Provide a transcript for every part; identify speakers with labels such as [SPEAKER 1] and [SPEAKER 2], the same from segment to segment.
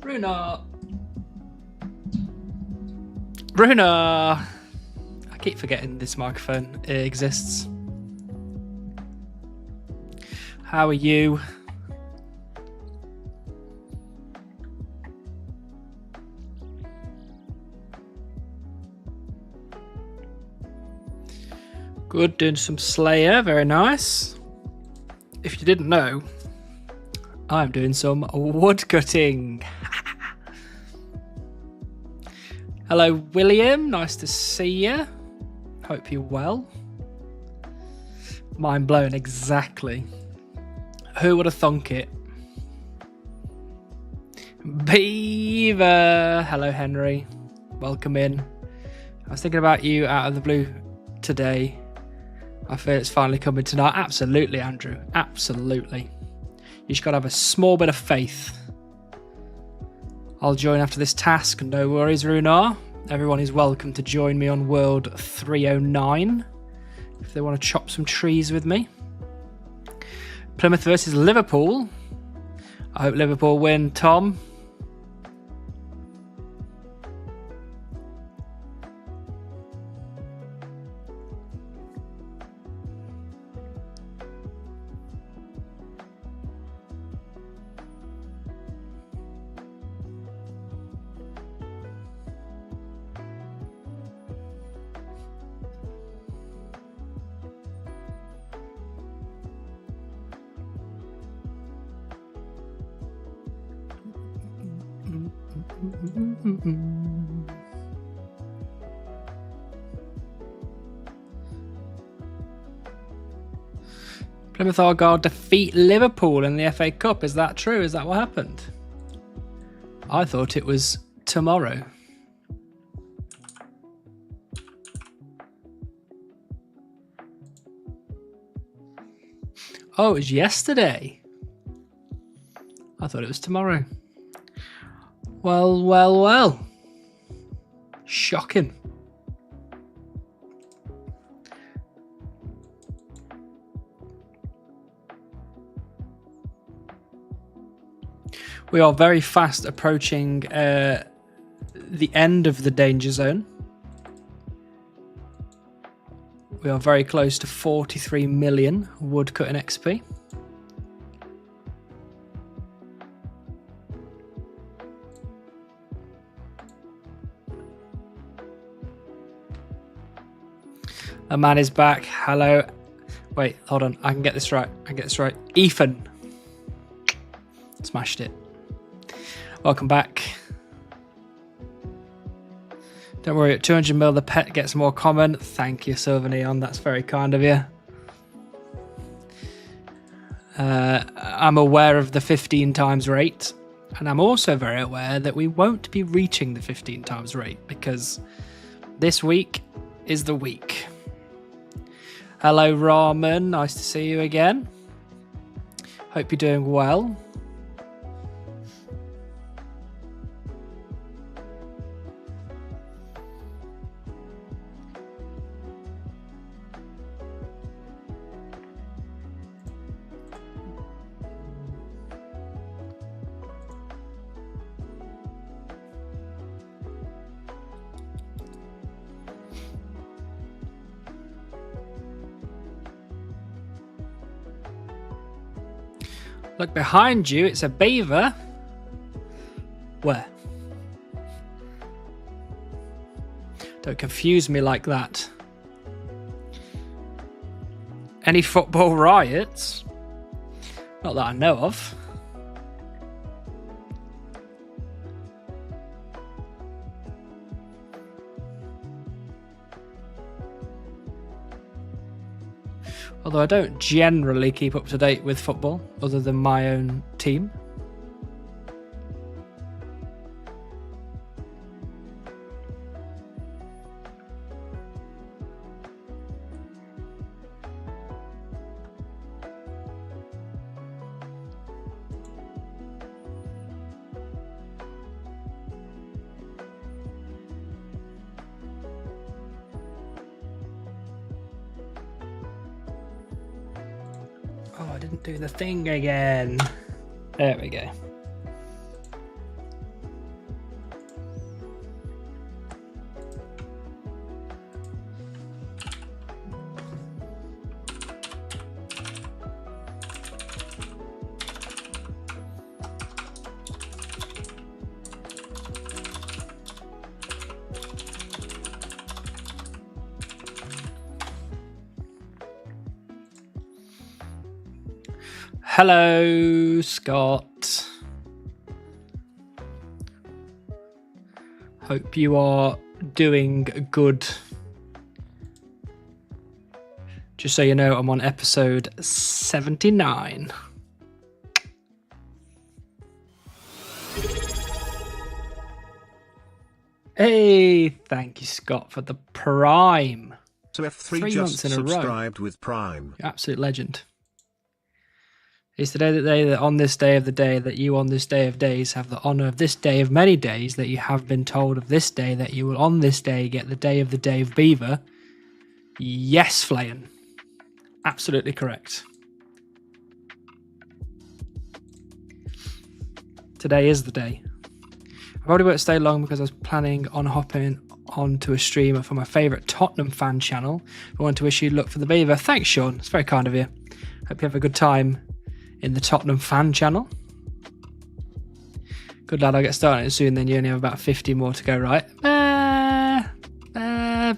[SPEAKER 1] Runa. Runa. I keep forgetting this microphone exists. How are you? Good, doing some Slayer, very nice. If you didn't know, I'm doing some wood cutting. Hello, William, nice to see you. Hope you're well. Mind blown, exactly. Who would have thunk it? Beaver, hello Henry, welcome in. I was thinking about you out of the blue today. I feel it's finally coming tonight. Absolutely, Andrew. Absolutely. You just got to have a small bit of faith. I'll join after this task. No worries, Runar. Everyone is welcome to join me on World 309 if they want to chop some trees with me. Plymouth versus Liverpool. I hope Liverpool win, Tom. Plymouth Argyle defeat Liverpool in the FA Cup. Is that true? Is that what happened? I thought it was tomorrow. Oh, it was yesterday. I thought it was tomorrow. Well, well, well. Shocking. We are very fast approaching the end of the danger zone. We are very close to 43 million woodcutting XP. A man is back. Hello. Wait, hold on. I can get this right. Ethan. Smashed it. Welcome back. Don't worry, at 200 mil the pet gets more common. Thank you, Silver Neon. That's very kind of you. I'm aware of the 15 times rate. And I'm also very aware that we won't be reaching the 15 times rate because this week is the week. Hello, Ramen. Nice to see you again. Hope you're doing well. Look behind you, it's a beaver. Where? Don't confuse me like that. Any football riots? Not that I know of. Although I don't generally keep up to date with football, other than my own team. Oh, I didn't do the thing again. There we go. Hello, Scott. Hope you are doing good. Just so you know, I'm on episode 79. Hey, thank you, Scott, for the Prime.
[SPEAKER 2] So F3
[SPEAKER 1] 3
[SPEAKER 2] just
[SPEAKER 1] months in a row.
[SPEAKER 2] subscribed with Prime.
[SPEAKER 1] You're absolute legend. It's the day that on this day of the day that you on this day of days have the honour of this day of many days that you have been told of this day that you will on this day get the day of the Dave Beaver. Yes, Flayan. Absolutely correct. Today is the day. I probably won't stay long because I was planning on hopping onto a streamer for my favourite Tottenham fan channel. I want to wish you luck for the Beaver. Thanks, Sean. It's very kind of you. Hope you have a good time in the Tottenham fan channel. Good lad, I'll get started soon, then you only have about 50 more to go, right?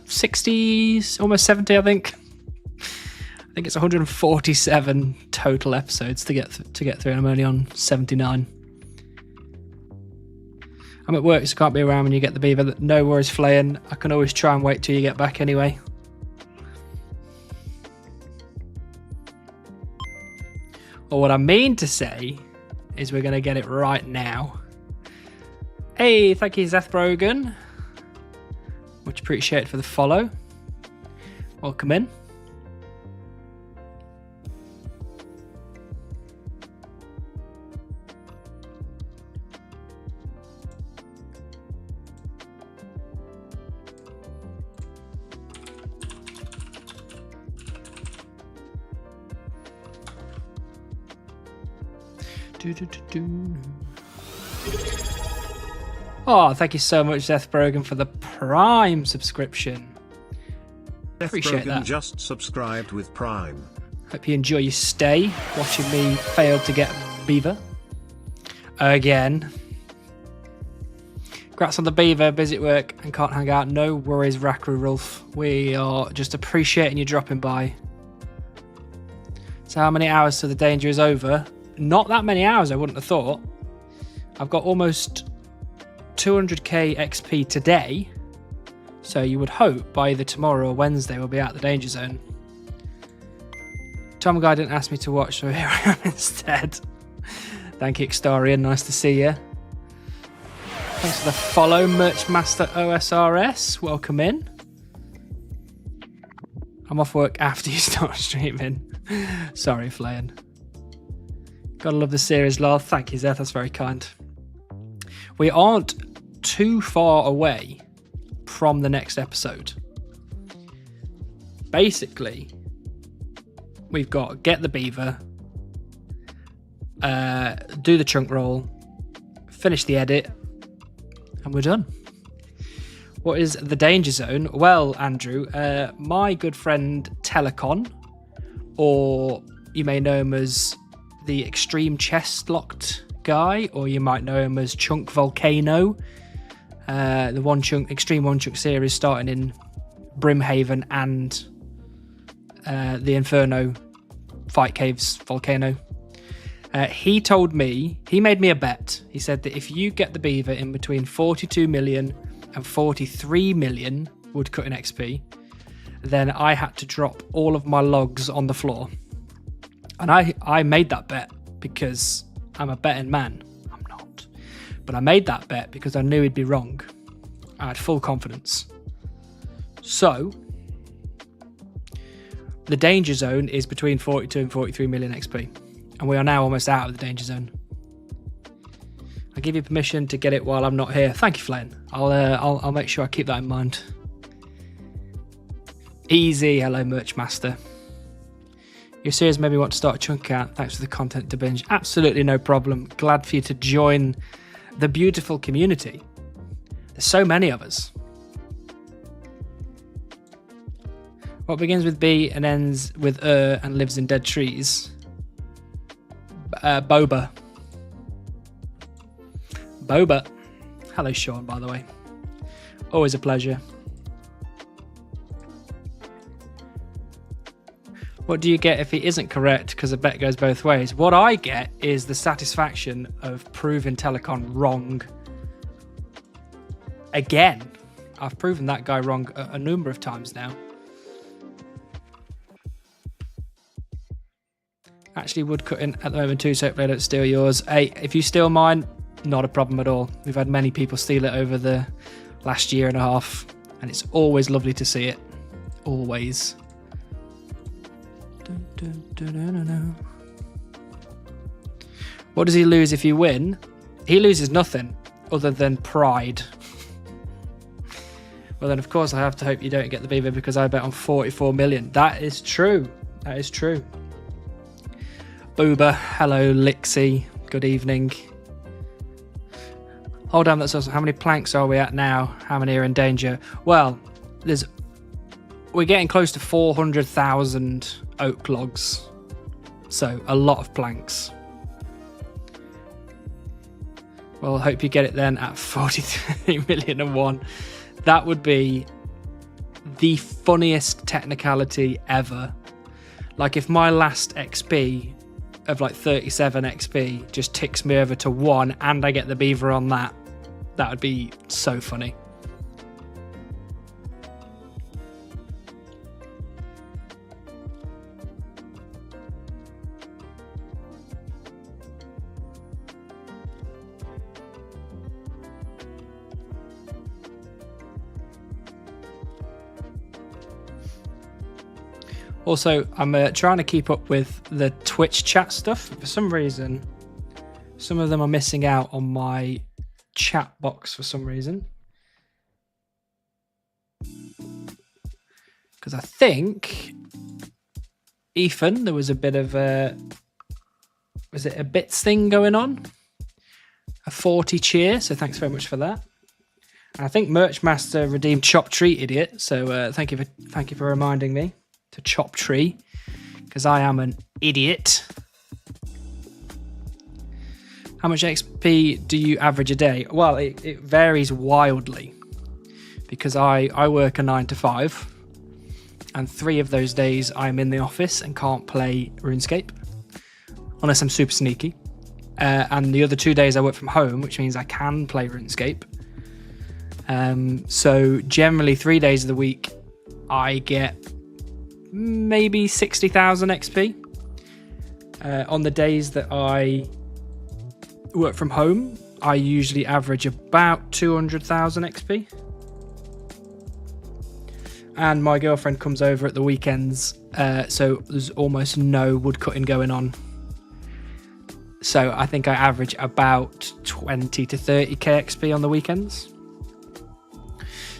[SPEAKER 1] 60, almost 70, I think. I think it's 147 total episodes to get through, and I'm only on 79. I'm at work, so can't be around when you get the Beaver. No worries, Flayan. I can always try and wait till you get back anyway. Or what I mean to say is we're going to get it right now. Hey, thank you, Zeth Brogan. Much appreciated for the follow. Welcome in. Oh, thank you so much, Zeth Brogan, for the Prime subscription. Appreciate that.
[SPEAKER 2] Just subscribed with Prime.
[SPEAKER 1] Hope you enjoy your stay watching me fail to get Beaver again. Congrats on the Beaver, busy at work and can't hang out. No worries, Rakru Rolf. We are just appreciating you dropping by. So how many hours till the danger is over? Not that many hours, I wouldn't have thought. I've got almost 200k XP today, so you would hope by either tomorrow or Wednesday we'll be out of the danger zone. Tom Guy didn't ask me to watch, so here I am instead. Thank you, Xtarian. Nice to see you. Thanks for the follow, Merchmaster OSRS. Welcome in. I'm off work after you start streaming. Sorry, Flayan. Gotta love the series, lol. Thank you, Zeth. That's very kind. We aren't too far away from the next episode. Basically, we've got get the Beaver, do the chunk roll, finish the edit, and we're done. What is the danger zone? Well, Andrew, my good friend Telecon, or you may know him as the Extreme Chest Locked guy, or you might know him as Chunk Volcano, the Extreme One Chunk series starting in Brimhaven and the Inferno Fight Caves Volcano. He made me a bet. He said that if you get the Beaver in between 42 million and 43 million woodcutting XP, then I had to drop all of my logs on the floor. And I made that bet because I'm a betting man. I'm not. But I made that bet because I knew he'd be wrong. I had full confidence. So, the danger zone is between 42 and 43 million XP. And we are now almost out of the danger zone. I give you permission to get it while I'm not here. Thank you, Flynn. I'll make sure I keep that in mind. Easy. Hello, Merchmaster. Your series made me want to start a chunk out. Thanks for the content to binge. Absolutely no problem. Glad for you to join the beautiful community. There's so many of us. What begins with B and ends with and lives in dead trees? Boba. Boba. Hello, Sean, by the way. Always a pleasure. What do you get if it isn't correct? Because the bet goes both ways. What I get is the satisfaction of proving Telecon wrong again. I've proven that guy wrong a number of times now. Actually, woodcutting at the moment too, so hopefully I don't steal yours. Hey, if you steal mine, not a problem at all. We've had many people steal it over the last year and a half, and it's always lovely to see it. Always. What does he lose if you win? He loses nothing other than pride. Well, then, of course, I have to hope you don't get the beaver because I bet on 44 million. That is true. That is true. Booba, hello, Lixie. Good evening. Hold on, that's also, how many planks are we at now? How many are in danger? Well, we're getting close to 400,000 oak logs. So, a lot of planks. Well, I hope you get it then at 43,000,001. That would be the funniest technicality ever. Like if my last XP of like 37 XP just ticks me over to 1 and I get the beaver on that, that would be so funny. Also, I'm trying to keep up with the Twitch chat stuff. For some reason, some of them are missing out on my chat box for some reason. Because I think, Ethan, there was a bit of a... Was it a bits thing going on? A 40 cheer, so thanks very much for that. And I think Merchmaster redeemed Chop Tree Idiot, so thank you for reminding me to chop tree, because I am an idiot. How much XP do you average a day? Well, it varies wildly, because I work a 9 to 5, and 3 of those days I'm in the office and can't play RuneScape, unless I'm super sneaky. And the other 2 days I work from home, which means I can play RuneScape. So generally 3 days of the week I get maybe 60,000 XP. On the days that I work from home, I usually average about 200,000 XP. And my girlfriend comes over at the weekends, so there's almost no woodcutting going on. So I think I average about 20 to 30k XP on the weekends.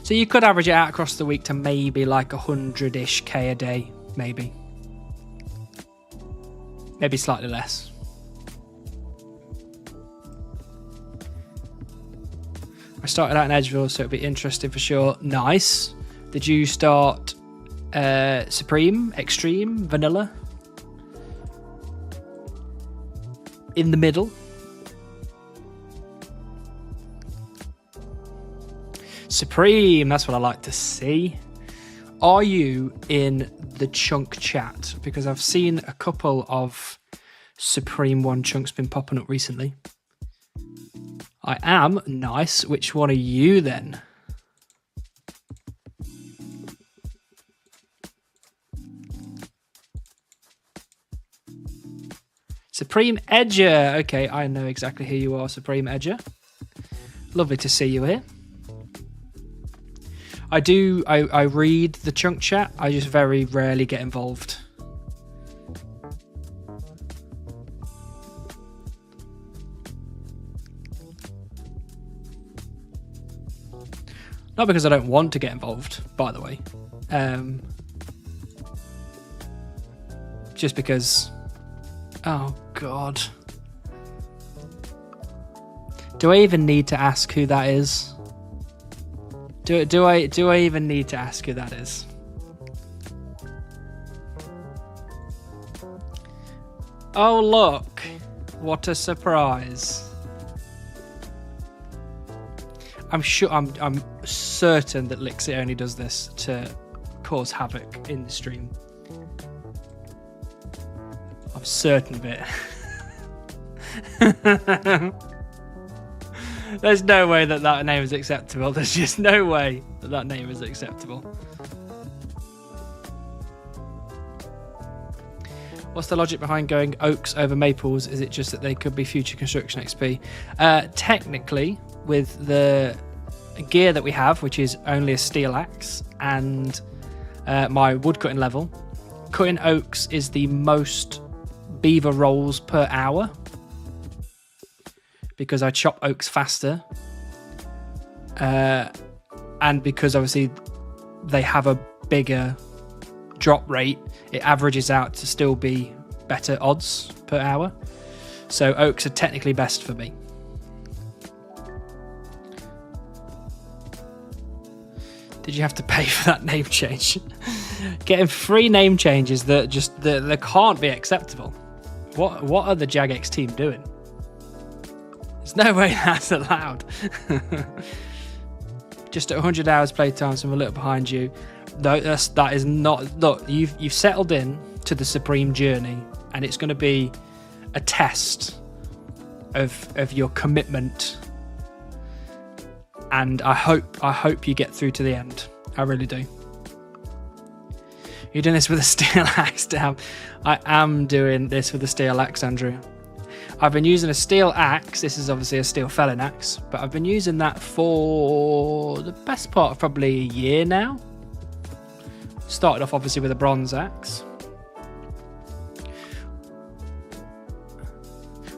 [SPEAKER 1] So you could average it out across the week to maybe like 100-ish K a day, maybe. Maybe slightly less. I started out in Edgeville, so it'd be interesting for sure. Nice. Did you start Supreme, Extreme, Vanilla? In the middle? Supreme, that's what I like to see. Are you in the chunk chat? Because I've seen a couple of Supreme 1 chunks been popping up recently. I am. Nice. Which one are you then? Supreme Edger. Okay, I know exactly who you are, Supreme Edger. Lovely to see you here. I read the chunk chat. I just very rarely get involved. Not because I don't want to get involved, by the way. Just because... Oh, God. Do I even need to ask who that is? Do I even need to ask who that is? Oh, look. What a surprise. I'm certain that Lixie only does this to cause havoc in the stream. I'm certain of it. There's no way that that name is acceptable. There's just no way that that name is acceptable. What's the logic behind going oaks over maples? Is it just that they could be future construction XP? Technically, with the gear that we have, which is only a steel axe, and my woodcutting level, cutting oaks is the most beaver rolls per hour, because I chop oaks faster, and because obviously they have a bigger drop rate, it averages out to still be better odds per hour. So oaks are technically best for me. Did you have to pay for that name change? Getting free name changes that can't be acceptable. What are the Jagex team doing? There's no way that's allowed. Just at 100 hours playtime, so I'm a little behind you. No, that is not. Look, you've settled in to the Supreme Journey, and it's going to be a test of your commitment. And I hope you get through to the end. I really do. You're doing this with a steel axe, damn. I am doing this with a steel axe, Andrew. I've been using a steel axe. This is obviously a steel felling axe, but I've been using that for the best part of probably a year now. Started off obviously with a bronze axe.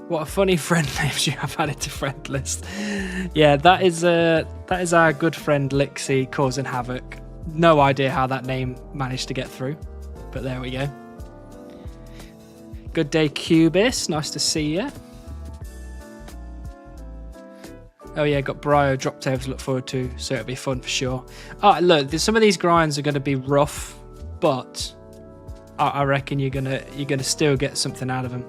[SPEAKER 1] What a funny friend names you have added to friend list. Yeah, that is our good friend Lixie causing havoc. No idea how that name managed to get through, but there we go. Good day, Cubis. Nice to see you. Oh yeah, got Brio drop tables to look forward to, so it'll be fun for sure. Oh, look, some of these grinds are going to be rough, but I reckon you're gonna still get something out of them.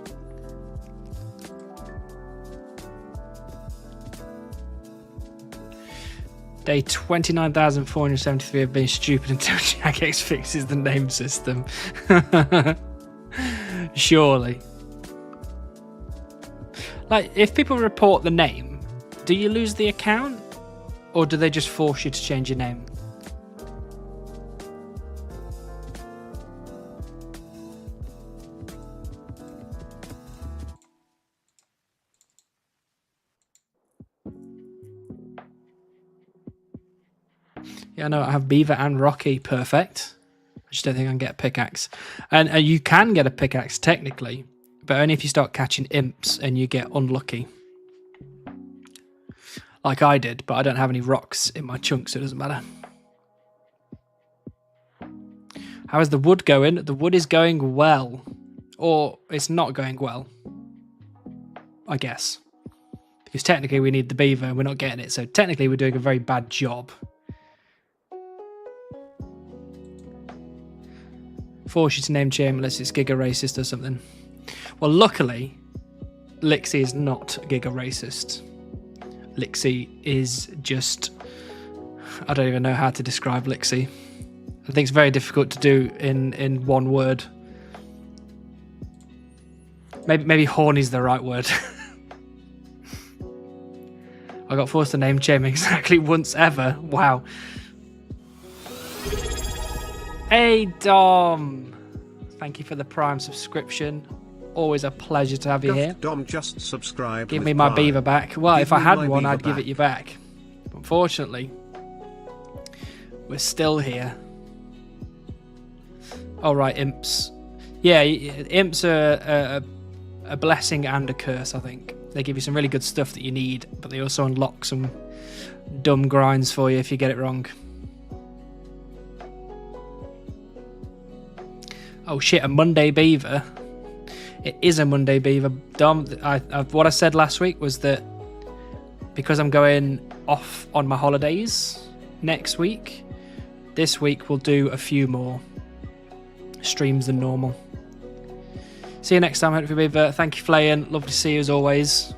[SPEAKER 1] Day 29,473 of being stupid until Jagex fixes the name system. Surely. Like, if people report the name, do you lose the account? Or do they just force you to change your name? Yeah, I know I have Beaver and Rocky. Perfect. I just don't think I can get a pickaxe. And you can get a pickaxe technically, but only if you start catching imps and you get unlucky. Like I did, but I don't have any rocks in my chunk, so it doesn't matter. How is the wood going? The wood is going well. Or it's not going well, I guess. Because technically we need the beaver and we're not getting it, so technically we're doing a very bad job. Force you to name change unless it's Giga Racist or something. Well, luckily, Lixie is not Giga Racist. Lixie is just... I don't even know how to describe Lixie. I think it's very difficult to do in one word. Maybe horny's the right word. I got forced to name change exactly once ever. Wow. Hey Dom, thank you for the Prime subscription. Always a pleasure to have you here.
[SPEAKER 2] Dom just subscribed.
[SPEAKER 1] Give me my
[SPEAKER 2] Prime.
[SPEAKER 1] beaver back. Well, if I had one, I'd give
[SPEAKER 2] back.
[SPEAKER 1] it you back. But unfortunately, we're still here. All right, imps. Yeah, imps are a blessing and a curse, I think. They give you some really good stuff that you need, but they also unlock some dumb grinds for you if you get it wrong. Oh shit, a Monday beaver. It is a Monday beaver. Dom, what I said last week was that because I'm going off on my holidays next week, this week we'll do a few more streams than normal. See you next time, hopefully, beaver. Thank you, Flayan. Lovely to see you as always.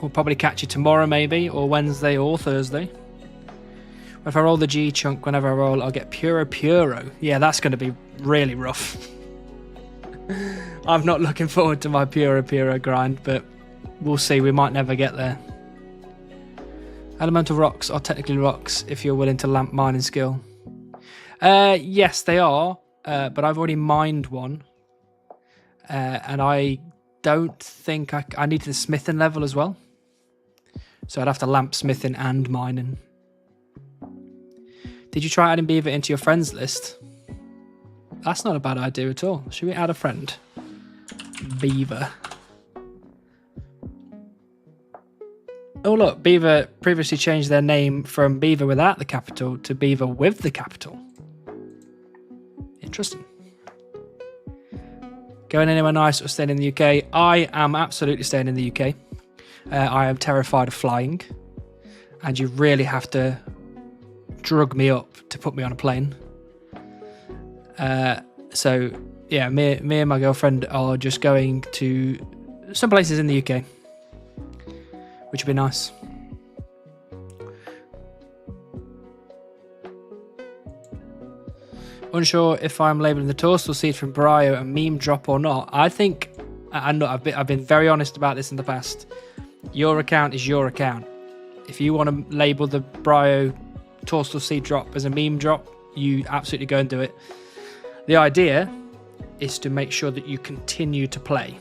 [SPEAKER 1] We'll probably catch you tomorrow maybe, or Wednesday or Thursday. If I roll the G chunk, whenever I roll, I'll get Puro. Yeah, that's going to be really rough. I'm not looking forward to my Puro grind, but we'll see. We might never get there. Elemental rocks are technically rocks if you're willing to lamp mining skill. Yes, they are, but I've already mined one. And I don't think I need the smithing level as well. So I'd have to lamp smithing and mining. Did you try adding Beaver into your friends list? That's not a bad idea at all. Should we add a friend? Beaver. Oh look, Beaver previously changed their name from Beaver without the capital to Beaver with the capital. Interesting. Going anywhere nice or staying in the UK? I am absolutely staying in the UK. I am terrified of flying. And you really have to drug me up to put me on a plane. So, yeah, me and my girlfriend are just going to some places in the UK. Which would be nice. Unsure if I'm labelling the Torstal Seed from Brio a meme drop or not. I think, I've been very honest about this in the past. Your account is your account. If you want to label the Brio Torstal Seed drop as a meme drop, you absolutely go and do it. The idea is to make sure that you continue to play.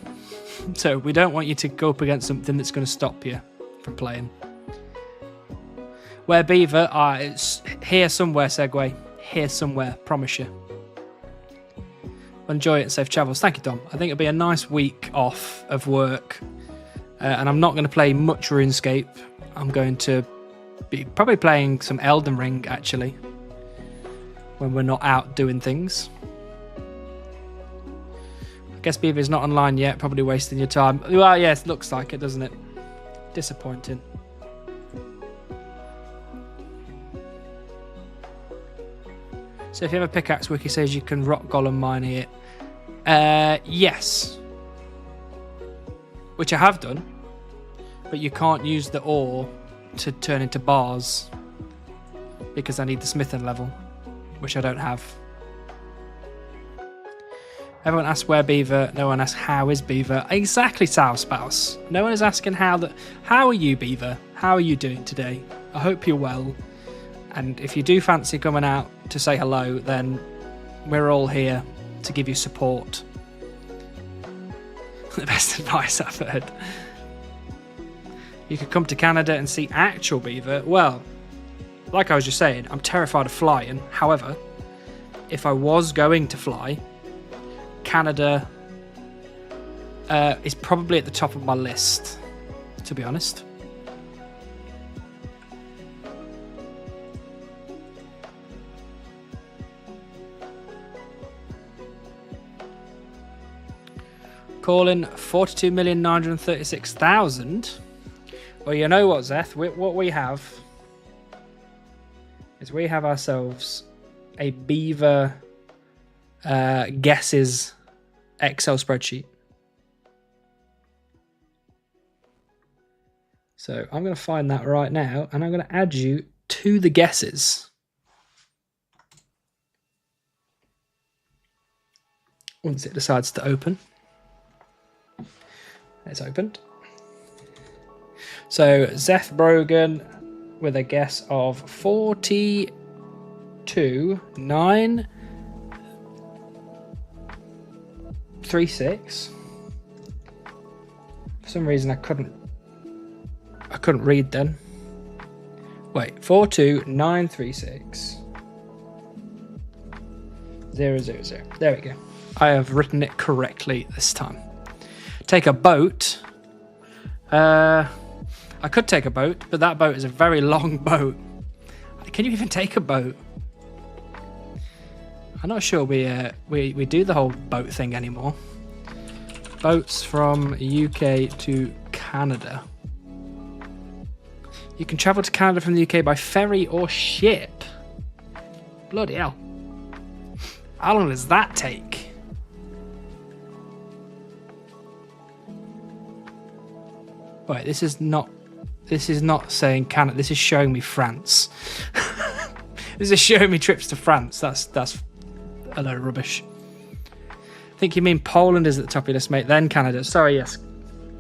[SPEAKER 1] So we don't want you to go up against something that's going to stop you from playing. Where Beaver? It's here somewhere, Segway. Here somewhere, promise you. Enjoy it and safe travels. Thank you, Dom. I think it'll be a nice week off of work. And I'm not going to play much RuneScape. I'm going to be probably playing some Elden Ring, actually. When we're not out doing things. I guess Beaver's not online yet, probably wasting your time. Well, yes, looks like it, doesn't it? Disappointing. So if you have a pickaxe, Wiki says you can rock golem mine here. Yes. Which I have done. But you can't use the ore to turn into bars. Because I need the smithing level. Which I don't have. Everyone asks where Beaver, no one asks how is Beaver. Exactly, South Spouse. No one is asking how are you, Beaver? How are you doing today? I hope you're well. And if you do fancy coming out to say hello, then we're all here to give you support. The best advice I've heard. You could come to Canada and see actual Beaver. Well, like I was just saying, I'm terrified of flying. However, if I was going to fly, Canada is probably at the top of my list, to be honest. Calling 42,936,000. Well, you know what, Zeth? What we have is we have ourselves a Beaver guesses Excel spreadsheet. So I'm going to find that right now, and I'm going to add you to the guesses. Once it decides to open. It's opened. So Zeth Brogan with a guess of 42,936. For some reason I couldn't read then. Wait, 42,936 000. There we go. I have written it correctly this time. Take a boat. I could take a boat, but that boat is a very long boat. Can you even take a boat? I'm not sure we do the whole boat thing anymore. Boats from UK to Canada. You can travel to Canada from the UK by ferry or ship. Bloody hell. How long does that take? Wait, this is not saying Canada. This is showing me France. This is showing me trips to France. That's a load of rubbish. I think you mean Poland is at the top of your list, mate, then Canada. Sorry, yes.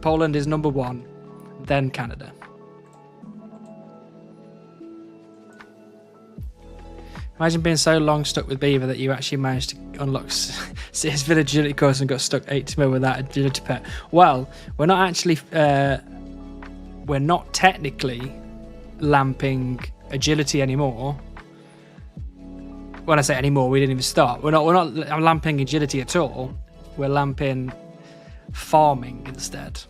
[SPEAKER 1] Poland is number 1, then Canada. Imagine being so long stuck with Beaver that you actually managed to unlock his village agility course and got stuck 80 mil without agility pet. Well, we're not actually, we're not technically lamping agility anymore. When I say anymore, we didn't even start. We're not lamping agility at all. We're lamping farming instead.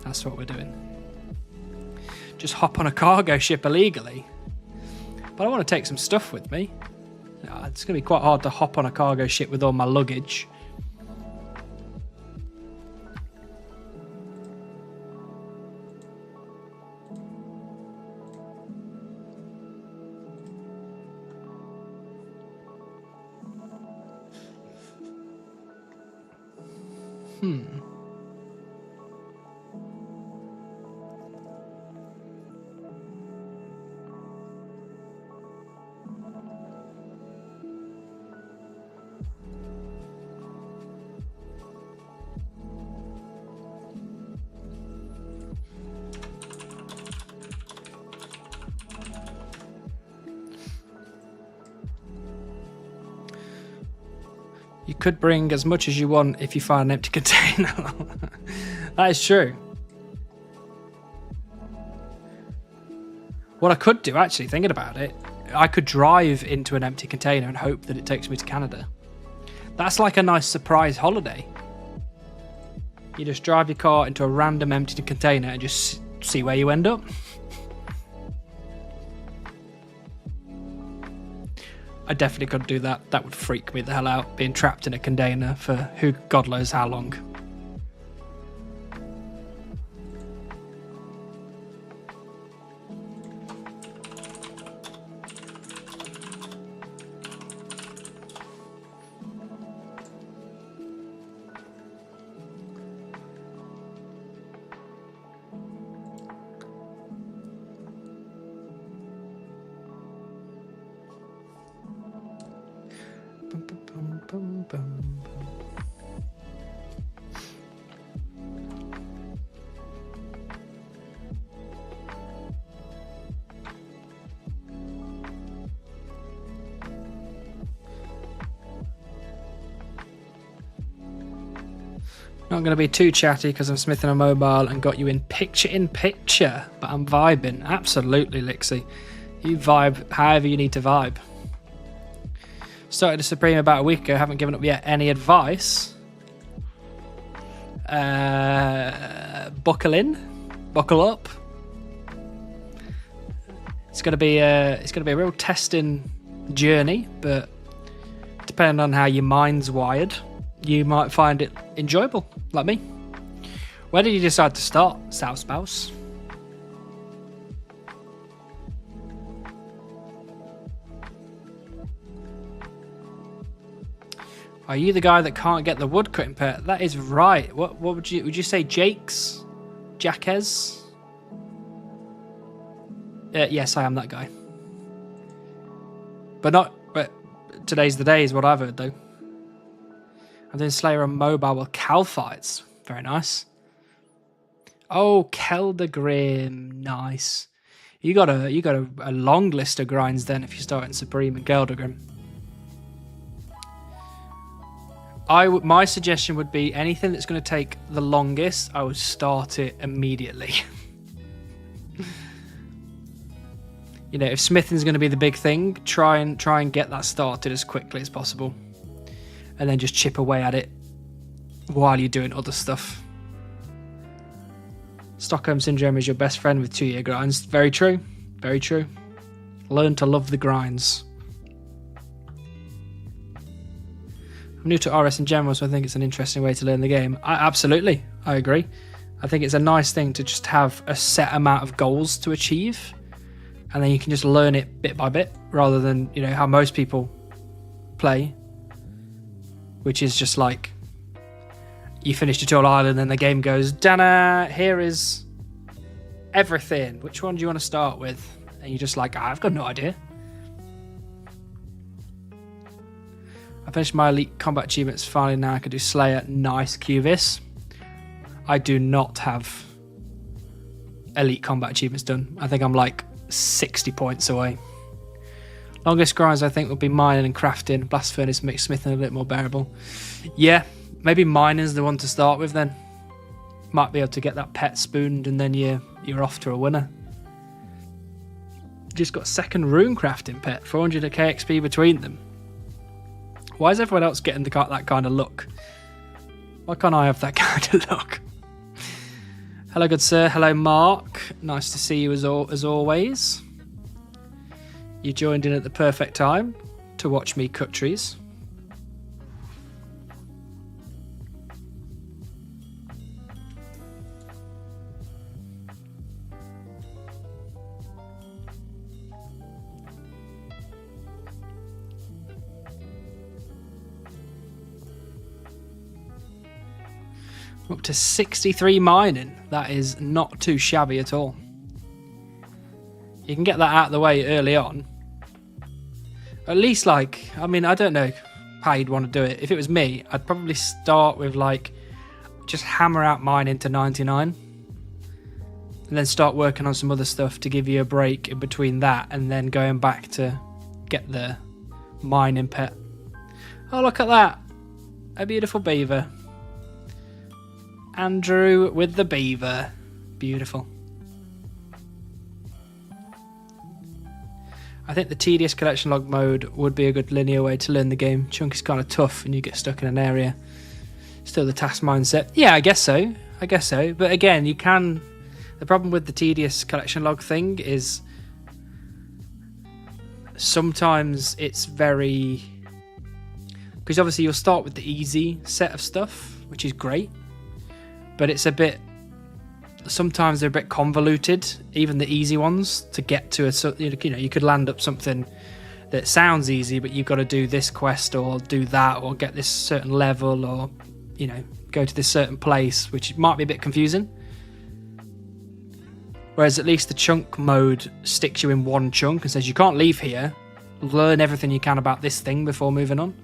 [SPEAKER 1] That's what we're doing. Just hop on a cargo ship illegally. But I want to take some stuff with me. It's going to be quite hard to hop on a cargo ship with all my luggage. You could bring as much as you want if you find an empty container. That is true. What I could do, actually, thinking about it, I could drive into an empty container and hope that it takes me to Canada. That's like a nice surprise holiday. You just drive your car into a random empty container and just see where you end up. I definitely could do that. That would freak me the hell out, being trapped in a container for who God knows how long. Not going to be too chatty because I'm smithing a mobile and got you in picture, but I'm vibing. Absolutely, Lixie. You vibe however you need to vibe. Started a Supreme about a week ago, haven't given up yet. Any advice? Buckle in, buckle up. It's gonna be a real testing journey, but depending on how your mind's wired, you might find it enjoyable, like me. Where did you decide to start, South Spouse? Are you the guy that can't get the wood cutting pet? That is right. What would you say, Jake's? Jaquez? Yes, I am that guy. But today's the day is what I've heard though. I'm doing Slayer on mobile with Cal fights. Very nice. Oh, Keldagrim, nice. You got a long list of grinds then if you start in Supreme and Keldagrim. My suggestion would be anything that's going to take the longest, I would start it immediately. You know, if smithing's going to be the big thing, try and get that started as quickly as possible, and then just chip away at it while you're doing other stuff. Stockholm Syndrome is your best friend with 2-year grinds. Very true. Very true. Learn to love the grinds. I'm new to RS in general, so I think it's an interesting way to learn the game. Absolutely, I agree. I think it's a nice thing to just have a set amount of goals to achieve, and then you can just learn it bit by bit, rather than, you know, how most people play, which is just like you finish Tutorial Island and the game goes, Dana, here is everything. Which one do you want to start with? And you're just like, I've got no idea. I I finished my elite combat achievements finally. Now I can do Slayer. Nice, Cuvis. I do not have elite combat achievements done. I think I'm like 60 points away. Longest grinds I think would be mining and crafting. Blast furnace makes smithing a bit more bearable. Yeah, maybe mining's the one to start with then. Might be able to get that pet spooned and then you're off to a winner. Just got second rune crafting pet, 400 KXP between them. Why is everyone else getting that kind of luck? Why can't I have that kind of luck? Hello, good sir. Hello, Mark. Nice to see you as always. You joined in at the perfect time to watch me cut trees. Up to 63 mining. That is not too shabby at all. You can get that out of the way early on. At least, like, I mean, I don't know how you'd want to do it. If it was me, I'd probably start with, like, just hammer out mining to 99. And then start working on some other stuff to give you a break in between that. And then going back to get the mining pet. Oh, look at that. A beautiful beaver. Andrew with the beaver. Beautiful. I think the tedious collection log mode would be a good linear way to learn the game. Chunk is kind of tough and you get stuck in an area. Still the task mindset. Yeah, I guess so. But again, you can... The problem with the tedious collection log thing is sometimes it's very... Because obviously you'll start with the easy set of stuff, which is great. But it's a bit... Sometimes they're a bit convoluted, even the easy ones, to get to a... You know, you could land up something that sounds easy, but you've got to do this quest or do that or get this certain level or, you know, go to this certain place, which might be a bit confusing. Whereas at least the chunk mode sticks you in one chunk and says you can't leave here. Learn everything you can about this thing before moving on.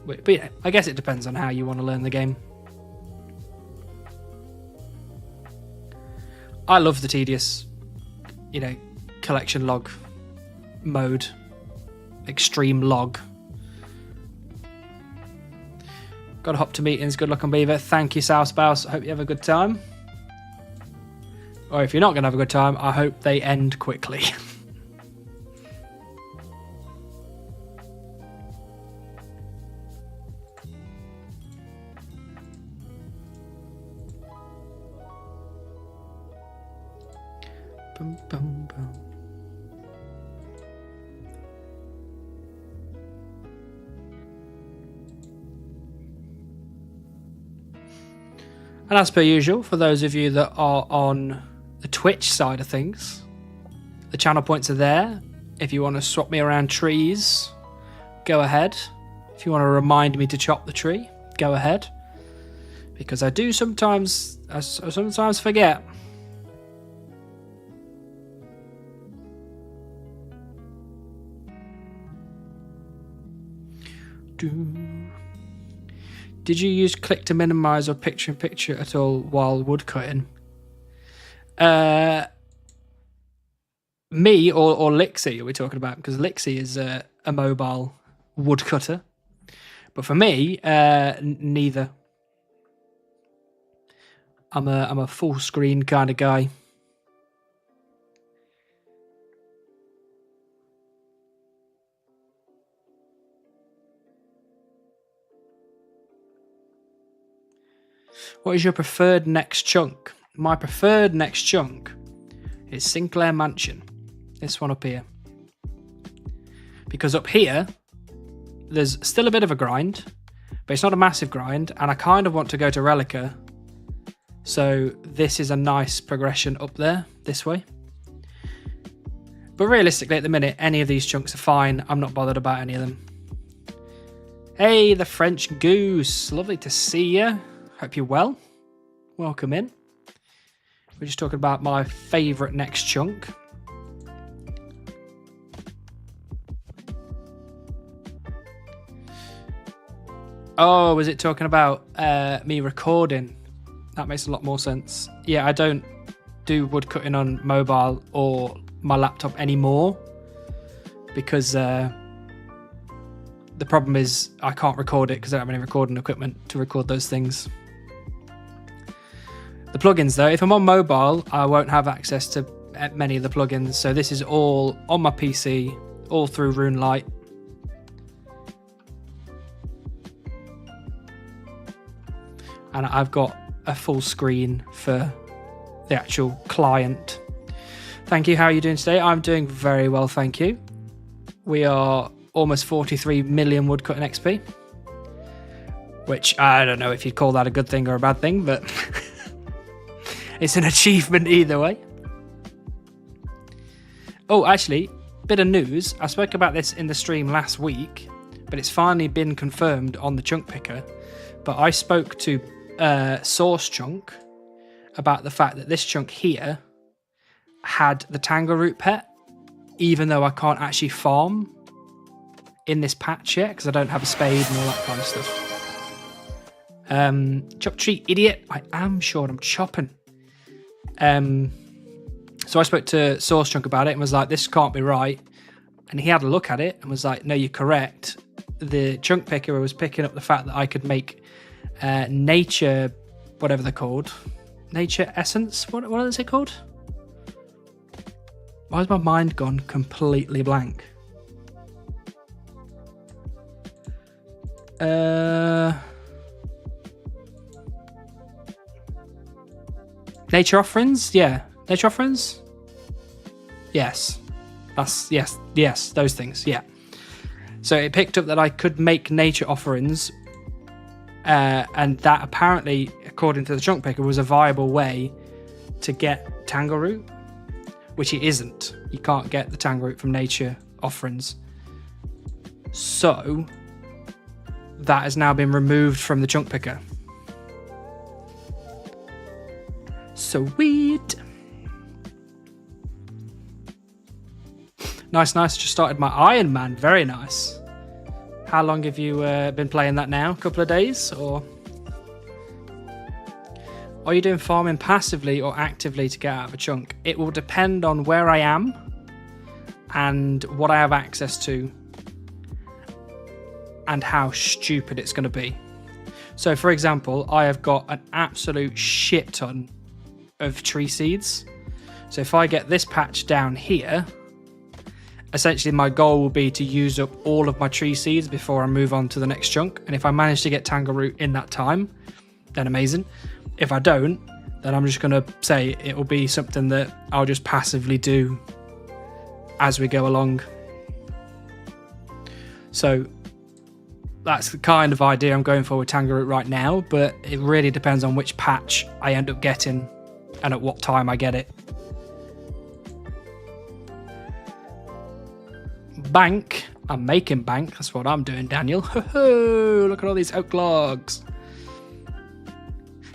[SPEAKER 1] But yeah, I guess it depends on how you want to learn the game. I love the tedious, you know, collection log mode. Extreme log. Gotta hop to meetings. Good luck on Beaver. Thank you, South Spouse. I hope you have a good time. Or if you're not going to have a good time, I hope they end quickly. Boom, boom, boom. And as per usual, for those of you that are on the Twitch side of things, the channel points are there. If you want to swap me around trees, go ahead. If you want to remind me to chop the tree, go ahead. Because I do sometimes forget. Did you use click to minimize or picture in picture at all while woodcutting? Me or Lixie are we talking about? Because Lixie is a mobile woodcutter. But for me, neither. I'm a full screen kind of guy. What is your preferred next chunk? My preferred next chunk is Sinclair Mansion. This one up here. Because up here, there's still a bit of a grind, but it's not a massive grind, and I kind of want to go to Relica. So this is a nice progression up there, this way. But realistically, at the minute, any of these chunks are fine. I'm not bothered about any of them. Hey, the French Goose. Lovely to see you. Hope you're well. Welcome in. We're just talking about my favourite next chunk. Oh, was it talking about me recording? That makes a lot more sense. Yeah, I don't do woodcutting on mobile or my laptop anymore because the problem is I can't record it because I don't have any recording equipment to record those things. The plugins though, if I'm on mobile, I won't have access to many of the plugins. So this is all on my PC, all through RuneLite. And I've got a full screen for the actual client. Thank you. How are you doing today? I'm doing very well, thank you. We are almost 43 million woodcutting XP, which I don't know if you'd call that a good thing or a bad thing, but it's an achievement either way. Oh, actually, bit of news. I spoke about this in the stream last week, but it's finally been confirmed on the chunk picker. But I spoke to Source Chunk about the fact that this chunk here had the Tangleroot pet, even though I can't actually farm in this patch yet because I don't have a spade and all that kind of stuff. Chop tree, idiot. I am sure I'm chopping. So I spoke to Source Chunk about it and was like, this can't be right. And he had a look at it and was like, no, you're correct. The chunk picker was picking up the fact that I could make nature, whatever they're called, nature essence. What is it called? Why has my mind gone completely blank? Nature offerings? Yeah, nature offerings. Yes, yes, those things. Yeah. So it picked up that I could make nature offerings. And that apparently, according to the chunk picker, was a viable way to get Tangleroot, which it isn't. You can't get the Tangleroot from nature offerings. So that has now been removed from the chunk picker. Sweet. Nice. Just started my Iron Man. Very nice. How long have you been playing that now? A couple of days, or are you doing farming passively or actively to get out of a chunk? It will depend on where I am and what I have access to and how stupid it's going to be. So, for example, I have got an absolute shit ton of tree seeds. So if I get this patch down here, essentially my goal will be to use up all of my tree seeds before I move on to the next chunk. And if I manage to get Tangleroot in that time, then amazing. If I don't, then I'm just going to say it will be something that I'll just passively do as we go along. So that's the kind of idea I'm going for with Tangleroot right now, but it really depends on which patch I end up getting and at what time I get it. Bank. I'm making bank. That's what I'm doing, Daniel. Look at all these oak logs.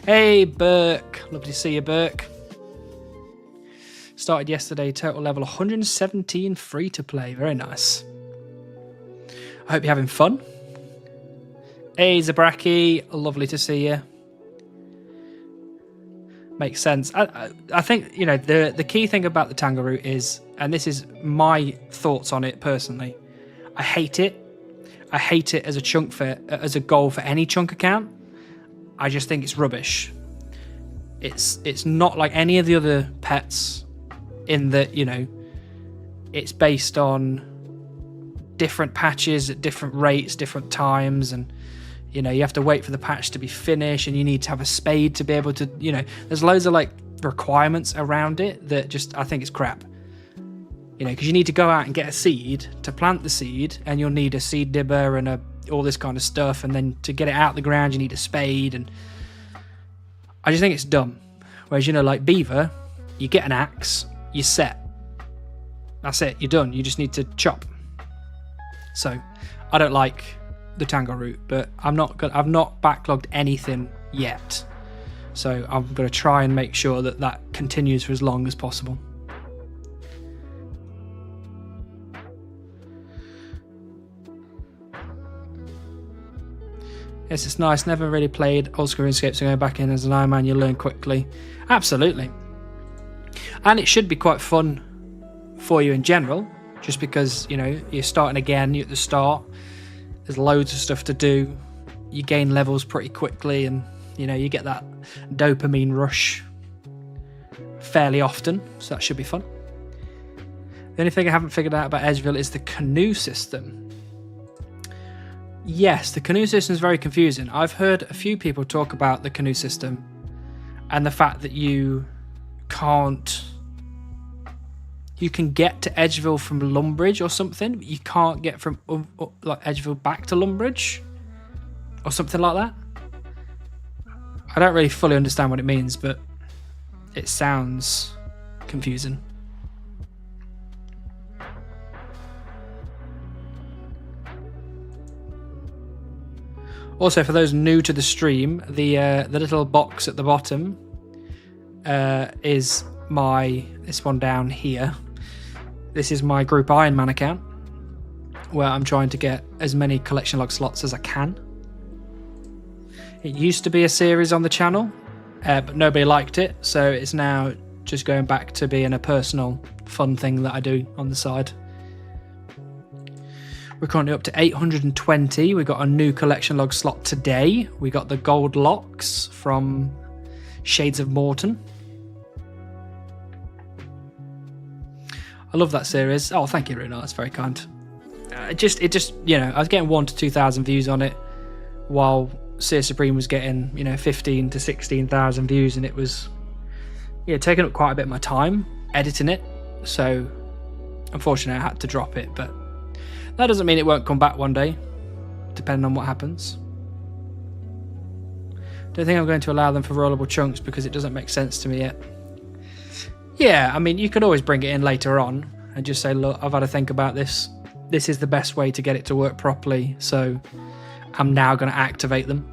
[SPEAKER 1] Hey, Burke. Lovely to see you, Burke. Started yesterday, total level 117, free to play. Very nice. I hope you're having fun. Hey, Zabraki. Lovely to see you. Makes sense. I think, you know, the key thing about the Tangleroot is, and this is my thoughts on it personally, I hate it. I hate it as a chunk as a goal for any chunk account. I just think it's rubbish. It's not like any of the other pets in that, you know, it's based on different patches at different rates, different times, and you know, you have to wait for the patch to be finished and you need to have a spade to be able to, you know, there's loads of like requirements around it that just, I think it's crap. You know, because you need to go out and get a seed to plant the seed, and you'll need a seed dibber and all this kind of stuff, and then to get it out of the ground you need a spade, and I just think it's dumb. Whereas, you know, like Beaver, you get an axe, you're set. That's it, you're done. You just need to chop. So I don't like the Tangleroot, but I've not backlogged anything yet, so I'm going to try and make sure that that continues for as long as possible. Yes, it's nice. Never really played old school RuneScape, so going back in as an Iron Man, you learn quickly. Absolutely. And it should be quite fun for you in general, just because, you know, you're starting again, you're at the start. There's loads of stuff to do. You gain levels pretty quickly, and, you know, you get that dopamine rush fairly often, so that should be fun. The only thing I haven't figured out about Edgeville is the canoe system. Yes, the canoe system is very confusing. I've heard a few people talk about the canoe system and the fact that you can get to Edgeville from Lumbridge or something, but you can't get from like Edgeville back to Lumbridge or something like that. I don't really fully understand what it means, but it sounds confusing. Also, for those new to the stream, the little box at the bottom is this one down here. This is my Group Iron Man account, where I'm trying to get as many collection log slots as I can. It used to be a series on the channel, but nobody liked it, so it's now just going back to being a personal fun thing that I do on the side. We're currently up to 820. We got a new collection log slot today. We got the gold locks from Shades of Morton. I love that series. Oh, thank you, Runa. That's very kind. It just, you know, I was getting 1,000 to 2,000 views on it, while Seer Supreme was getting, you know, 15,000 to 16,000 views, and it was, yeah, taking up quite a bit of my time editing it. So, unfortunately, I had to drop it, but that doesn't mean it won't come back one day, depending on what happens. Don't think I'm going to allow them for rollable chunks because it doesn't make sense to me yet. Yeah, I mean, you could always bring it in later on and just say, look, I've had to think about this. This is the best way to get it to work properly, so I'm now going to activate them.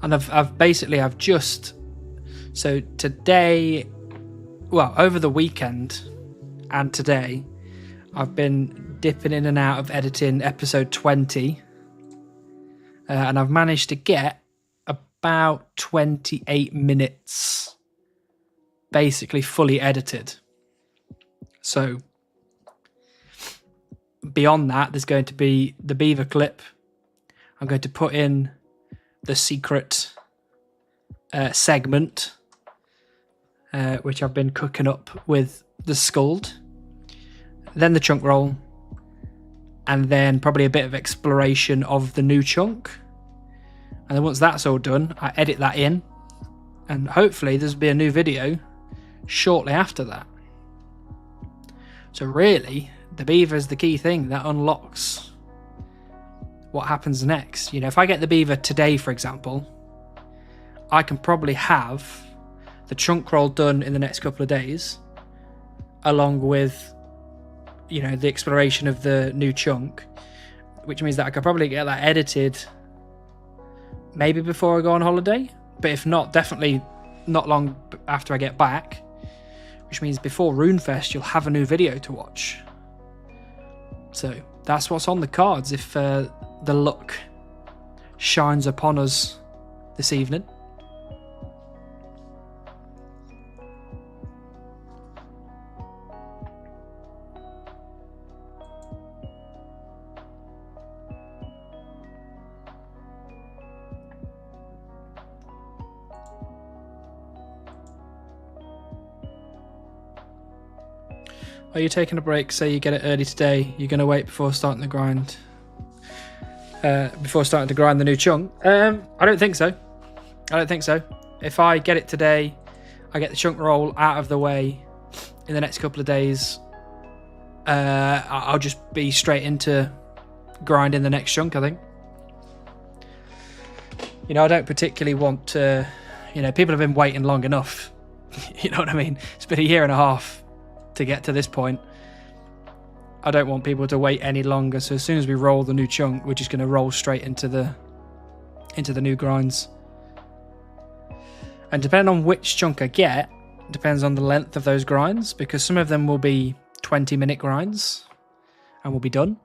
[SPEAKER 1] And I've just, so today, well, over the weekend and today, I've been dipping in and out of editing episode 20, and I've managed to get about 28 minutes basically fully edited. So beyond that, there's going to be the beaver clip. I'm going to put in the secret segment, which I've been cooking up with the Skuld, then the chunk roll, and then probably a bit of exploration of the new chunk. And then once that's all done, I edit that in, and hopefully there'll be a new video shortly after that. So really, the beaver is the key thing that unlocks what happens next. You know, if I get the beaver today, for example, I can probably have the chunk roll done in the next couple of days, along with, you know, the exploration of the new chunk, which means that I could probably get that edited maybe before I go on holiday, but if not, definitely not long after I get back, which means before Runefest you'll have a new video to watch. So that's what's on the cards if the luck shines upon us this evening. Are you taking a break? Say you get it early today. You're going to wait before starting the grind. Before starting to grind the new chunk. I don't think so. If I get it today, I get the chunk roll out of the way in the next couple of days, I'll just be straight into grinding the next chunk, I think. You know, I don't particularly want to, you know, people have been waiting long enough. You know what I mean? It's been a year and a half to get to this point. I don't want people to wait any longer. So as soon as we roll the new chunk, we're just going to roll straight into the new grinds. And depending on which chunk I get, depends on the length of those grinds, because some of them will be 20-minute grinds and will be done,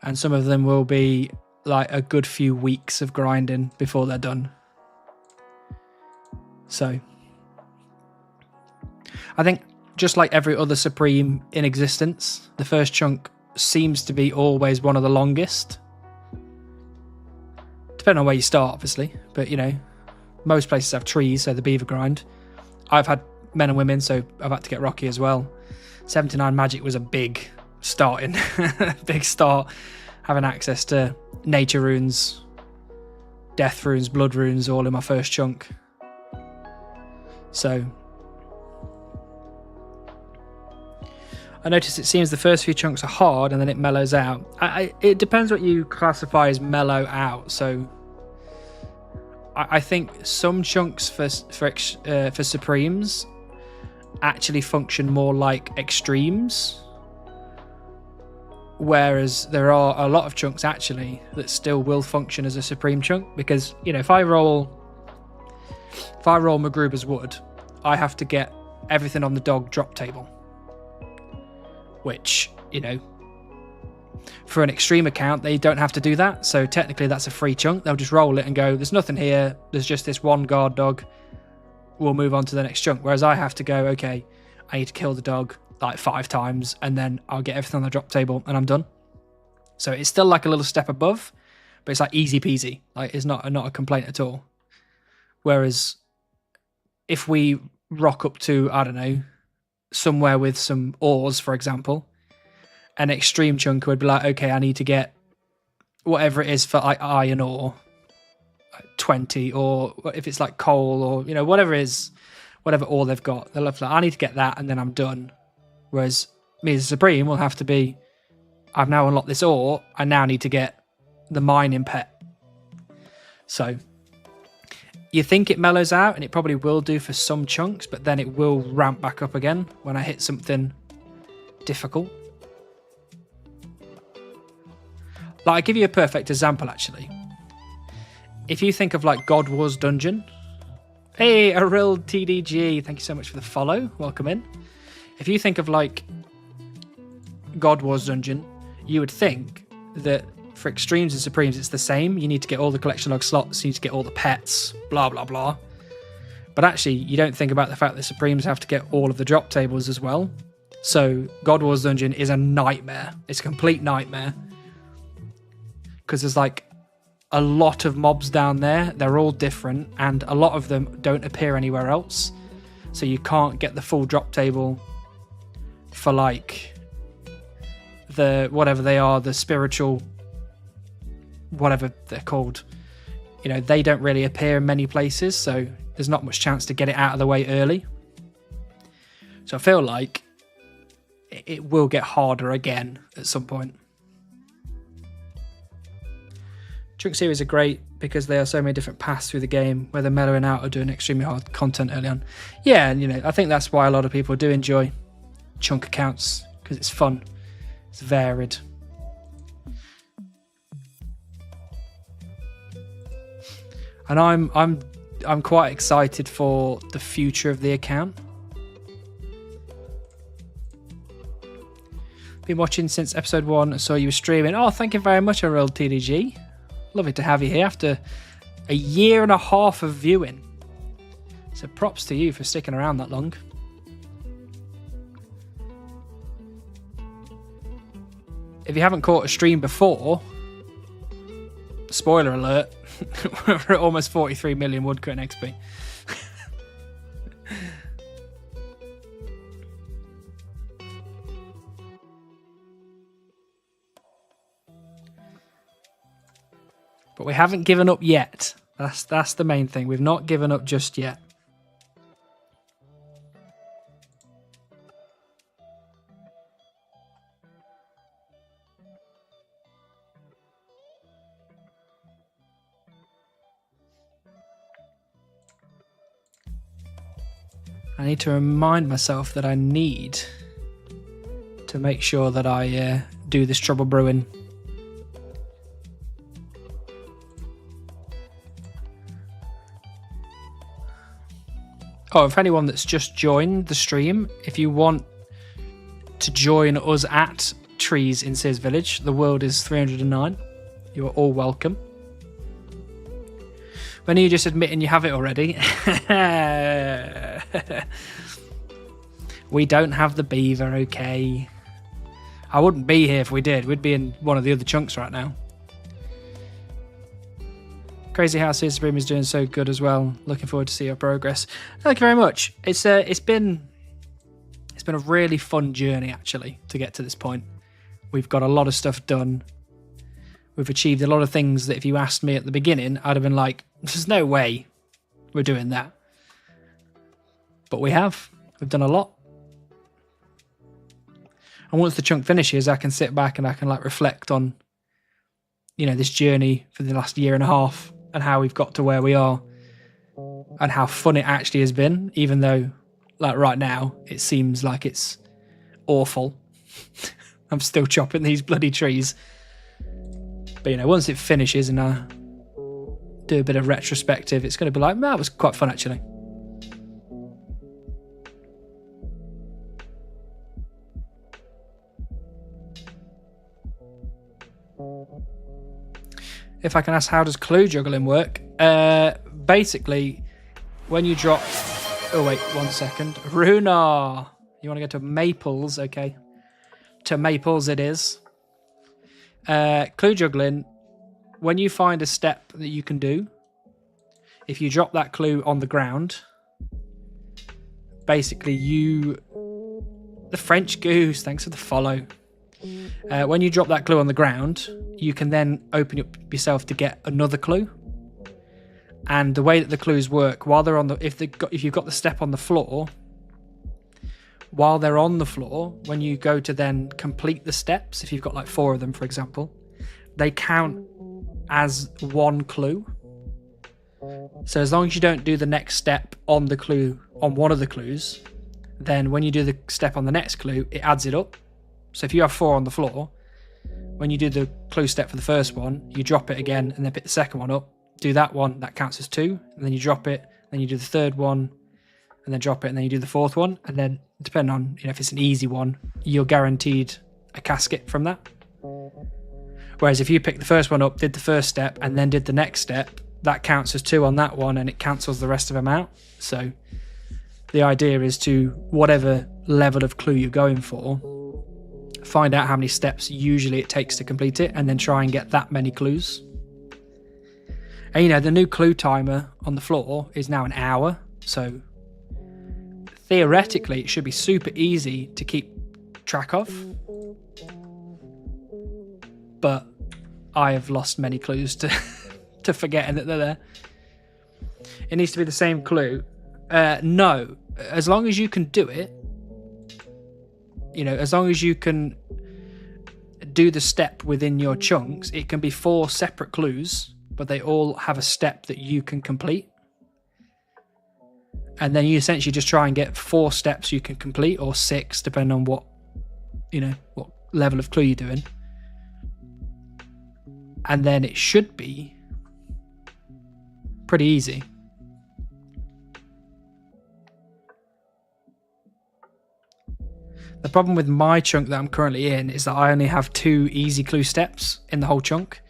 [SPEAKER 1] and some of them will be like a good few weeks of grinding before they're done. So I think just like every other Supreme in existence, the first chunk seems to be always one of the longest, depending on where you start, obviously. But you know, most places have trees, so the beaver grind. I've had men and women, so I've had to get rocky as well. 79 magic was a big starting, big start, having access to nature runes, death runes, blood runes, all in my first chunk. So I noticed it seems the first few chunks are hard and then it mellows out. It depends what you classify as mellow out. So I think some chunks for Supremes actually function more like extremes, whereas there are a lot of chunks actually that still will function as a Supreme chunk, because you know, if I roll Magruber's Wood, I have to get everything on the dog drop table, which, you know, for an extreme account they don't have to do that, so technically that's a free chunk. They'll just roll it and go, there's nothing here, there's just this one guard dog, we'll move on to the next chunk. Whereas I have to go, okay, I need to kill the dog like 5 times and then I'll get everything on the drop table and I'm done. So it's still like a little step above, but it's like easy peasy, like it's not a complaint at all. Whereas if we rock up to, I don't know, somewhere with some ores, for example, an extreme chunk would be like, okay, I need to get whatever it is for iron ore, 20, or if it's like coal, or you know, whatever it is, whatever ore they've got, they'll have like, I need to get that and then I'm done. Whereas me as a Supreme will have to be, I've now unlocked this ore, I now need to get the mining pet. So you think it mellows out, and it probably will do for some chunks, but then it will ramp back up again when I hit something difficult. Like, I'll give you a perfect example, actually. If you think of, like, God Wars Dungeon. Hey, Aril TDG, thank you so much for the follow. Welcome in. If you think of, like, God Wars Dungeon, you would think that for Extremes and Supremes, it's the same. You need to get all the collection log slots, you need to get all the pets, blah, blah, blah. But actually, you don't think about the fact that Supremes have to get all of the drop tables as well. So, God Wars Dungeon is a nightmare. It's a complete nightmare. Because there's like a lot of mobs down there. They're all different, and a lot of them don't appear anywhere else. So you can't get the full drop table for like the whatever they are, the spiritual, whatever they're called. You know, they don't really appear in many places, so there's not much chance to get it out of the way early. So I feel like it will get harder again at some point. Chunk series are great because there are so many different paths through the game, whether mellowing out or doing extremely hard content early on. Yeah, and you know, I think that's why a lot of people do enjoy chunk accounts, because it's fun, it's varied. And I'm quite excited for the future of the account. Been watching since episode 1. I saw you were streaming. Oh, thank you very much, Aril TDG. Lovely to have you here after a year and a half of viewing. So props to you for sticking around that long. If you haven't caught a stream before, spoiler alert, we're at almost 43 million woodcut XP. But we haven't given up yet. That's the main thing. We've not given up just yet. I need to remind myself that I need to make sure that I do this trouble brewing. Oh, if anyone that's just joined the stream, if you want to join us at Trees in Sears Village, the world is 309. You are all welcome. When are you just admitting you have it already? We don't have the beaver, okay. I wouldn't be here if we did. We'd be in one of the other chunks right now. Crazy how Sears Supreme is doing so good as well. Looking forward to see your progress. Thank you very much. It's been a really fun journey actually to get to this point. We've got a lot of stuff done. We've achieved a lot of things that if you asked me at the beginning, I'd have been like, there's no way we're doing that. But we have. We've done a lot. And once the chunk finishes, I can sit back and I can like reflect on, this journey for the last year and a half and how we've got to where we are and how fun it actually has been, even though like right now it seems like it's awful. I'm still chopping these bloody trees. But once it finishes and I do a bit of retrospective, it's going to be like, that was quite fun actually. If I can ask, how does clue juggling work? Basically, when you drop... Oh, wait, 1 second. Runar! You want to go to Maples? Okay. To Maples it is. Clue juggling, when you find a step that you can do, if you drop that clue on the ground, basically the French goose, thanks for the follow. When you drop that clue on the ground, you can then open up yourself to get another clue. And the way that the clues work, while they're on the, if you've got the step on the floor, while they're on the floor, when you go to then complete the steps, if you've got like 4 of them, for example, they count as one clue. So as long as you don't do the next step on the clue, on one of the clues, then when you do the step on the next clue, it adds it up. So if you have 4 on the floor, when you do the clue step for the first one, you drop it again and then pick the second one up, do that one, that counts as 2, and then you drop it, then you do the third one, and then drop it, and then you do the fourth one, and then depending on if it's an easy one, you're guaranteed a casket from that. Whereas if you pick the first one up, did the first step, and then did the next step, that counts as 2 on that one, and it cancels the rest of them out. So the idea is to, whatever level of clue you're going for, find out how many steps usually it takes to complete it, and then try and get that many clues. And the new clue timer on the floor is now an hour, so theoretically it should be super easy to keep track of. But I have lost many clues to forgetting that they're there. It needs to be the same clue. No, as long as you can do it, as long as you can do the step within your chunks, it can be 4 separate clues, but they all have a step that you can complete. And then you essentially just try and get 4 steps you can complete, or 6, depending on what level of clue you're doing. And then it should be pretty easy. The problem with my chunk that I'm currently in is that I only have 2 easy clue steps in the whole chunk.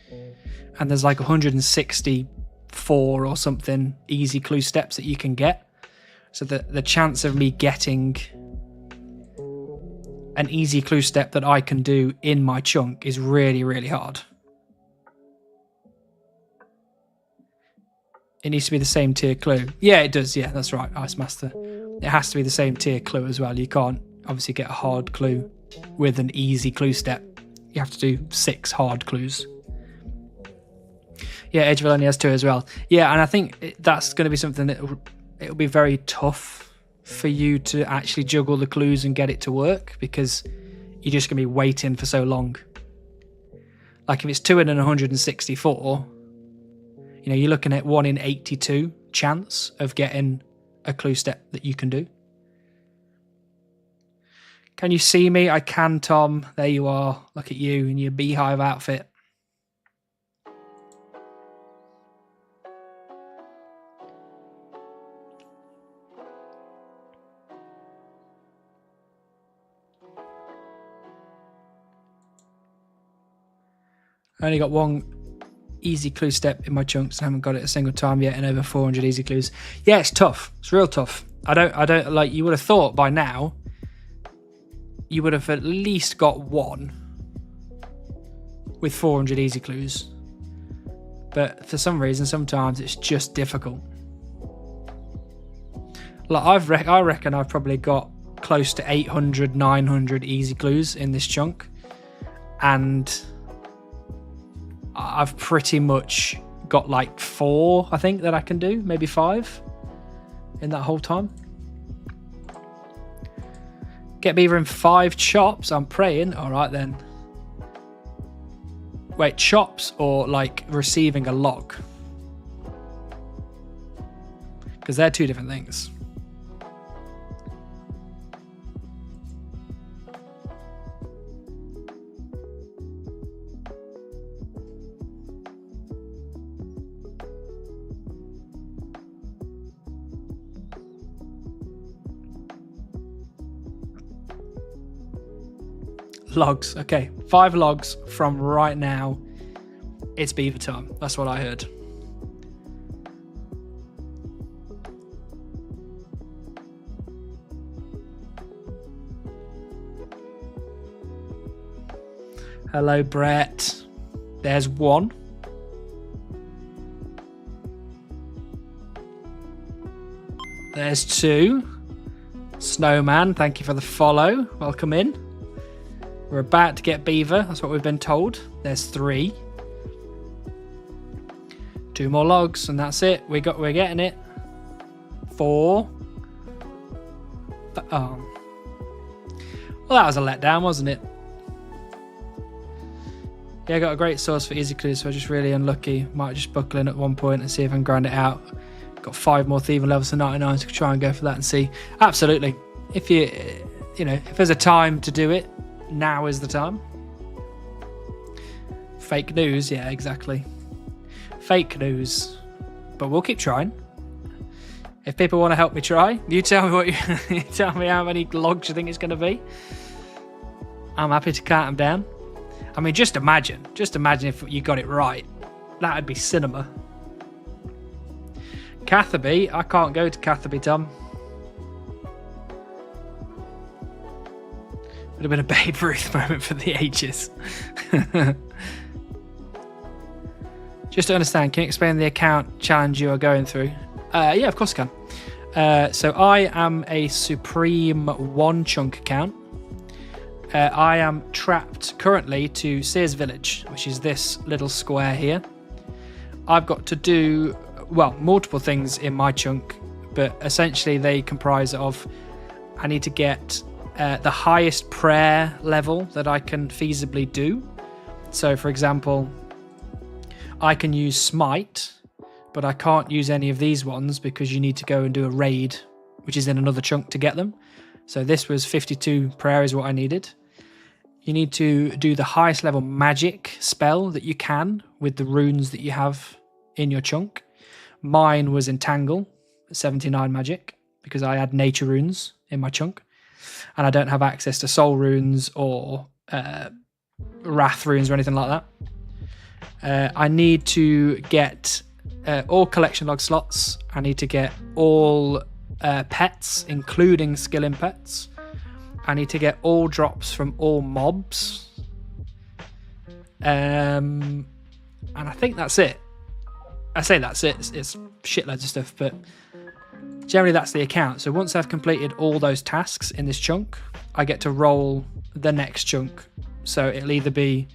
[SPEAKER 1] And there's like 164 or something easy clue steps that you can get. So the chance of me getting an easy clue step that I can do in my chunk is really, really hard. It needs to be the same tier clue. Yeah, it does. Yeah, that's right, Ice Master. It has to be the same tier clue as well. You can't obviously get a hard clue with an easy clue step. You have to do 6 hard clues. Yeah, Edgeville only has 2 as well. Yeah, and I think that's going to be something that it'll be very tough for you to actually juggle the clues and get it to work, because you're just going to be waiting for so long. Like if it's 2 in 164, you're looking at 1 in 82 chance of getting a clue step that you can do. Can you see me? I can, Tom. There you are. Look at you in your beehive outfit. I only got one easy clue step in my chunks. I haven't got it a single time yet in over 400 easy clues. Yeah, it's tough. It's real tough. I don't like, you would have thought by now you would have at least got one with 400 easy clues. But for some reason, sometimes it's just difficult. Like I reckon I've probably got close to 800, 900 easy clues in this chunk. And I've pretty much got like 4, I think, that I can do. Maybe 5 in that whole time. Get beaver in 5 chops. I'm praying. All right, then. Wait, chops or like receiving a log? Because they're 2 different things. Logs. Okay, 5 logs from right now. It's beaver time. That's what I heard. Hello, Brett. There's 1. There's 2. Snowman, thank you for the follow. Welcome in. We're about to get beaver. That's what we've been told. There's 3. 2 more logs, and that's it. We're getting it. 4. Well, that was a letdown, wasn't it? Yeah, I got a great source for easy clues, so I was just really unlucky. Might just buckle in at one point and see if I can grind it out. Got 5 more thieving levels to 99, so try and go for that and see. Absolutely. If if there's a time to do it, now is the time. Fake news, yeah, exactly. Fake news. But we'll keep trying. If people want to help me try, you tell me you tell me how many logs you think it's going to be. I'm happy to count them down. I mean, just imagine if you got it right. That'd be cinema. Catherby, I can't go to Catherby, Tom. Would have been a Babe Ruth moment for the ages. Just to understand, can you explain the account challenge you are going through? Yeah, of course I can. So I am a Supreme 1 chunk account. I am trapped currently to Sears Village, which is this little square here. I've got to do, well, multiple things in my chunk, but essentially they comprise of, I need to get the highest prayer level that I can feasibly do. So, for example, I can use Smite, but I can't use any of these ones because you need to go and do a raid, which is in another chunk to get them. So this was 52 prayer is what I needed. You need to do the highest level magic spell that you can with the runes that you have in your chunk. Mine was Entangle, 79 magic, because I had nature runes in my chunk. And I don't have access to soul runes or wrath runes or anything like that. I need to get all collection log slots. I need to get all pets, including skilling pets. I need to get all drops from all mobs. And I think that's it. I say that's it. It's shitloads of stuff, but generally that's the account. So once I've completed all those tasks in this chunk, I get to roll the next chunk. So it'll either be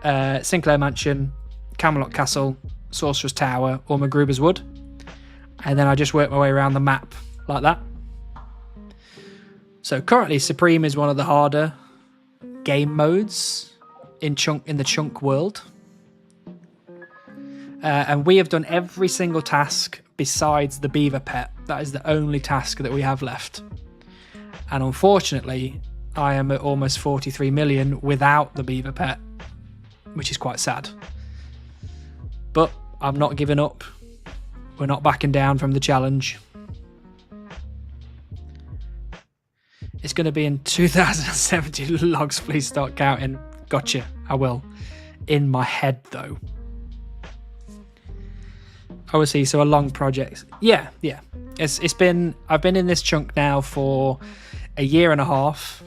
[SPEAKER 1] Sinclair Mansion, Camelot Castle, Sorcerer's Tower, or Magruber's Wood. And then I just work my way around the map like that. So currently Supreme is one of the harder game modes in the chunk world. And we have done every single task besides the beaver pet. That is the only task that we have left. And unfortunately, I am at almost 43 million without the beaver pet, which is quite sad. But I'm not giving up. We're not backing down from the challenge. It's going to be in 2070 logs. Please start counting. Gotcha. I will. In my head, though. Obviously, so a long project. Yeah. It's been. I've been in this chunk now for a year and a half.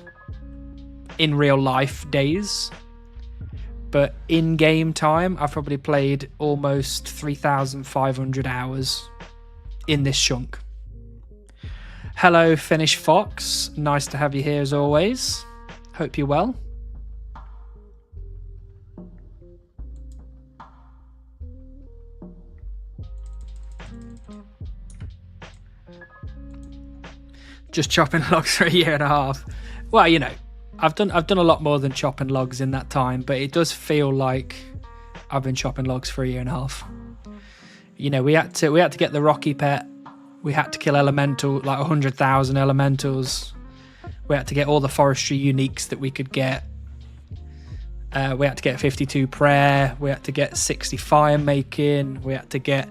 [SPEAKER 1] In real life days. But in game time, I've probably played almost 3,500 hours in this chunk. Hello, Finnish Fox. Nice to have you here as always. Hope you're well. Just chopping logs for a year and a half. Well, you know, I've done a lot more than chopping logs in that time, but it does feel like I've been chopping logs for a year and a half. You know, we had to get the Rocky pet. We had to kill elemental, like 100,000 elementals. We had to get all the forestry uniques that we could get. We had to get 52 prayer. We had to get 60 fire making. We had to get,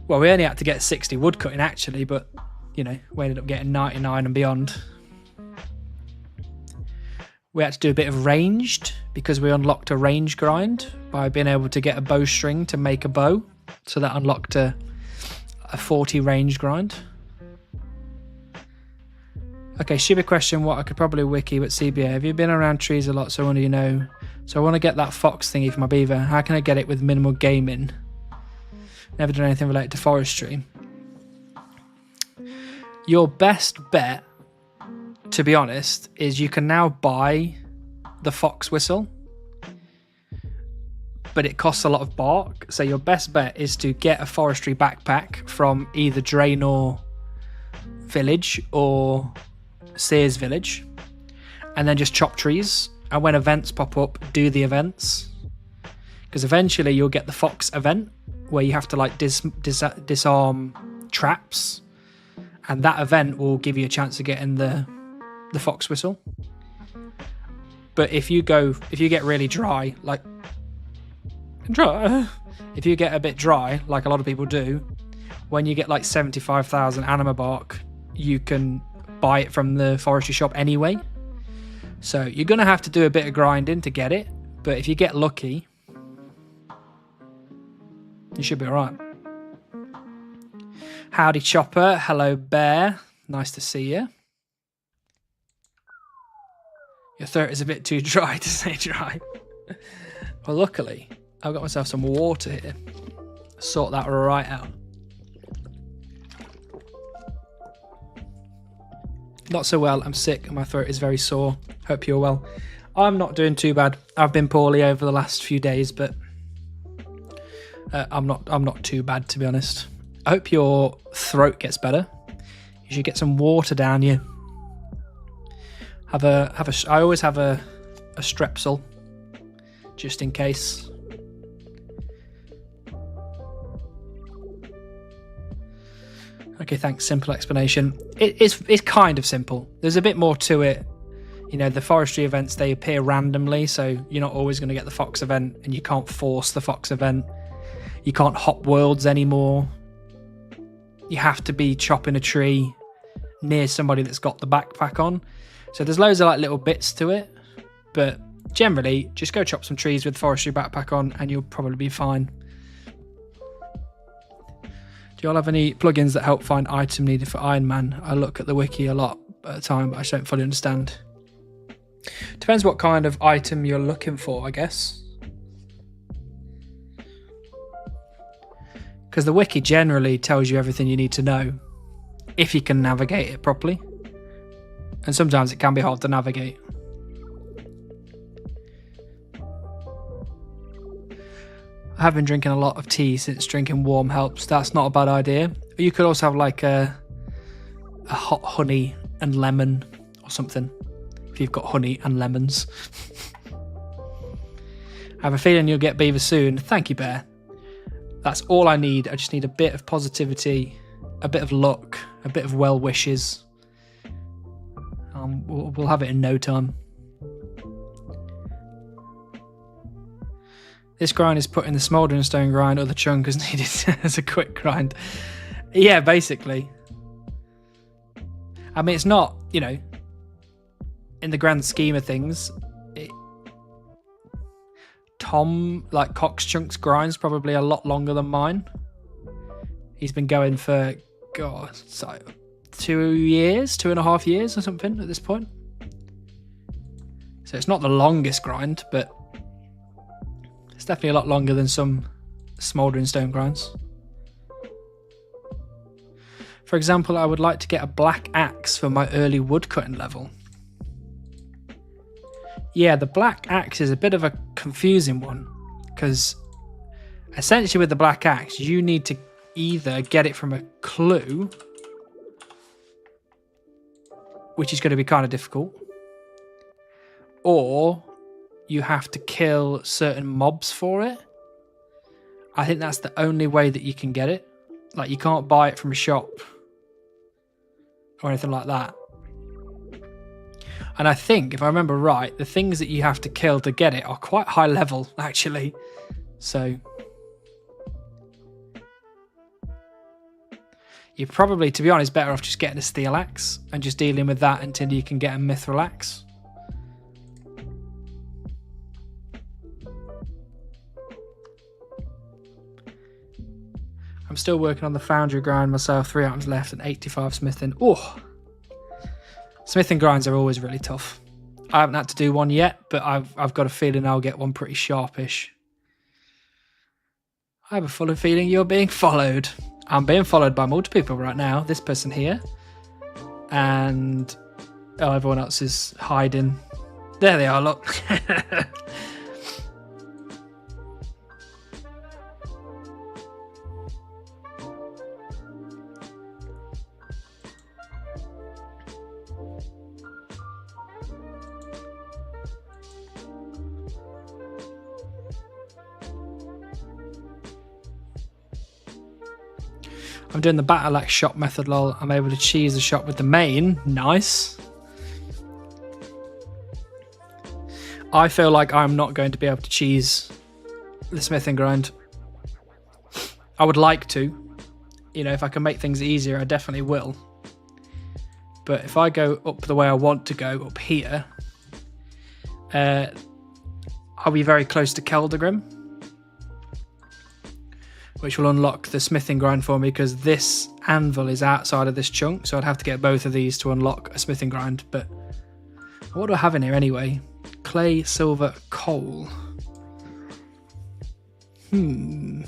[SPEAKER 1] well, we only had to get 60 wood cutting actually, but you know, we ended up getting 99 and beyond. We had to do a bit of ranged because we unlocked a range grind by being able to get a bowstring to make a bow. So that unlocked a 40 range grind. Okay, stupid question. What I could probably wiki, but CBA. Have you been around trees a lot? So I want to, you know. So I want to get that fox thingy for my beaver. How can I get it with minimal gaming? Never done anything related to forestry. Your best bet, to be honest, is you can now buy the fox whistle, but it costs a lot of bark. So your best bet is to get a forestry backpack from either Draenor Village or Sears Village, and then just chop trees. And when events pop up, do the events, because eventually you'll get the fox event where you have to like disarm traps, and that event will give you a chance of getting the fox whistle. But if you get really dry, if you get a bit dry, like a lot of people do, when you get like 75,000 anima bark, you can buy it from the forestry shop anyway. So you're going to have to do a bit of grinding to get it, but if you get lucky, you should be alright. Howdy Chopper, hello Bear, nice to see you. Your throat is a bit too dry to say dry. Well, luckily, I've got myself some water here. Sort that right out. Not so well, I'm sick and my throat is very sore. Hope you're well. I'm not doing too bad. I've been poorly over the last few days, but I'm not too bad, to be honest. I hope your throat gets better. You should get some water down you. I always have a Strepsil, just in case. Okay, thanks. Simple explanation. It's kind of simple. There's a bit more to it. You know, the forestry events, they appear randomly, so you're not always going to get the fox event, and you can't force the fox event. You can't hop worlds anymore. You have to be chopping a tree near somebody that's got the backpack on. So there's loads of like little bits to it, but generally just go chop some trees with forestry backpack on and you'll probably be fine. Do you all have any plugins that help find item needed for Iron Man? I look at the wiki a lot at a time, but I just don't fully understand. Depends what kind of item you're looking for, I guess. Because the wiki generally tells you everything you need to know, if you can navigate it properly. And sometimes it can be hard to navigate. I have been drinking a lot of tea since drinking warm helps. That's not a bad idea. You could also have like a hot honey and lemon or something, if you've got honey and lemons. I have a feeling you'll get beaver soon. Thank you, Bear. That's all I need. I just need a bit of positivity, a bit of luck, a bit of well wishes. I'll and we'll have it in no time. This grind is putting the smouldering stone grind or the chunk as needed as a quick grind. Yeah, basically. I mean, it's not, you know, in the grand scheme of things, Tom, like Cox Chunk's grind's probably a lot longer than mine. He's been going for, God, it's like 2.5 years or something at this point. So it's not the longest grind, but it's definitely a lot longer than some smouldering stone grinds. For example, I would like to get a black axe for my early woodcutting level. Yeah, the black axe is a bit of a confusing one, because essentially with the black axe, you need to either get it from a clue, which is going to be kind of difficult, or you have to kill certain mobs for it. I think that's the only way that you can get it. Like, you can't buy it from a shop or anything like that. And I think, if I remember right, the things that you have to kill to get it are quite high level, actually. So you're probably, to be honest, better off just getting a steel axe and just dealing with that until you can get a mithril axe. I'm still working on the foundry grind myself, 3 items left and 85 smithing. Oh, smithing grinds are always really tough. I haven't had to do one yet, but I've got a feeling I'll get one pretty sharpish. I have a full feeling you're being followed. I'm being followed by multiple people right now. This person here. And everyone else is hiding. There they are, look. I'm doing the battle axe shot method, lol. I'm able to cheese the shot with the main. Nice. I feel like I'm not going to be able to cheese the smithing grind. I would like to. You know, if I can make things easier, I definitely will. But if I go up the way I want to go, up here, I'll be very close to Keldagrim, which will unlock the smithing grind for me, because this anvil is outside of this chunk, so I'd have to get both of these to unlock a smithing grind. But what do I have in here anyway? Clay, silver, coal. I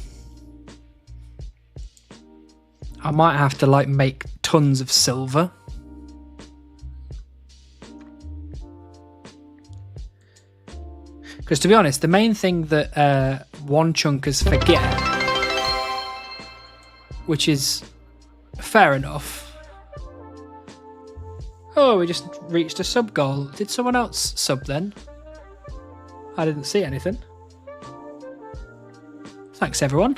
[SPEAKER 1] might have to like make tons of silver. Because to be honest, the main thing that one chunkers forget, which is fair enough. Oh, we just reached a sub goal. Did someone else sub then? I didn't see anything. Thanks, everyone.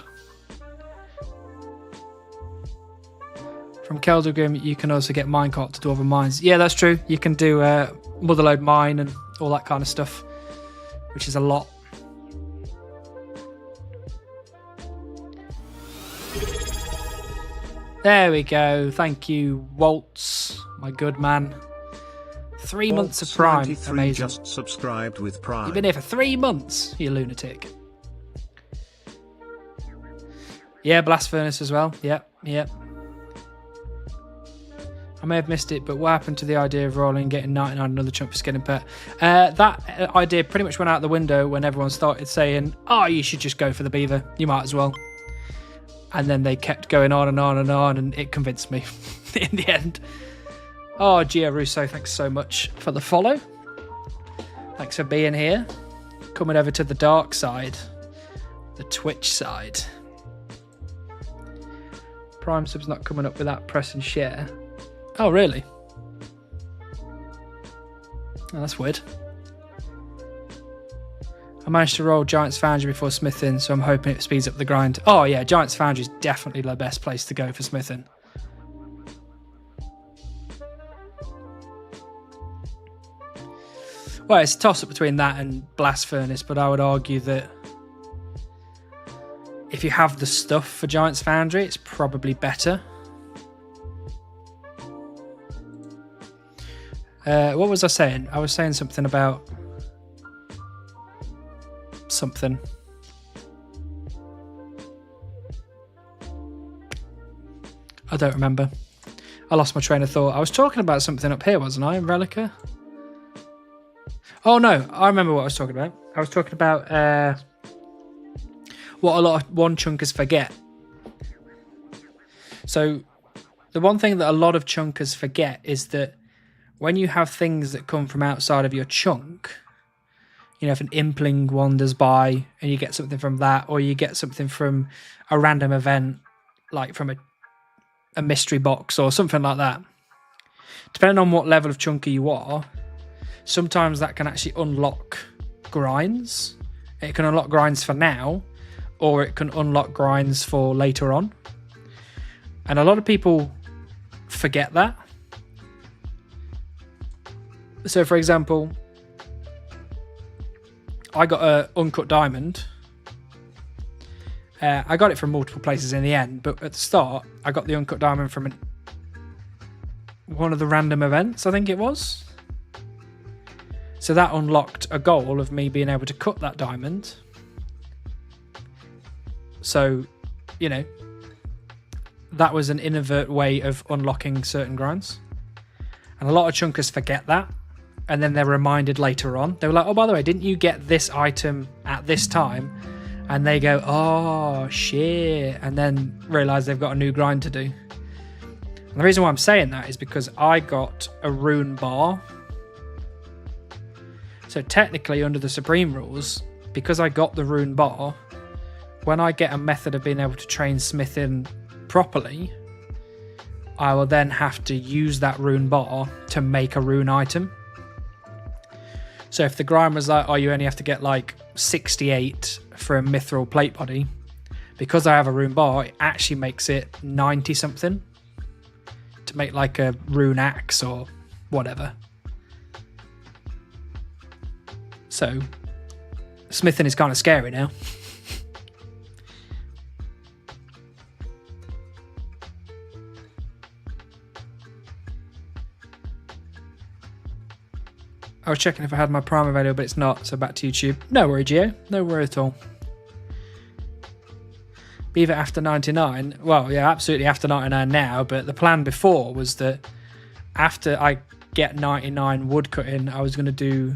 [SPEAKER 1] From Keldagrim, you can also get minecart to Dwarven Mines. Yeah, that's true. You can do Motherlode Mine and all that kind of stuff, which is a lot. There we go. Thank you, Waltz, my good man. 3 months of Prime. Amazing.
[SPEAKER 2] Just subscribed with Prime.
[SPEAKER 1] You've been here for 3 months, you lunatic. Yeah, Blast Furnace as well. Yep. I may have missed it, but what happened to the idea of rolling and getting 99 another chunk for skin and pet? That idea pretty much went out the window when everyone started saying, oh, you should just go for the beaver. You might as well. And then they kept going on and on and on, and it convinced me in the end. Oh, Gia Russo, thanks so much for the follow. Thanks for being here. Coming over to the dark side, the Twitch side. Prime sub's not coming up without press and share. Oh, really? Oh, that's weird. I managed to roll Giant's Foundry before smithing, so I'm hoping it speeds up the grind. Oh yeah, Giant's Foundry is definitely the best place to go for smithing. Well, it's a toss-up between that and blast furnace, but I would argue that if you have the stuff for Giant's Foundry, it's probably better. What was I saying? I was saying something about something. I don't remember. I lost my train of thought. I was talking about something up here, wasn't I, in Relica? Oh no, I remember what I was talking about. I was talking about what a lot of one chunkers forget. So the one thing that a lot of chunkers forget is that when you have things that come from outside of your chunk, you know, if an Impling wanders by and you get something from that, or you get something from a random event, like from a mystery box or something like that, depending on what level of chunker you are, sometimes that can actually unlock grinds. It can unlock grinds for now, or it can unlock grinds for later on. And a lot of people forget that. So, for example, I got a uncut diamond. I got it from multiple places in the end, but at the start, I got the uncut diamond from one of the random events, I think it was. So that unlocked a goal of me being able to cut that diamond. So, you know, that was an inadvertent way of unlocking certain grinds. And a lot of chunkers forget that. And then they're reminded later on. They were like, oh, by the way, didn't you get this item at this time? And they go, oh, shit. And then realise they've got a new grind to do. And the reason why I'm saying that is because I got a rune bar. So technically, under the Supreme rules, because I got the rune bar, when I get a method of being able to train smithing properly, I will then have to use that rune bar to make a rune item. So if the grind was like, oh, you only have to get like 68 for a mithril plate body, because I have a rune bar, it actually makes it 90 something to make like a rune axe or whatever. So smithing is kind of scary now. I was checking if I had my Prime available, but it's not, so back to YouTube. No worry, Gio. No worry at all. Beaver after 99. Well, yeah, absolutely after 99 now, but the plan before was that after I get 99 woodcutting, I was going to do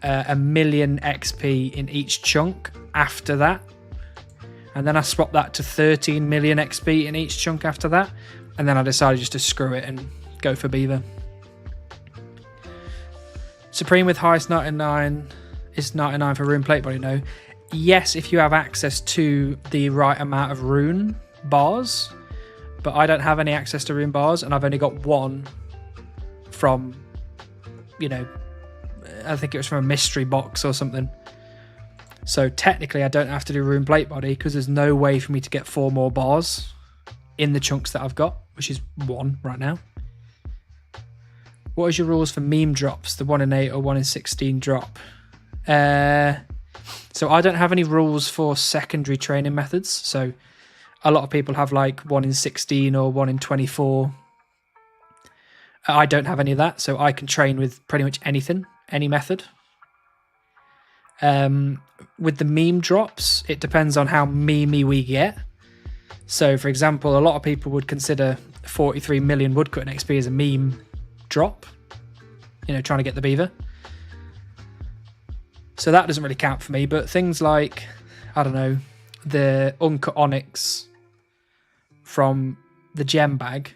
[SPEAKER 1] 1,000,000 XP in each chunk after that. And then I swapped that to 13 million XP in each chunk after that. And then I decided just to screw it and go for Beaver. Supreme with highest 99 is 99 for rune plate body, no. Yes, if you have access to the right amount of rune bars, but I don't have any access to rune bars, and I've only got one from, you know, I think it was from a mystery box or something. So technically I don't have to do rune plate body because there's no way for me to get 4 more bars in the chunks that I've got, which is 1 right now. What is your rules for meme drops? The 1 in 8 or 1 in 16 drop? So I don't have any rules for secondary training methods. So a lot of people have like 1 in 16 or 1 in 24. I don't have any of that, so I can train with pretty much anything, any method. With the meme drops, it depends on how memey we get. So, for example, a lot of people would consider 43 million woodcutting XP as a meme drop, you know, trying to get the beaver. So that doesn't really count for me, but things like, I don't know, the uncut onyx from the gem bag,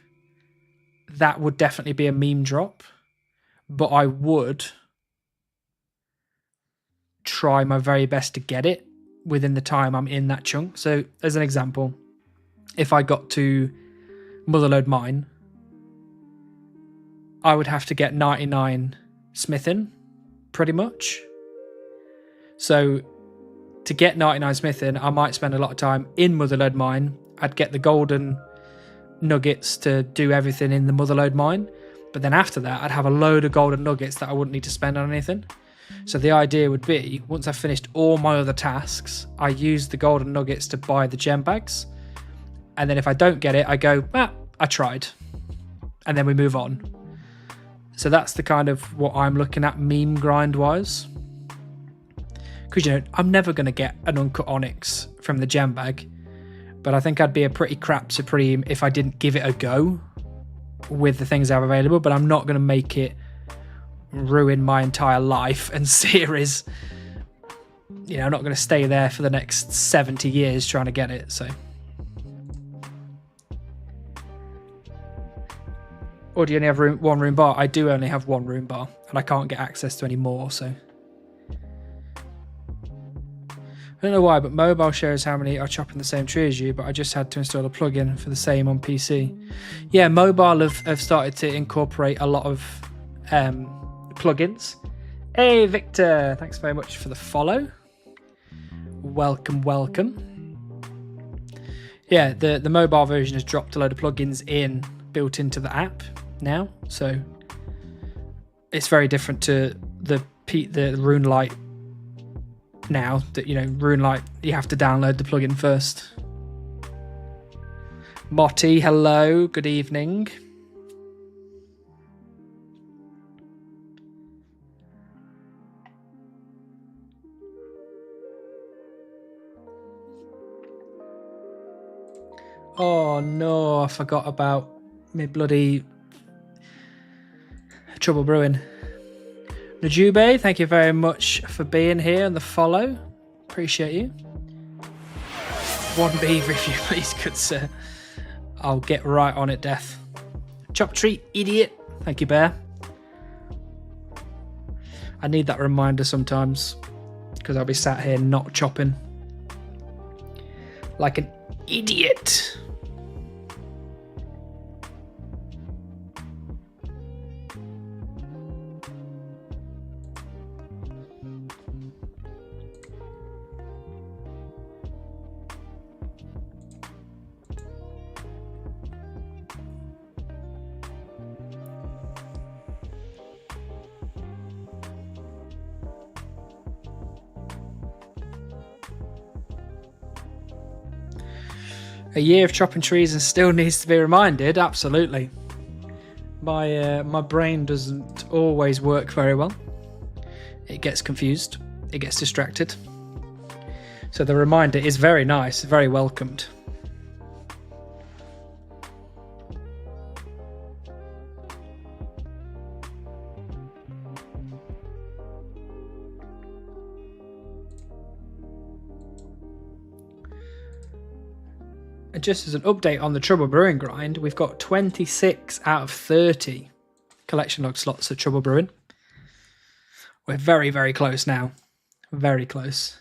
[SPEAKER 1] that would definitely be a meme drop, but I would try my very best to get it within the time I'm in that chunk. So as an example, if I got to Motherlode Mine, I would have to get 99 smithing, pretty much. So to get 99 smithing, I might spend a lot of time in Motherlode Mine. I'd get the golden nuggets to do everything in the Motherlode Mine. But then after that, I'd have a load of golden nuggets that I wouldn't need to spend on anything. So the idea would be, once I've finished all my other tasks, I use the golden nuggets to buy the gem bags. And then if I don't get it, I go, I tried. And then we move on. So that's the kind of what I'm looking at meme grind wise. Because, I'm never going to get an uncut onyx from the gem bag. But I think I'd be a pretty crap supreme if I didn't give it a go with the things I have available. But I'm not going to make it ruin my entire life and series. I'm not going to stay there for the next 70 years trying to get it. So. Or do you only have one room bar? I do only have one room bar, and I can't get access to any more, so. I don't know why, but mobile shows how many are chopping the same tree as you, but I just had to install a plugin for the same on PC. Yeah, mobile have started to incorporate a lot of plugins. Hey, Victor, thanks very much for the follow. Welcome. Yeah, the mobile version has dropped a load of plugins built into the app now, so it's very different to the RuneLite now. That RuneLite, you have to download the plugin first. Motty, hello, good evening. Oh no, I forgot about me bloody Trouble Brewing. Najube, thank you very much for being here and the follow. Appreciate you. One beaver if you please, good sir. I'll get right on it, Death. Chop tree, idiot. Thank you, Bear. I need that reminder sometimes because I'll be sat here not chopping like an idiot. A year of chopping trees and still needs to be reminded. Absolutely. My brain doesn't always work very well. It gets confused. It gets distracted. So the reminder is very nice, very welcomed. And just as an update on the Trouble Brewing grind, we've got 26 out of 30 collection log slots at Trouble Brewing. We're very, very close now. Very close.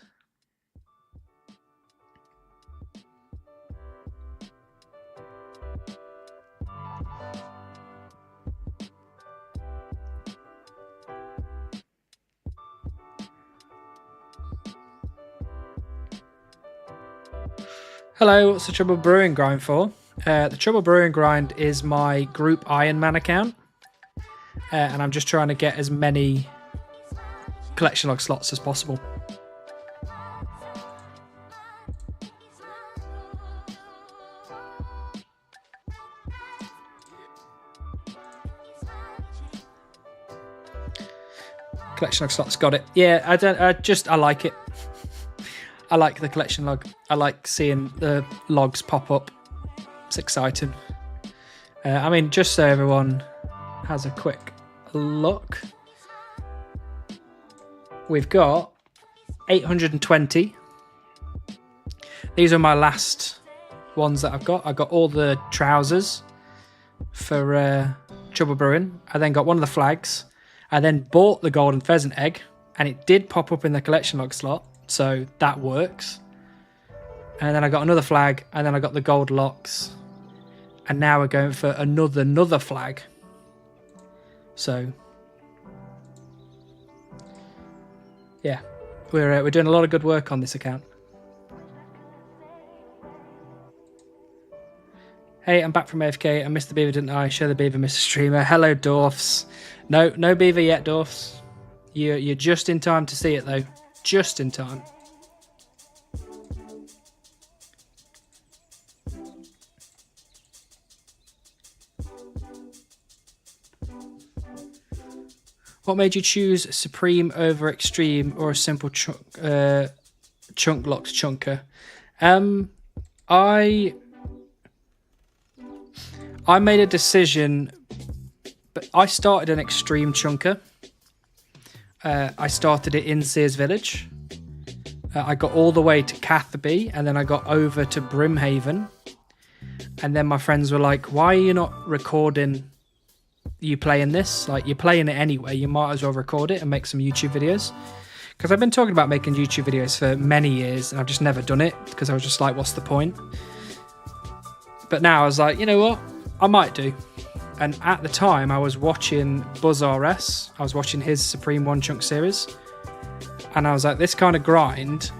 [SPEAKER 1] Hello, what's the Trouble Brewing grind for? The Trouble Brewing grind is my group Iron Man account. And I'm just trying to get as many collection log slots as possible. Collection log slots, got it. Yeah, I like it. I like the collection log. I like seeing the logs pop up. It's exciting. I mean, just so everyone has a quick look, we've got 820. These are my last ones that I've got. I got all the trousers for Trouble Brewing. I then got one of the flags. I then bought the golden pheasant egg, and it did pop up in the collection log slot. So that works. And then I got another flag, and then I got the gold locks. And now we're going for another flag. So yeah, we're doing a lot of good work on this account. Hey, I'm back from AFK. I missed the beaver, didn't I? Show the beaver, Mr. Streamer. Hello, Dwarfs. No beaver yet, Dwarfs. You're just in time to see it, though. Just in time. What made you choose Supreme over Extreme or a simple chunk locked chunker? I made a decision, but I started an Extreme chunker. I started it in Sears Village. I got all the way to Catherby, and then I got over to Brimhaven. And then my friends were like, why are you not recording you playing this? Like, you're playing it anyway, you might as well record it and make some YouTube videos. Because I've been talking about making YouTube videos for many years, and I've just never done it, because I was just like, what's the point? But now I was like, you know what? I might do. And at the time, I was watching Buzz RS. I was watching his Supreme One Chunk series. And I was like, this kind of grind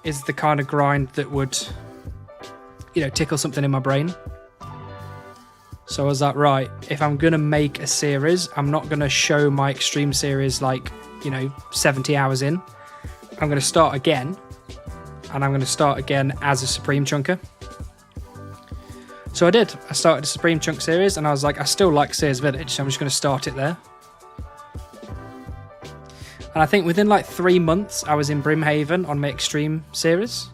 [SPEAKER 1] is the kind of grind that would, tickle something in my brain. So I was like, right, if I'm going to make a series, I'm not going to show my Extreme series 70 hours in. I'm going to start again. And I'm going to start again as a Supreme Chunker. So I did. I started a Supreme Chunk series, and I was like, I still like Sears Village, so I'm just going to start it there. And I think within 3 months, I was in Brimhaven on my Extreme series.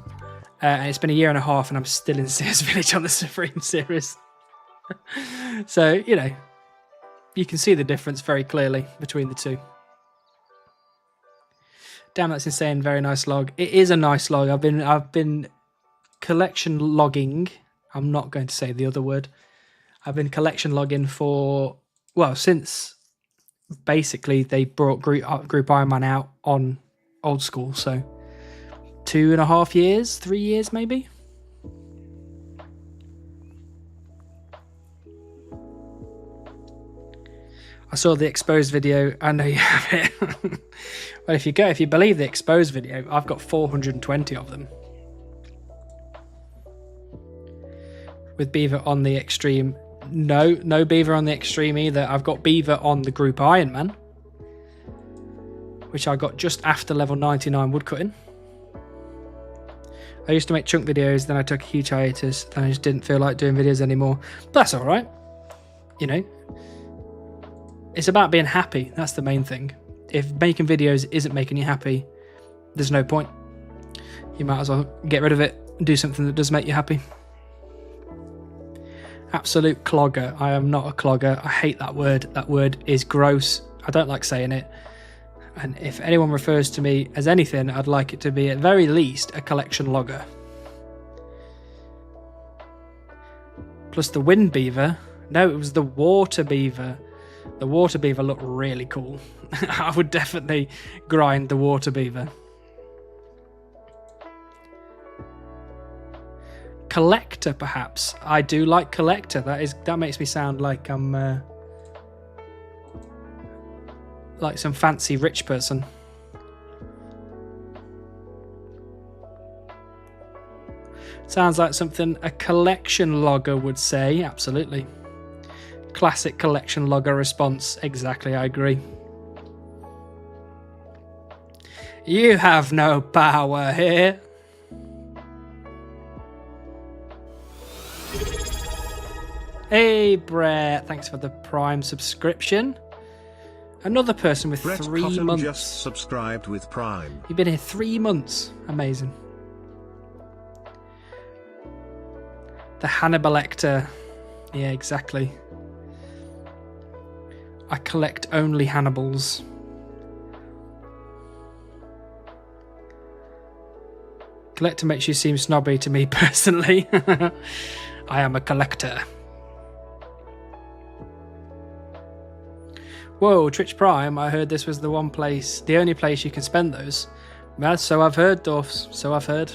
[SPEAKER 1] And it's been a year and a half, and I'm still in Sears Village on the Supreme series. So, you can see the difference very clearly between the two. Damn, that's insane. Very nice log. It is a nice log. I've been collection logging. I'm not going to say the other word. I've been collection logging since basically they brought Group Iron Man out on Old School. So 2.5 years, 3 years maybe. I saw the exposed video. I know you have it. Well, if you believe the exposed video, I've got 420 of them. With Beaver on the Extreme. No Beaver on the Extreme either. I've got Beaver on the Group Iron Man, which I got just after level 99 woodcutting. I used to make chunk videos, then I took a huge hiatus, then I just didn't feel like doing videos anymore. But that's alright. It's about being happy. That's the main thing. If making videos isn't making you happy, there's no point. You might as well get rid of it and do something that does make you happy. Absolute clogger. I am not a clogger. I hate that word. That word is gross. I don't like saying it. And if anyone refers to me as anything, I'd like it to be at very least a collection logger. Plus the wind beaver. No, it was the water beaver. The water beaver looked really cool. I would definitely grind the water beaver. Collector, perhaps. I do like collector. That makes me sound like I'm like some fancy rich person. Sounds like something a collection logger would say. Absolutely. Classic collection logger response. Exactly, I agree. You have no power here. Hey, Brett, thanks for the Prime subscription. Another person with
[SPEAKER 2] Brett
[SPEAKER 1] 3
[SPEAKER 2] Cotton
[SPEAKER 1] months.
[SPEAKER 2] just subscribed with Prime.
[SPEAKER 1] You've been here 3 months. Amazing. The Hannibal Lecter. Yeah, exactly. I collect only Hannibals. Collector makes you seem snobby to me personally. I am a collector. Whoa, Twitch Prime, I heard this was the only place you can spend those. Well, so I've heard, Dwarfs, so I've heard.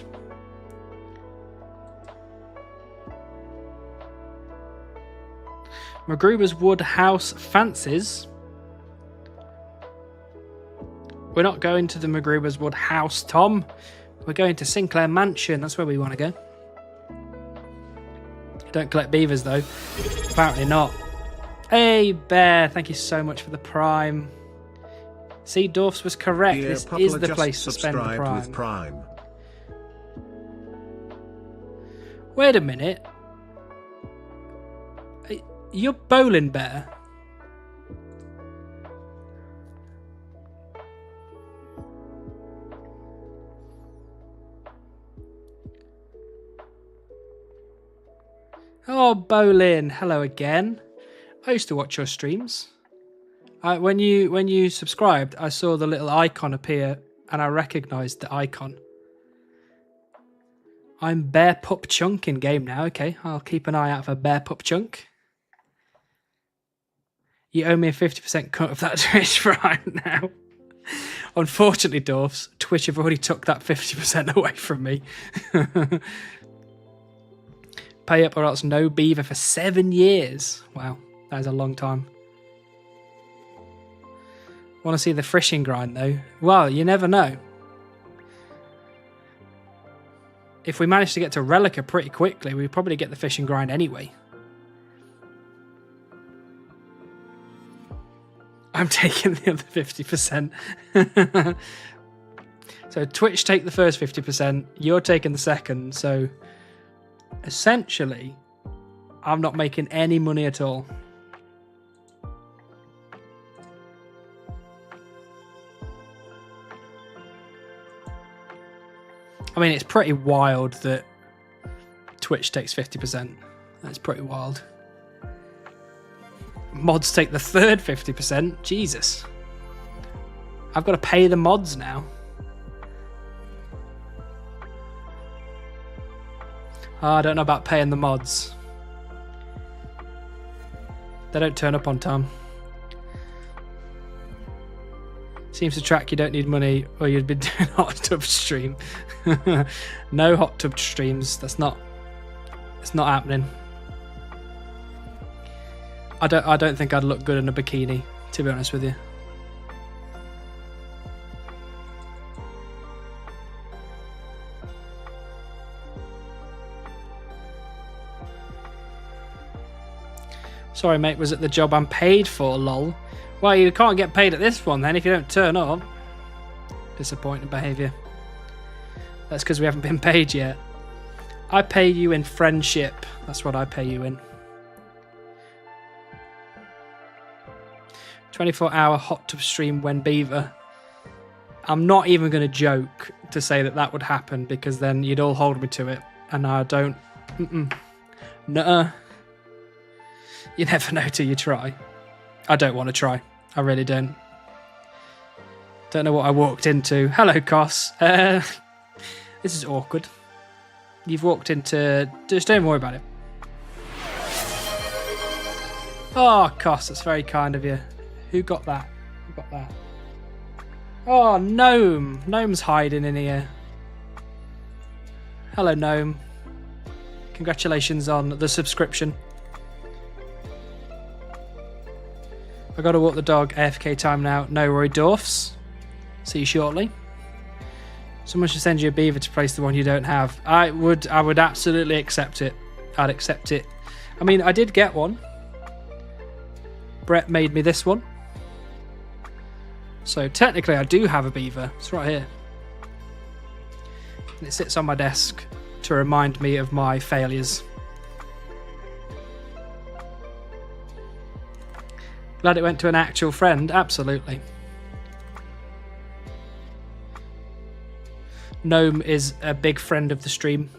[SPEAKER 1] MacGruber's Wood House fancies. We're not going to the MacGruber's Wood House, Tom. We're going to Sinclair Mansion. That's where we want to go. Don't collect beavers, though. Apparently not. Hey, Bear, thank you so much for the Prime. See, Dorfs was correct.
[SPEAKER 2] Dear
[SPEAKER 1] This
[SPEAKER 2] Papa
[SPEAKER 1] is the
[SPEAKER 2] just
[SPEAKER 1] place to spend the
[SPEAKER 2] subscribed
[SPEAKER 1] Prime.
[SPEAKER 2] with Prime.
[SPEAKER 1] Wait a minute. You're bowling, Bear. Oh, Bolin, hello again. I used to watch your streams. When you subscribed, I saw the little icon appear, and I recognised the icon. I'm Bear Pup Chunk in game now. Okay, I'll keep an eye out for Bear Pup Chunk. You owe me a 50% cut of that Twitch right now. Unfortunately, Dorfs, Twitch have already took that 50% away from me. Pay up or else no beaver for 7 years. Wow, that is a long time. Want to see the fishing grind though? Well, you never know. If we manage to get to Relica pretty quickly, we probably get the fishing grind anyway. I'm taking the other 50%. So Twitch take the first 50%, you're taking the second, so essentially, I'm not making any money at all. I mean, it's pretty wild that Twitch takes 50%. That's pretty wild. Mods take the third 50%. Jesus. I've got to pay the mods now. Oh, I don't know about paying the mods. They don't turn up on time. Seems to track you don't need money or you'd be doing hot tub stream. No hot tub streams. It's not happening. I don't think I'd look good in a bikini, to be honest with you. Sorry, mate, was it the job I'm paid for, lol? Well, you can't get paid at this one then if you don't turn up. Disappointing behaviour. That's because we haven't been paid yet. I pay you in friendship. That's what I pay you in. 24-hour hot tub stream when beaver. I'm not even going to joke to say that would happen because then you'd all hold me to it. And I don't. Nuh-uh. You never know till you try. I don't want to try. I really don't. Don't know what I walked into. Hello, Cos. This is awkward. You've walked into... Just don't worry about it. Oh, Cos, that's very kind of you. Who got that? Who got that? Oh, Gnome. Gnome's hiding in here. Hello, Gnome. Congratulations on the subscription. I gotta walk the dog. AFK time now. No worry, Dorfs. See you shortly. Someone should send you a beaver to place the one you don't have. I would absolutely accept it. I'd accept it. I mean, I did get one. Brett made me this one. So technically I do have a beaver. It's right here. And it sits on my desk to remind me of my failures. Glad it went to an actual friend. Absolutely. Gnome is a big friend of the stream.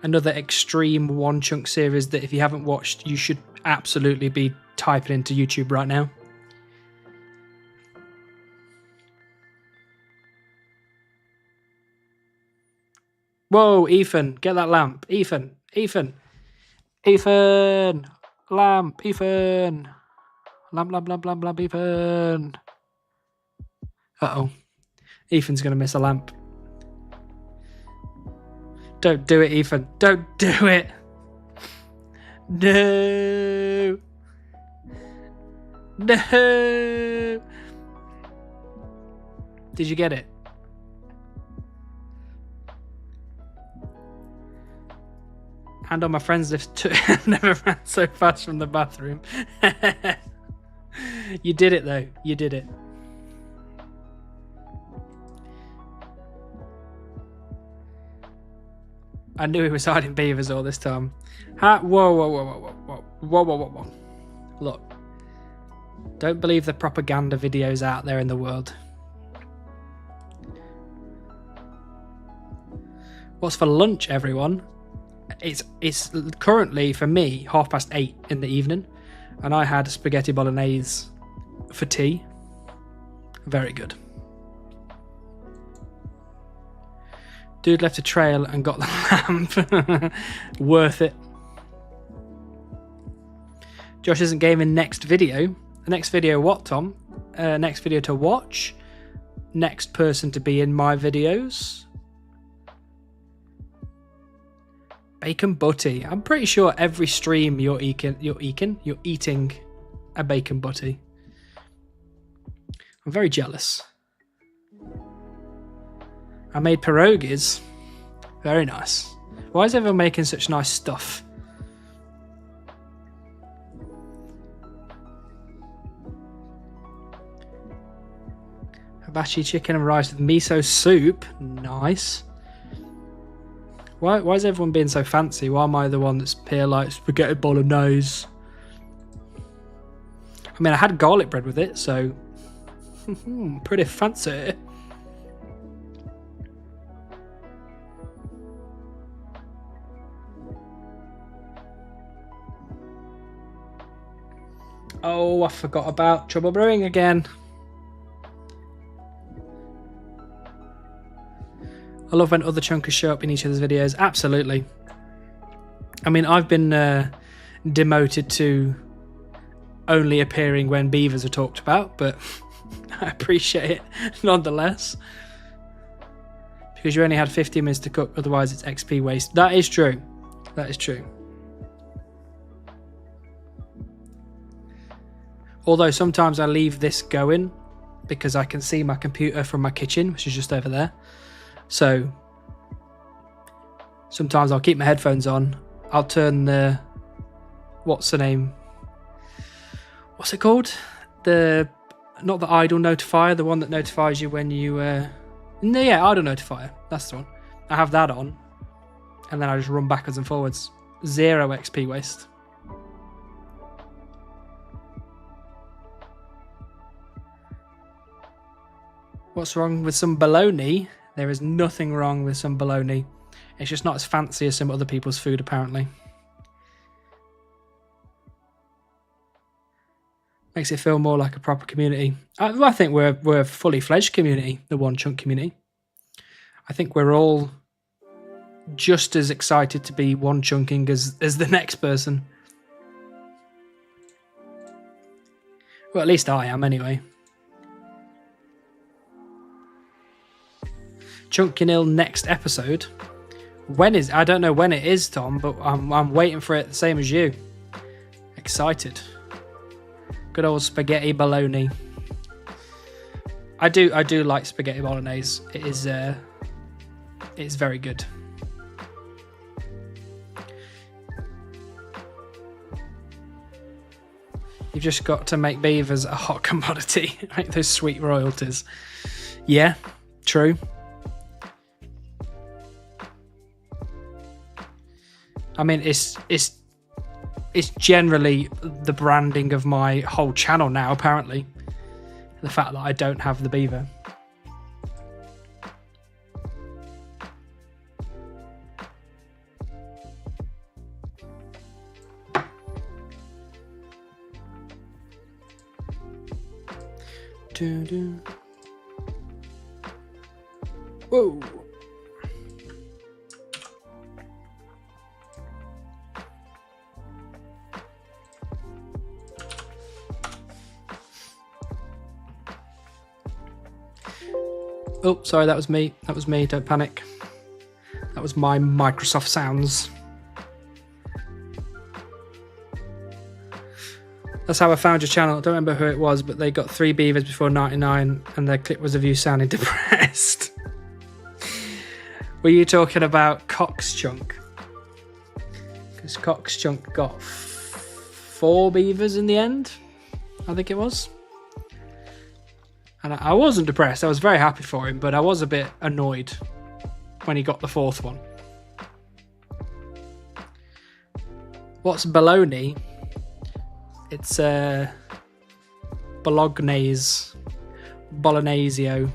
[SPEAKER 1] Another extreme one chunk series that if you haven't watched, you should absolutely be typing into YouTube right now. Whoa, Ethan, get that lamp. Ethan. Lamp, Ethan. Lamp, Ethan. Uh-oh. Ethan's going to miss a lamp. Don't do it, Ethan. Don't do it. No. No. Did you get it? Hand on my friend's lift. Never ran so fast from the bathroom. You did it though. You did it. I knew he was hiding beavers all this time. Whoa. Look. Don't believe the propaganda videos out there in the world. What's for lunch, everyone? It's currently, for me, 8:30 in the evening. And I had spaghetti bolognese for tea. Very good. Dude left a trail and got the lamp. Worth it. Josh isn't gaming next video. Next video what, Tom? Next video to watch? Next person to be in my videos? Bacon butty. I'm pretty sure every stream you're eating a bacon butty. I'm very jealous. I made pierogies. Very nice. Why is everyone making such nice stuff? Hibachi chicken and rice with miso soup. Nice. Why is everyone being so fancy? Why am I the one that's here like spaghetti bolognese? I mean, I had garlic bread with it, so pretty fancy. Oh, I forgot about Trouble Brewing again. I love when other chunkers show up in each other's videos. Absolutely. I mean, I've been demoted to only appearing when beavers are talked about, but I appreciate it nonetheless. Because you only had 15 minutes to cook, otherwise it's XP waste. That is true. That is true. Although sometimes I leave this going because I can see my computer from my kitchen, which is just over there. So sometimes I'll keep my headphones on. I'll turn the, what's the name? What's it called? Not the idle notifier, the one that notifies you when you, no, yeah, idle notifier. That's the one. I have that on, and then I just run backwards and forwards. 0 XP waste. What's wrong with some bologna? There is nothing wrong with some bologna. It's just not as fancy as some other people's food, apparently. Makes it feel more like a proper community. I think we're a fully fledged community, the One Chunk community. I think we're all just as excited to be one chunking as the next person. Well, at least I am, anyway. Chunking Ill next episode. I don't know when it is, Tom, but I'm waiting for it the same as you. Excited. Good old spaghetti bologna. I do like spaghetti bolognese. It is it's very good. You've just got to make beavers a hot commodity. Make those sweet royalties. Yeah, true. I mean, it's generally the branding of my whole channel now, apparently. The fact that I don't have the beaver. Whoa. Oh, sorry, that was me. That was me. Don't panic. That was my Microsoft sounds. That's how I found your channel. I don't remember who it was, but they got 3 beavers before 99 and their clip was of you sounding depressed. Were you talking about Cox Chunk? This Cox chunk got 4 beavers in the end, I think it was. And I wasn't depressed. I was very happy for him, but I was a bit annoyed when he got the 4th one. What's bologna? It's Bolognese. Bolognesio.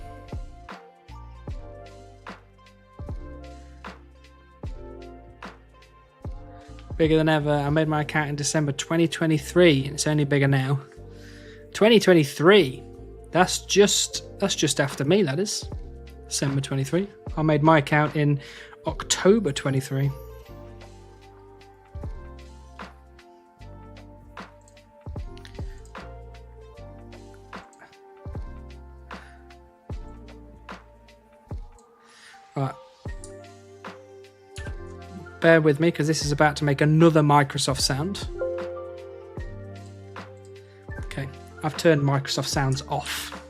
[SPEAKER 1] Bigger than ever. I made my account in December 2023, and it's only bigger now. 2023. That's just after me, that is. December 23. I made my account in October 23. Right. Bear with me, because this is about to make another Microsoft sound. Okay, I've turned Microsoft sounds off.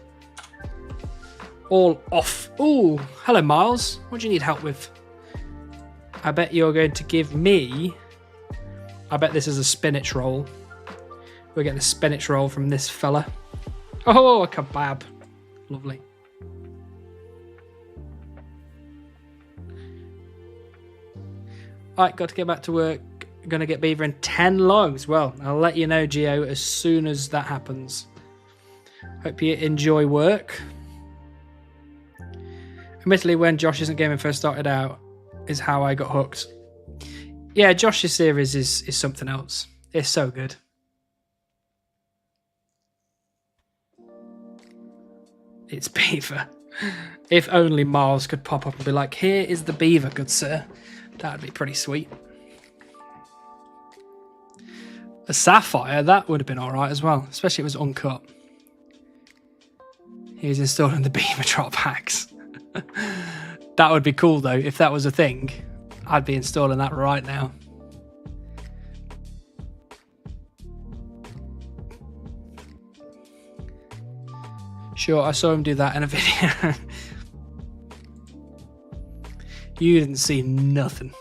[SPEAKER 1] All off. Ooh, hello Miles. What do you need help with? I bet you're going to give me... I bet this is a spinach roll. We're getting a spinach roll from this fella. Oh, a kebab. Lovely. Alright, got to get back to work. Going to get beaver in 10 logs. Well, I'll let you know, Geo, as soon as that happens. Hope you enjoy work. Admittedly, when Josh Isn't Gaming first started out, is how I got hooked. Yeah, Josh's series is something else. It's so good. It's beaver. If only Miles could pop up and be like, here is the beaver, good sir. That'd be pretty sweet. A sapphire, that would have been alright as well, especially if it was uncut. He was installing the beaver drop packs. That would be cool though, if that was a thing. I'd be installing that right now. Sure, I saw him do that in a video. You didn't see nothing.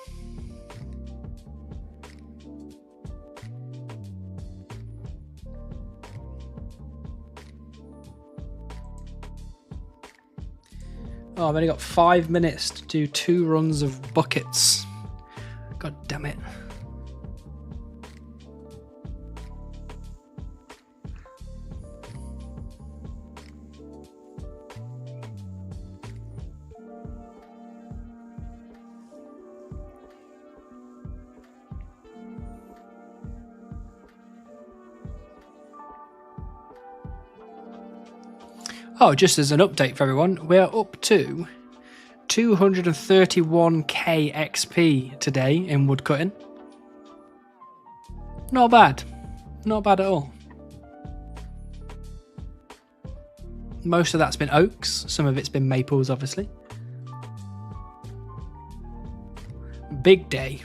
[SPEAKER 1] Oh, I've only got 5 minutes to do 2 runs of buckets. God damn it. Oh, just as an update for everyone, we're up to 231k XP today in woodcutting. Not bad. Not bad at all. Most of that's been oaks. Some of it's been maples, obviously. Big day.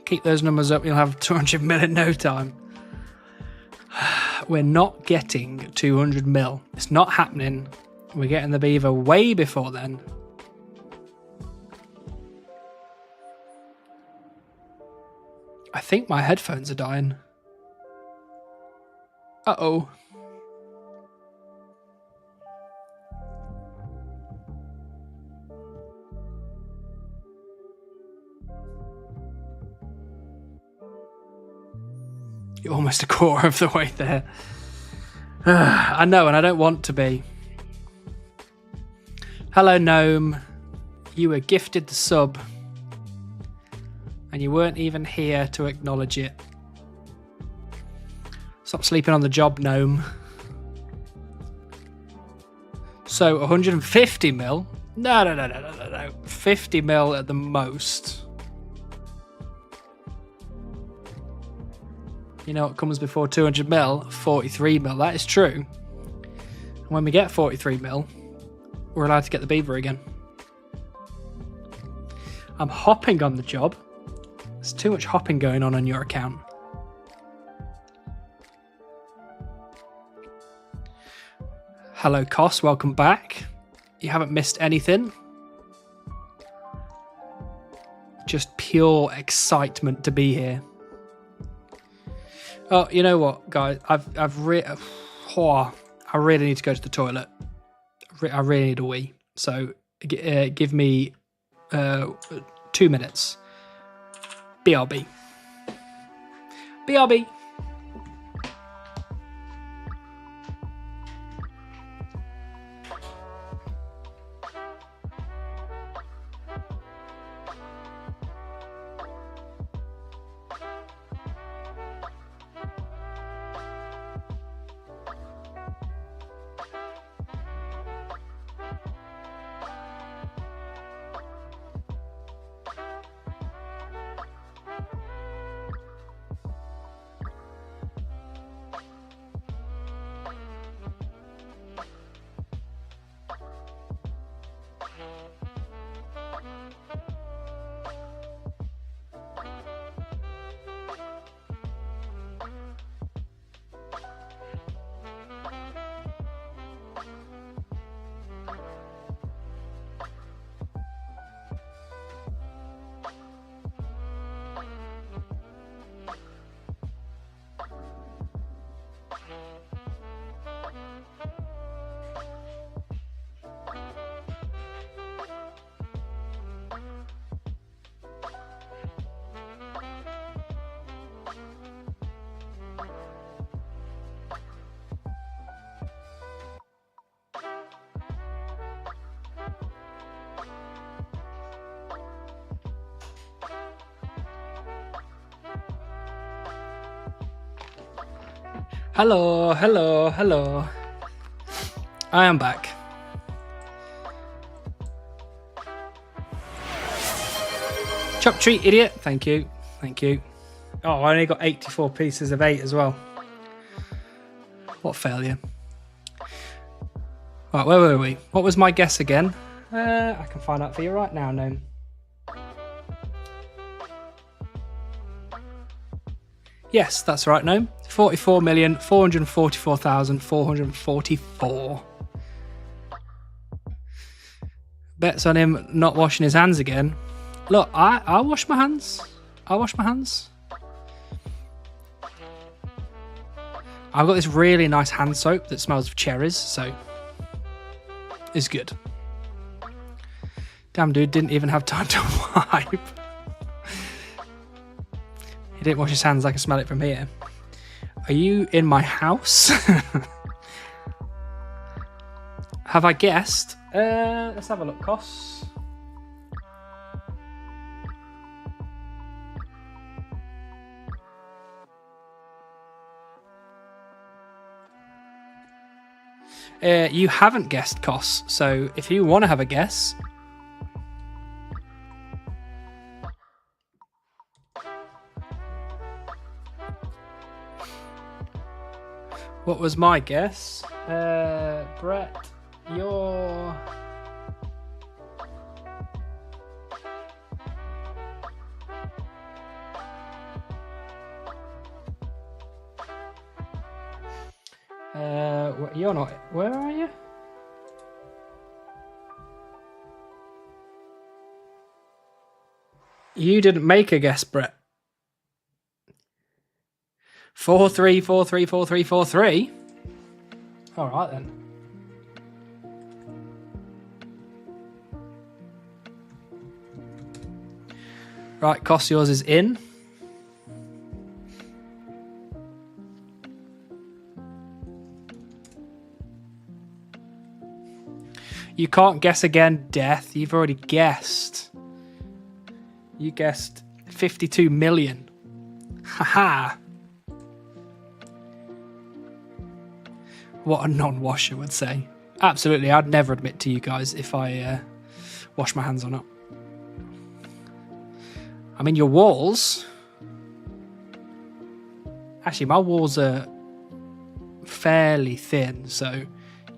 [SPEAKER 1] Keep those numbers up, you'll have 200 mil in no time. We're not getting 200 mil. It's not happening. We're getting the beaver way before then. I think my headphones are dying. Uh-oh. You're almost a quarter of the way there. I know, and I don't want to be. Hello, Gnome. You were gifted the sub. And you weren't even here to acknowledge it. Stop sleeping on the job, Gnome. So, 150 mil? No. 50 mil at the most. You know what comes before 200 mil? 43 mil. That is true. And when we get 43 mil, we're allowed to get the beaver again. I'm hopping on the job. There's too much hopping going on your account. Hello, Cos. Welcome back. You haven't missed anything. Just pure excitement to be here. Oh, you know what, guys? I really need to go to the toilet. I really need a wee. So give me 2 minutes. BRB. BRB. Hello, hello, hello. I am back. Chop treat, idiot. Thank you. Thank you. Oh, I only got 84 pieces of 8 as well. What failure. Right, where were we? What was my guess again? I can find out for you right now, Gnome. Yes, that's right, Gnome. 44,444,444. Bets on him not washing his hands again. Look, I wash my hands. I wash my hands. I've got this really nice hand soap that smells of cherries, so it's good. Damn, dude didn't even have time to wipe. He didn't wash his hands. I can smell it from here. Are you in my house? Have I guessed? Let's have a look, Cos. You haven't guessed, Cos. So if you want to have a guess. What was my guess? Brett, you're... you're not... Where are you? You didn't make a guess, Brett. 43434343. All right then. Right, Cos, yours is in. You can't guess again, Death. You've already guessed. You guessed 52 million. Haha. What a non-washer would say. Absolutely, I'd never admit to you guys if I wash my hands or not. I mean, your walls... Actually, my walls are fairly thin, so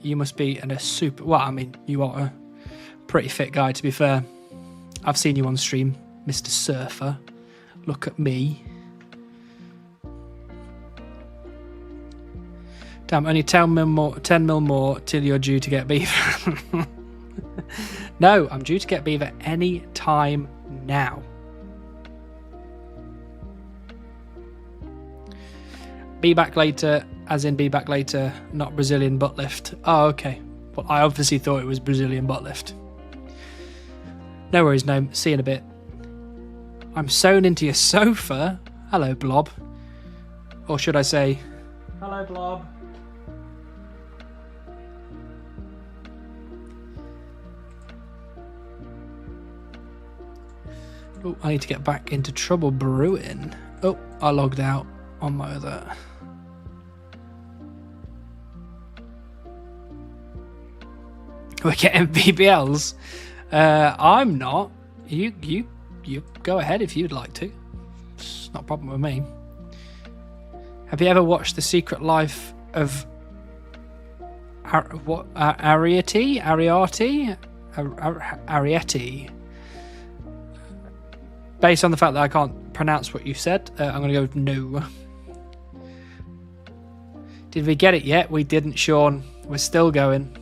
[SPEAKER 1] you must be in a super... Well, I mean, you are a pretty fit guy, to be fair. I've seen you on stream, Mr. Surfer. Look at me. Damn, only 10 mil more till you're due to get beaver. No, I'm due to get beaver any time now. Be back later, as in be back later, not Brazilian butt lift. Oh, okay. Well, I obviously thought it was Brazilian butt lift. No worries, no. See you in a bit. I'm sewn into your sofa. Hello, Blob. Or should I say, hello, Blob. Oh, I need to get back into Trouble Brewing. Oh, I logged out on my other. We're getting BBLs. I'm not. You go ahead if you'd like to. It's not a problem with me. Have you ever watched The Secret Life of Arrietty? Based on the fact that I can't pronounce what you said, I'm going to go with no. Did we get it yet? We didn't, Sean. We're still going.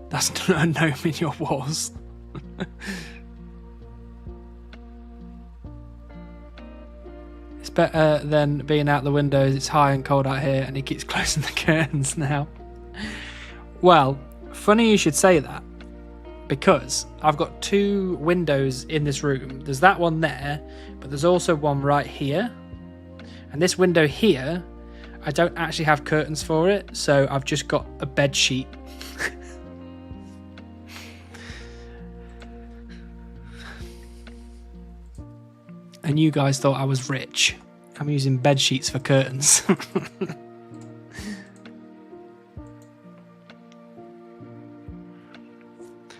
[SPEAKER 1] That's not a gnome in your walls. It's better than being out the windows. It's high and cold out here, and he keeps closing the curtains now. Well, funny you should say that, because I've got 2 windows in this room. There's that one there, but there's also one right here. And this window here, I don't actually have curtains for it, so I've just got a bed sheet. And you guys thought I was rich. I'm using bed sheets for curtains.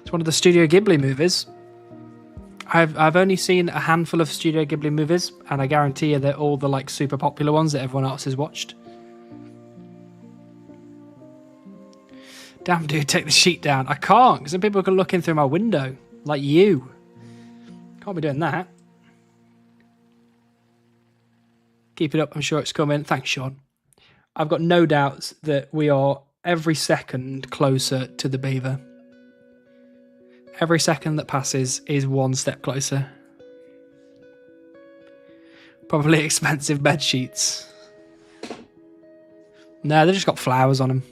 [SPEAKER 1] It's one of the Studio Ghibli movies. I've only seen a handful of Studio Ghibli movies, and I guarantee you they're all the like super popular ones that everyone else has watched. Damn, dude, take the sheet down. I can't, because then people can look in through my window, like you. Can't be doing that. Keep it up, I'm sure it's coming. Thanks, Sean. I've got no doubts that we are every second closer to the beaver. Every second that passes is one step closer. Probably expensive bed sheets. No, they've just got flowers on them.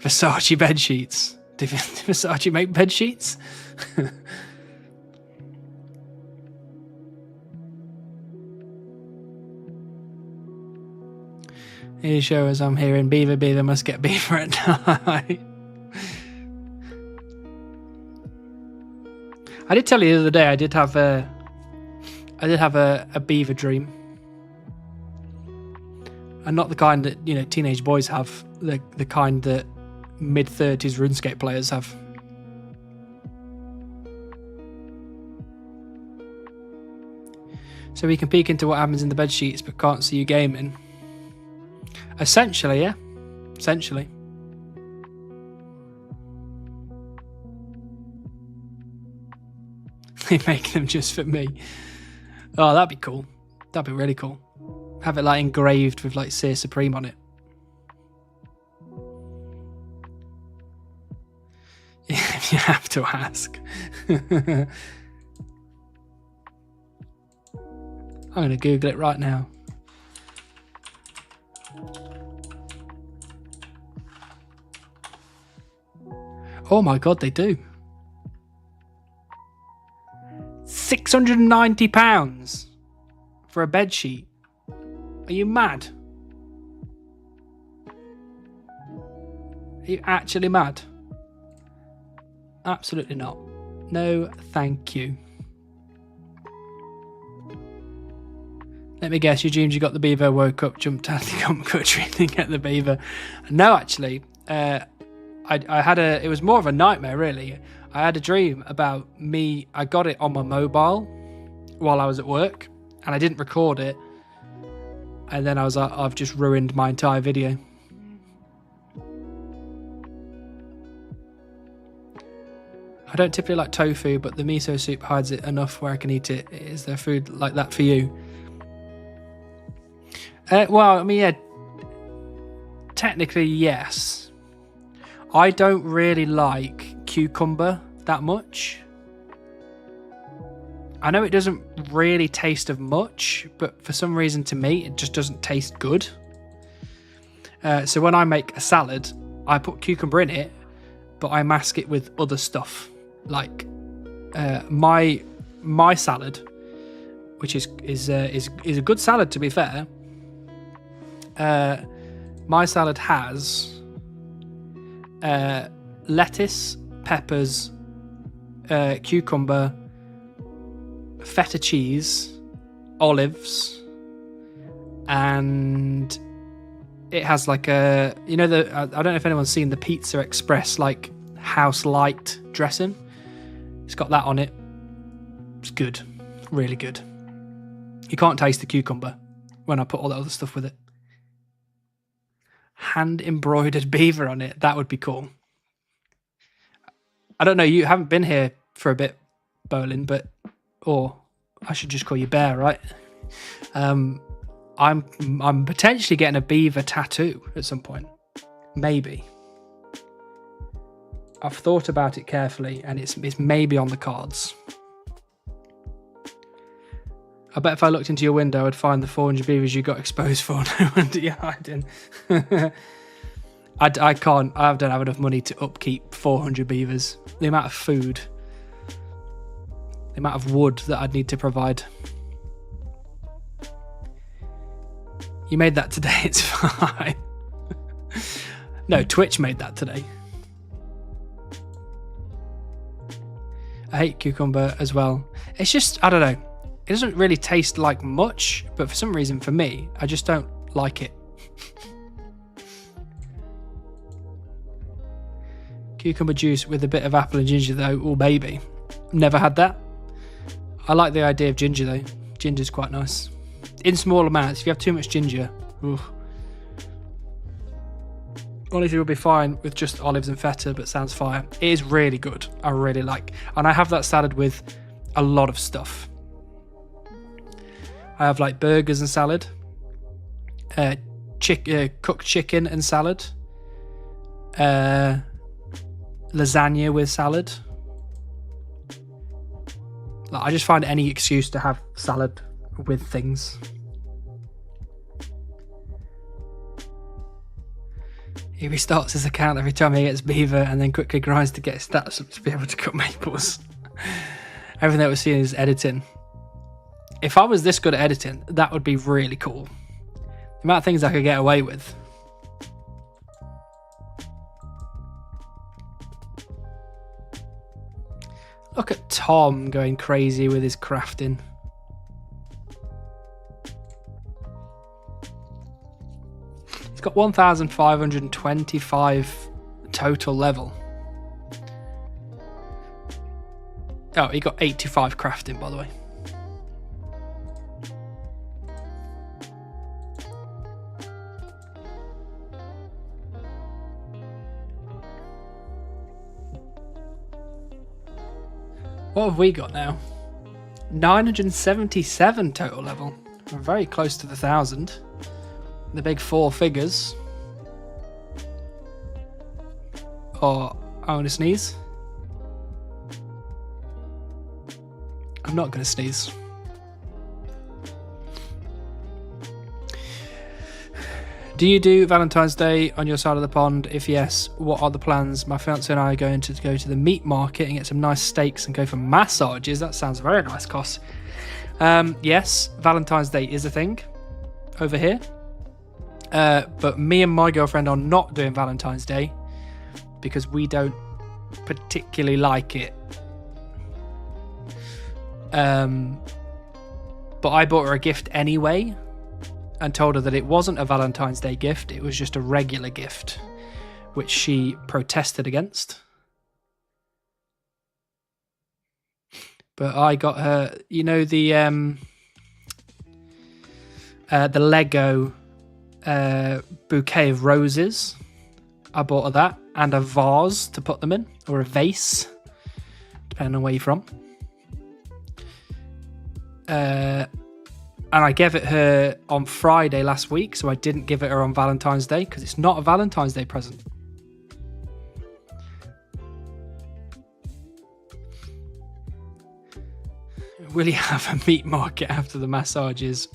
[SPEAKER 1] Versace bed sheets. Did Versace make bed sheets? Here show us I'm hearing beaver must get beaver at night. I did tell you the other day I did have a beaver dream. And not the kind that, you know, teenage boys have, the kind that mid-30s RuneScape players have. So we can peek into what happens in the bed sheets but can't see you gaming. Essentially, yeah. Essentially. They make them just for me. Oh, that'd be cool. That'd be really cool. Have it like engraved with like Seer Supreme on it. If you have to ask. I'm going to Google it right now. Oh my god, they do. £690 for a bed sheet. Are you mad? Are you actually mad? Absolutely not. No, thank you. Let me guess, you dreamed you got the beaver, woke up, jumped out the gum country and didn't get the beaver. No, actually, I had it was more of a nightmare, really. I had a dream about me. I got it on my mobile while I was at work, and I didn't record it. And then I was like, I've just ruined my entire video. I don't typically like tofu, but the miso soup hides it enough where I can eat it. Is there food like that for you? Well, I mean, yeah, technically, yes. I don't really like cucumber that much. I know it doesn't really taste of much, but for some reason to me, it just doesn't taste good. So when I make a salad, I put cucumber in it, but I mask it with other stuff. Like my salad, which is a good salad to be fair. My salad has lettuce, peppers, cucumber, feta cheese, olives, and it has like a, I don't know if anyone's seen the Pizza Express like house light dressing. It's got that on it. It's good, really good. You can't taste the cucumber when I put all that other stuff with it. Hand embroidered beaver on it. That would be cool. I don't know. You haven't been here for a bit, Bolin, or I should just call you Bear, right? I'm potentially getting a beaver tattoo at some point. Maybe. I've thought about it carefully, and it's maybe on the cards. I bet if I looked into your window, I'd find the 400 beavers you got exposed for. No wonder you're hiding. I can't. I don't have enough money to upkeep 400 beavers. The amount of food, the amount of wood that I'd need to provide. You made that today. It's fine. No, Twitch made that today. I hate cucumber as well. It's just, I don't know. It doesn't really taste like much, but for some reason, for me, I just don't like it. Cucumber juice with a bit of apple and ginger, though. Oh, baby. Never had that. I like the idea of ginger, though. Ginger's quite nice. In small amounts. If you have too much ginger, ooh. Honestly, we'll be fine with just olives and feta, but sounds fire. It is really good. I really like. And I have that salad with a lot of stuff. I have like burgers and salad, cooked chicken and salad, lasagna with salad. Like, I just find any excuse to have salad with things. He restarts his account every time he gets beaver and then quickly grinds to get his stats up to be able to cut maples. Everything that we're seeing is editing. If I was this good at editing, that would be really cool. The amount of things I could get away with. Look at Tom going crazy with his crafting. He's got 1,525 total level. Oh, he got 85 crafting, by the way. What have we got now? 977 total level. We're very close to the 1,000. The big four figures. Or I want to sneeze. I'm not going to sneeze. Do you do Valentine's Day on your side of the pond? If yes, what are the plans? My fiance and I are going to go to the meat market and get some nice steaks and go for massages. That sounds very nice, Cos. Yes, Valentine's Day is a thing over here. But me and my girlfriend are not doing Valentine's Day because we don't particularly like it. But I bought her a gift anyway and told her that it wasn't a Valentine's Day gift, it was just a regular gift, which she protested against. But I got her, the Lego bouquet of roses. I bought her that, and a vase to put them in, or a vase. depending on where you're from. And I gave it her on Friday last week, so I didn't give it her on Valentine's Day because it's not a Valentine's Day present. Will you have a meat market after the massages?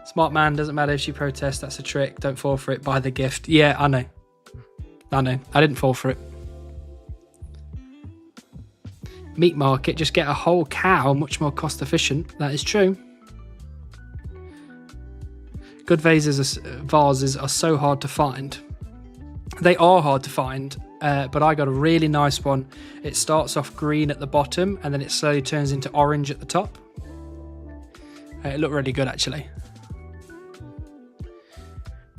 [SPEAKER 1] Smart man, doesn't matter if she protests, that's a trick. Don't fall for it, buy the gift. Yeah, I know. I didn't fall for it. Meat market, just get a whole cow, much more cost efficient. That is true. Good vases are so hard to find. They are hard to find, but I got a really nice one. It starts off green at the bottom and then it slowly turns into orange at the top. It looked really good actually.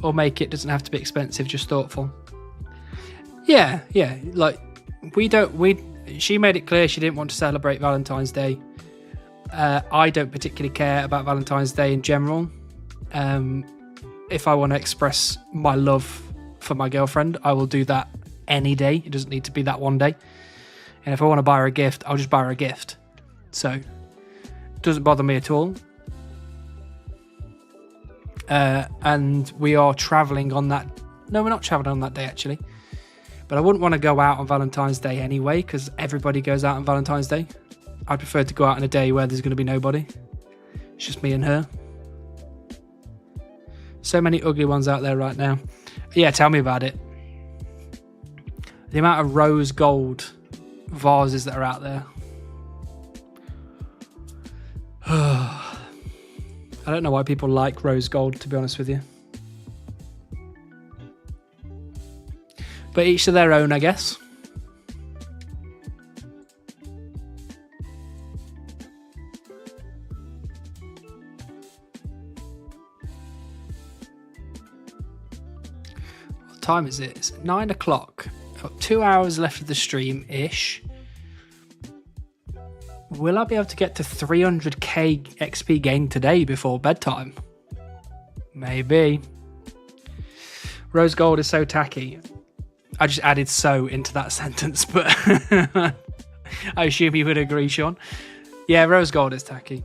[SPEAKER 1] Or make it, doesn't have to be expensive, just thoughtful. Yeah, like she made it clear she didn't want to celebrate Valentine's Day. I don't particularly care about Valentine's Day in general. If I want to express my love for my girlfriend, I will do that any day. It doesn't need to be that one day. And if I want to buy her a gift, I'll just buy her a gift. So, it doesn't bother me at all. And we are travelling on that... No, we're not travelling on that day, actually. But I wouldn't want to go out on Valentine's Day anyway, because everybody goes out on Valentine's Day. I'd prefer to go out on a day where there's going to be nobody. It's just me and her. So many ugly ones out there right now. Yeah, tell me about it. The amount of rose gold vases that are out there. I don't know why people like rose gold, to be honest with you. But each to their own, I guess. What time is it? It's 9 o'clock. Got 2 hours left of the stream-ish. Will I be able to get to 300k XP gained today before bedtime? Maybe. Rose gold is so tacky. I just added so into that sentence, but I assume you would agree, Sean. Yeah, rose gold is tacky.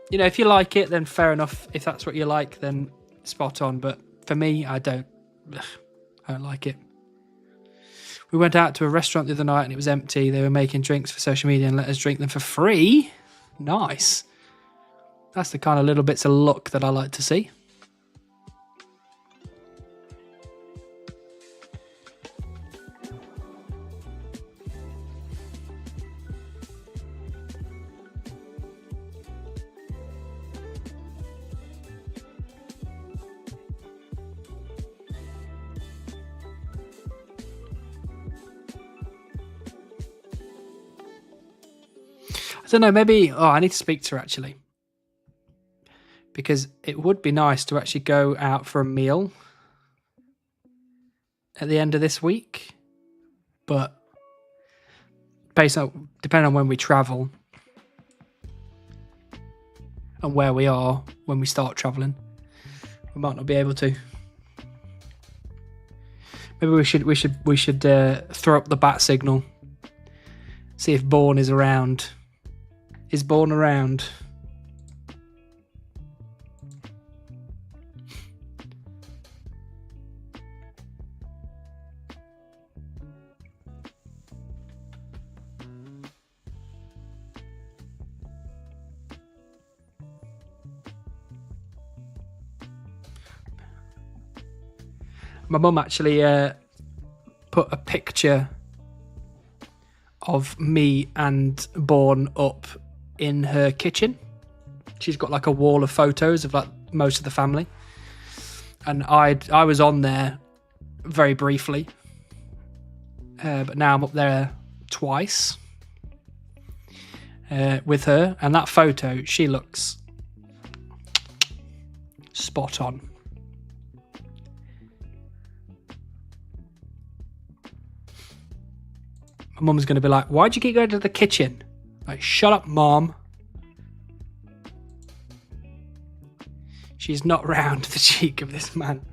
[SPEAKER 1] You know, if you like it, then fair enough. If that's what you like, then spot on. But for me, I don't like it. We went out to a restaurant the other night and it was empty. They were making drinks for social media and let us drink them for free. Nice. That's the kind of little bits of luck that I like to see. I don't know, maybe... Oh, I need to speak to her, actually. Because it would be nice to actually go out for a meal at the end of this week. But depending on when we travel and where we are when we start travelling, we might not be able to. Maybe we should throw up the bat signal. See if Bourne is around. Is Bourne around? My mum actually put a picture of me and Bourne up in her kitchen. She's got like a wall of photos of like most of the family, and I was on there very briefly, but now I'm up there twice with her, and that photo, she looks spot on. My mum's going to be like, why'd you keep going to the kitchen? Like, shut up, Mom. She's not round the cheek of this man.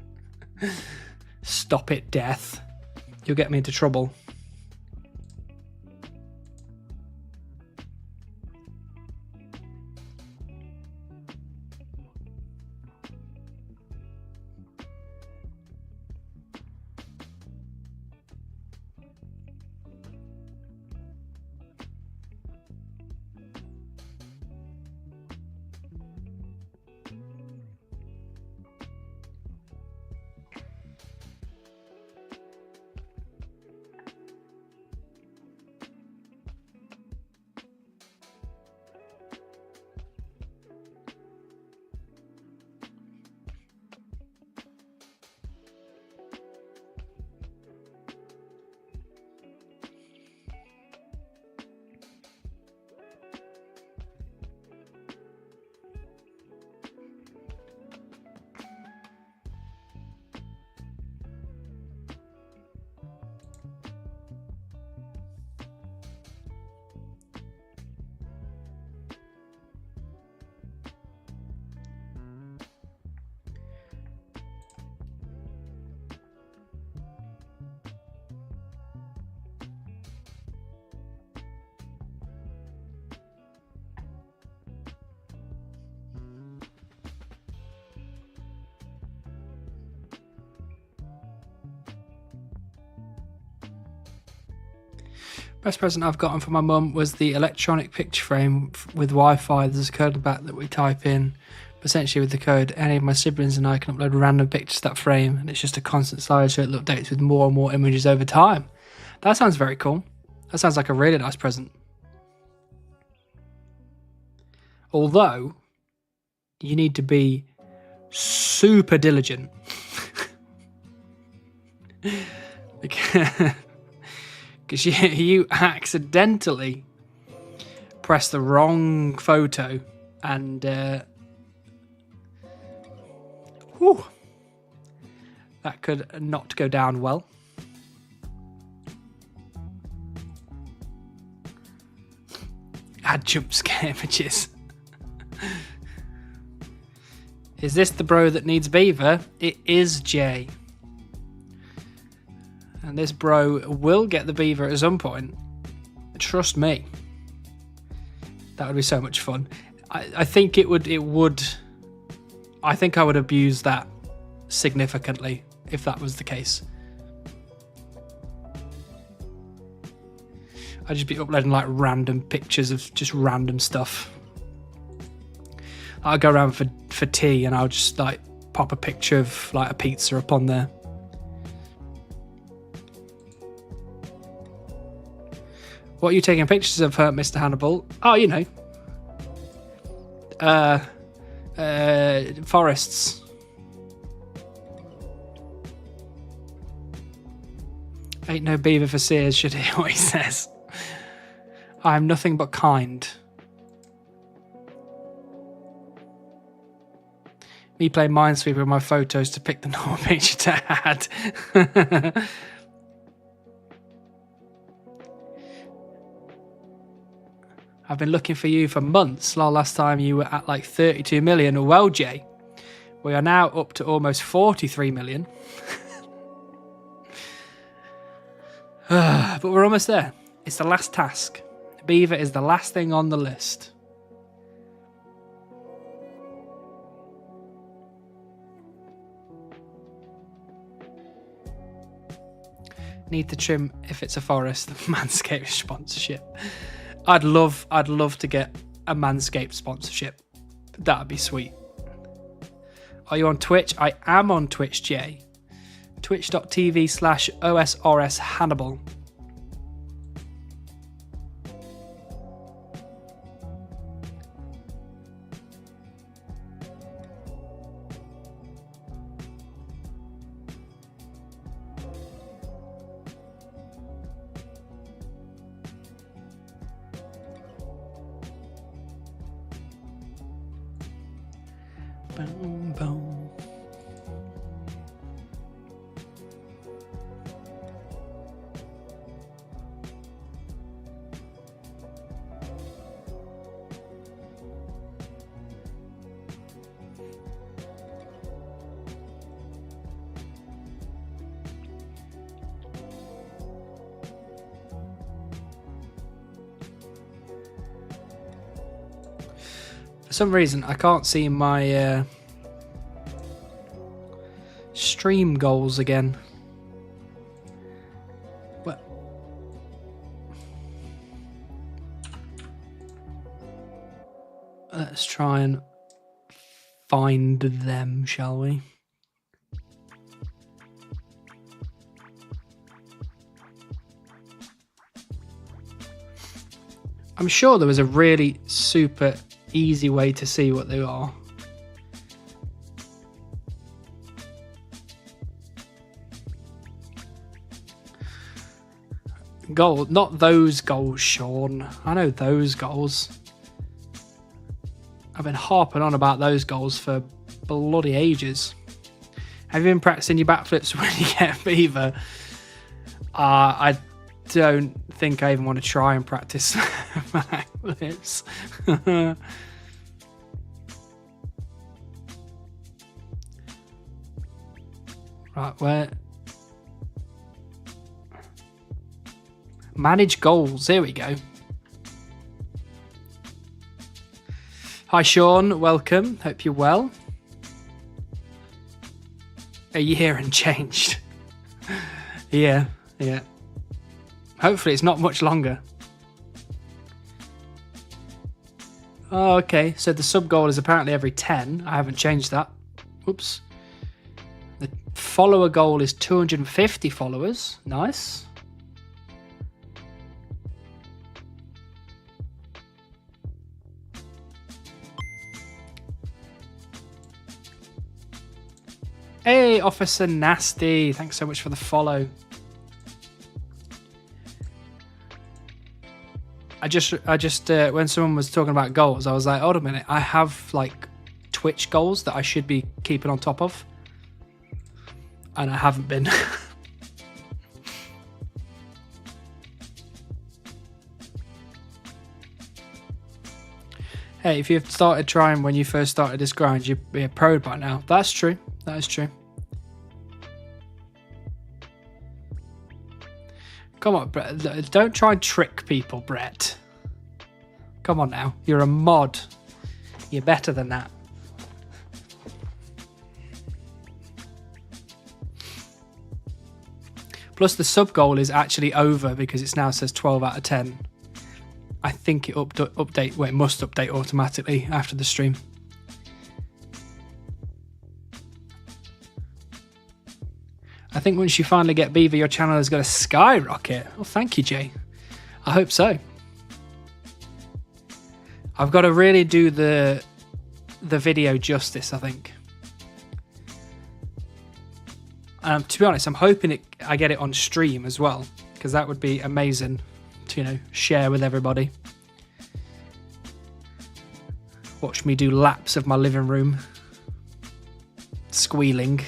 [SPEAKER 1] Stop it, Death. You'll get me into trouble. Best present I've gotten for my mum was the electronic picture frame with Wi-Fi. There's a code on the back that we type in. Essentially, with the code, any of my siblings and I can upload random pictures to that frame, and it's just a constant slideshow. It updates with more and more images over time. That sounds very cool. That sounds like a really nice present. Although, you need to be super diligent. Because you accidentally press the wrong photo and that could not go down well. Add jump scare images. Is this the bro that needs beaver? It is Jay. And this bro will get the beaver at some point. Trust me. That would be so much fun. I think it would. I think I would abuse that significantly if that was the case. I'd just be uploading like random pictures of just random stuff. I'll go around for tea and I'll just like pop a picture of like a pizza up on there. What are you taking pictures of, Mr. Hannibal? Oh, you know. Forests. Ain't no beaver for Sears, should he? What he says. I am nothing but kind. Me playing Minesweeper with my photos to pick the normal picture to add. I've been looking for you for months. Last time you were at like 32 million. Well, Jay, we are now up to almost 43 million. But we're almost there. It's the last task. Beaver is the last thing on the list. Need to trim if it's a forest. Manscaped sponsorship. I'd love to get a Manscaped sponsorship. That'd be sweet. Are you on Twitch? I am on Twitch, Jay. Twitch.tv/OSRS Hannibal. Boom, boom. For some reason, I can't see my stream goals again. Well, let's try and find them, shall we? I'm sure there was a really super easy way to see what they are. Goal, not those goals, Sean. I know those goals. I've been harping on about those goals for bloody ages. Have you been practicing your backflips when you get a fever? I don't think I even want to try and practice backflips. Right, where? Manage goals. Here we go. Hi, Sean. Welcome. Hope you're well. A year and changed. Yeah. Hopefully it's not much longer. Oh, okay. So the sub goal is apparently every 10. I haven't changed that. Oops. The follower goal is 250 followers. Nice. Hey, Officer Nasty. Thanks so much for the follow. I just when someone was talking about goals, I was like, hold a minute, I have like Twitch goals that I should be keeping on top of, and I haven't been. Hey, if you've started trying when you first started this grind, you'd be a pro by now. That's true. That is true. Come on, Brett. Don't try and trick people, Brett. Come on now. You're a mod. You're better than that. Plus, the sub goal is actually over because it now says 12 out of 10. I think it update. Well, it must update automatically after the stream. I think once you finally get Beaver, your channel is going to skyrocket. Oh, thank you, Jay. I hope so. I've got to really do the video justice, I think. To be honest, I'm hoping I get it on stream as well, because that would be amazing to, you know, share with everybody. Watch me do laps of my living room, squealing.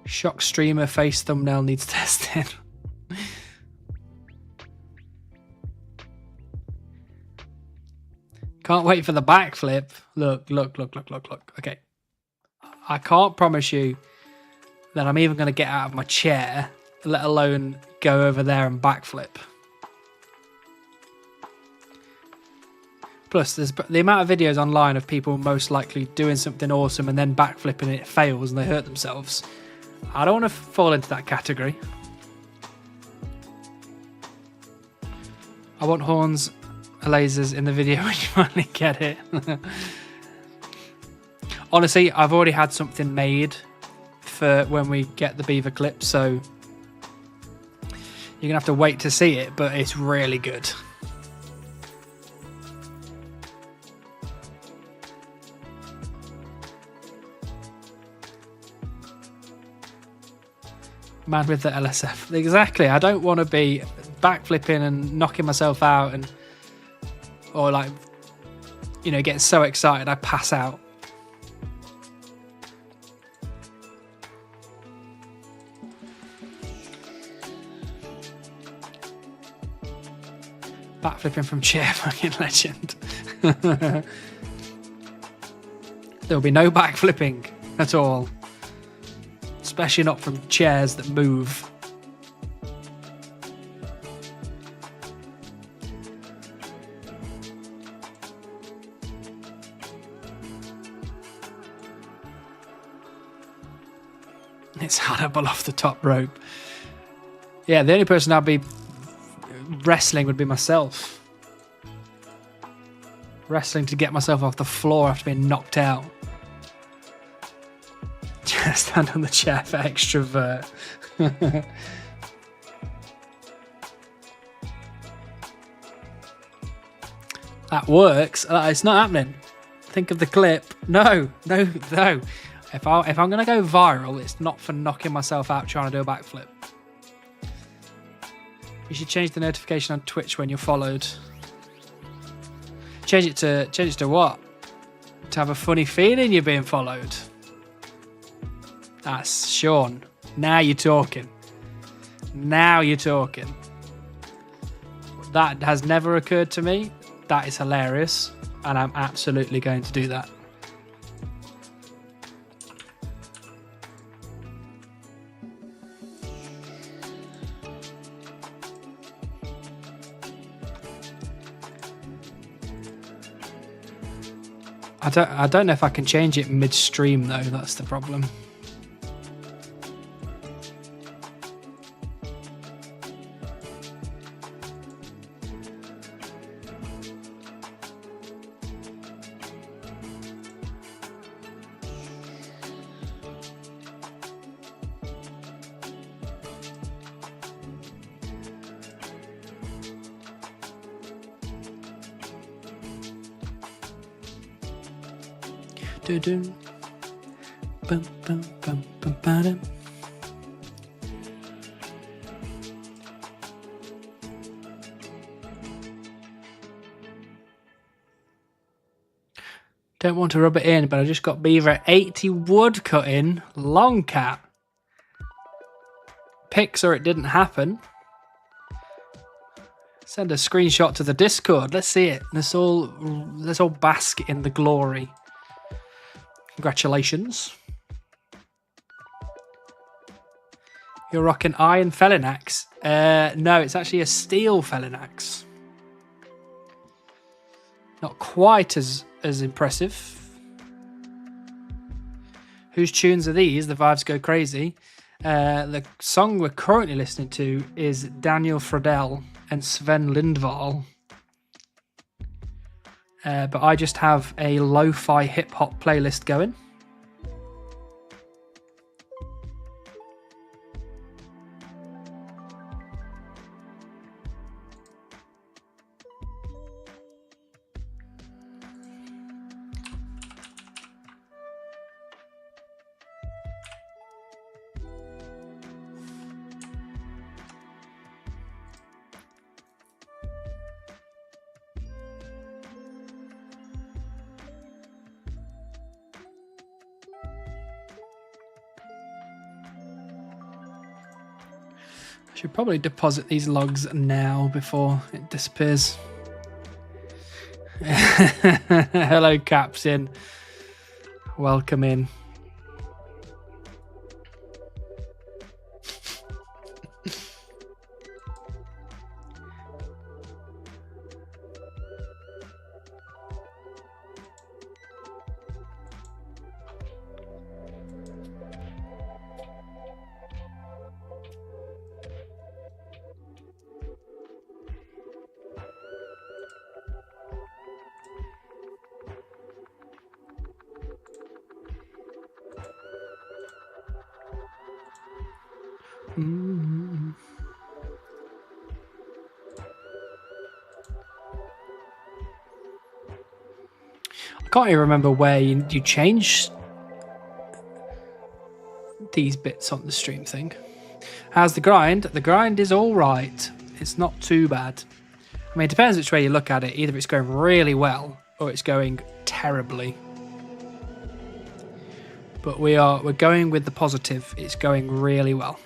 [SPEAKER 1] Shock streamer face thumbnail needs testing. Can't wait for the backflip. Look. Okay. I can't promise you that I'm even going to get out of my chair, let alone go over there and backflip. Plus, there's the amount of videos online of people most likely doing something awesome and then backflipping and it fails and they hurt themselves. I don't want to fall into that category. I want horns and lasers in the video when you finally get it. Honestly, I've already had something made for when we get the Beaver clip, so you're going to have to wait to see it, but it's really good. Man with the LSF. Exactly. I don't want to be backflipping and knocking myself out or like, you know, getting so excited I pass out. Backflipping from chair, fucking legend. There'll be no backflipping at all. Especially not from chairs that move. It's Hannibal off the top rope. Yeah, the only person I'd be wrestling would be myself. Wrestling to get myself off the floor after being knocked out. Stand on the chair for extrovert. That works. It's not happening. Think of the clip. No. If I'm gonna go viral, it's not for knocking myself out trying to do a backflip. You should change the notification on Twitch when you're followed. Change it to what? To have a funny feeling you're being followed. That's Sean. Now you're talking. Now you're talking. That has never occurred to me. That is hilarious. And I'm absolutely going to do that. I don't know if I can change it midstream though. That's the problem. Bum, bum, bum, bum, ba-dum. Don't want to rub it in, but I just got beaver 80 wood cut in. Long cat. Pics or it didn't happen. Send a screenshot to the Discord. Let's see it. Let's all bask in the glory. Congratulations. You're rocking iron felon axe. No, it's actually a steel felon axe. Not quite as impressive. Whose tunes are these? The vibes go crazy. The song we're currently listening to is Daniel Fradell and Sven Lindvall. But I just have a lo-fi hip-hop playlist going. Should probably deposit these logs now before it disappears. Hello, Captain. Welcome in. I can't even remember where you change these bits on the stream thing. How's the grind? The grind is all right. It's not too bad. I mean, it depends which way you look at it. Either it's going really well or it's going terribly. But we're going with the positive. It's going really well.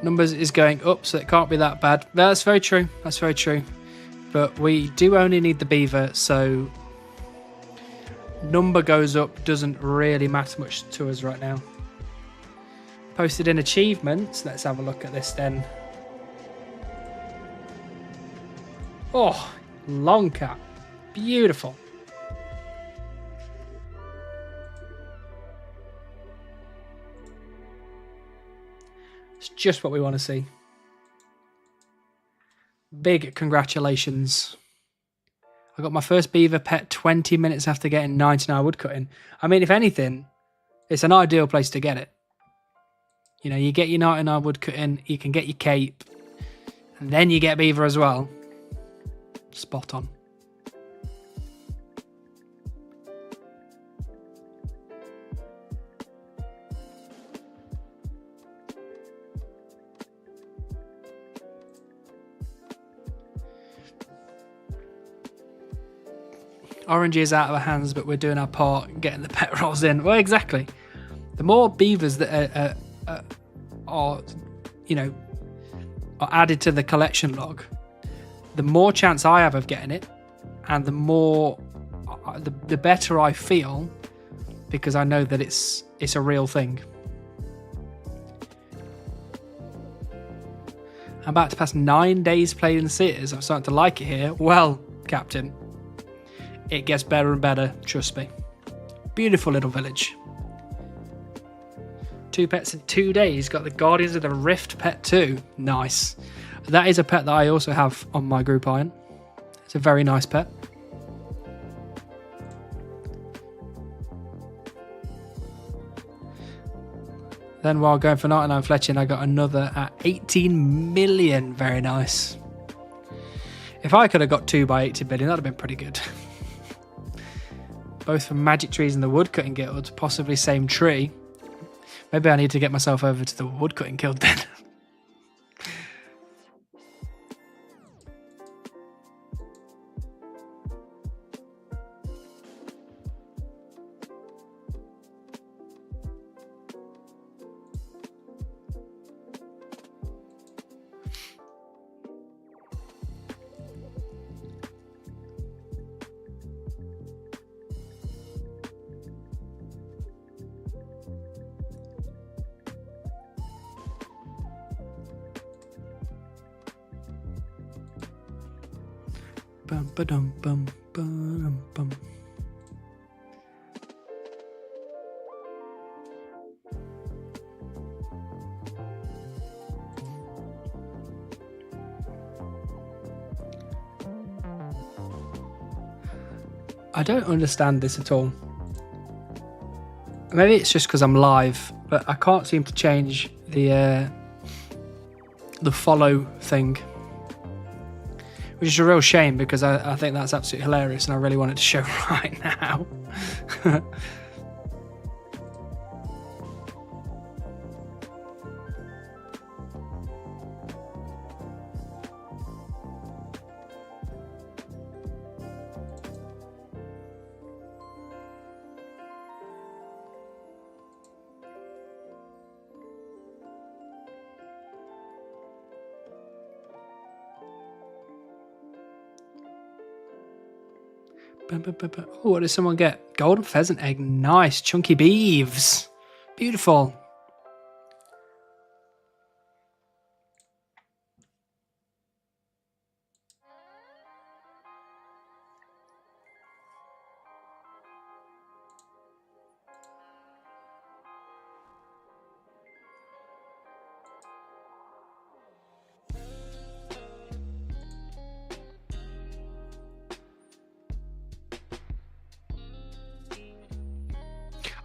[SPEAKER 1] Numbers is going up, so it can't be that bad. That's very true. That's very true. But we do only need the beaver, so number goes up doesn't really matter much to us right now. Posted in achievements. Let's have a look at this then. Oh, long cat. Beautiful. It's just what we want to see. Big congratulations. I got my first beaver pet 20 minutes after getting 99 woodcutting. I mean, if anything, it's an ideal place to get it. You know, you get your 99 woodcutting, you can get your cape, and then you get beaver as well. Spot on. Orange is out of our hands, but we're doing our part, getting the pet rolls in. Well, exactly. The more beavers that are, you know, are added to the collection log, the more chance I have of getting it, and the more, the better I feel, because I know that it's a real thing. I'm about to pass 9 days played in the theatres. I'm starting to like it here. Well, Captain, it gets better and better, trust me. Beautiful little village. 2 pets in 2 days. Got the Guardians of the Rift pet too. Nice. That is a pet that I also have on my group iron. It's a very nice pet. Then while going for 99 fletching, I got another at 18 million. Very nice. If I could have got 2 by 18 million, that would have been pretty good. Both from Magic Trees and the Woodcutting Guild, possibly same tree. Maybe I need to get myself over to the Woodcutting Guild then. Bum, ba-dum, bum, ba-dum, bum. I don't understand this at all. Maybe it's just because I'm live, but I can't seem to change the follow thing. Which is a real shame, because I think that's absolutely hilarious and I really want it to show right now. Oh, what did someone get? Golden pheasant egg. Nice. Chunky beeves. Beautiful.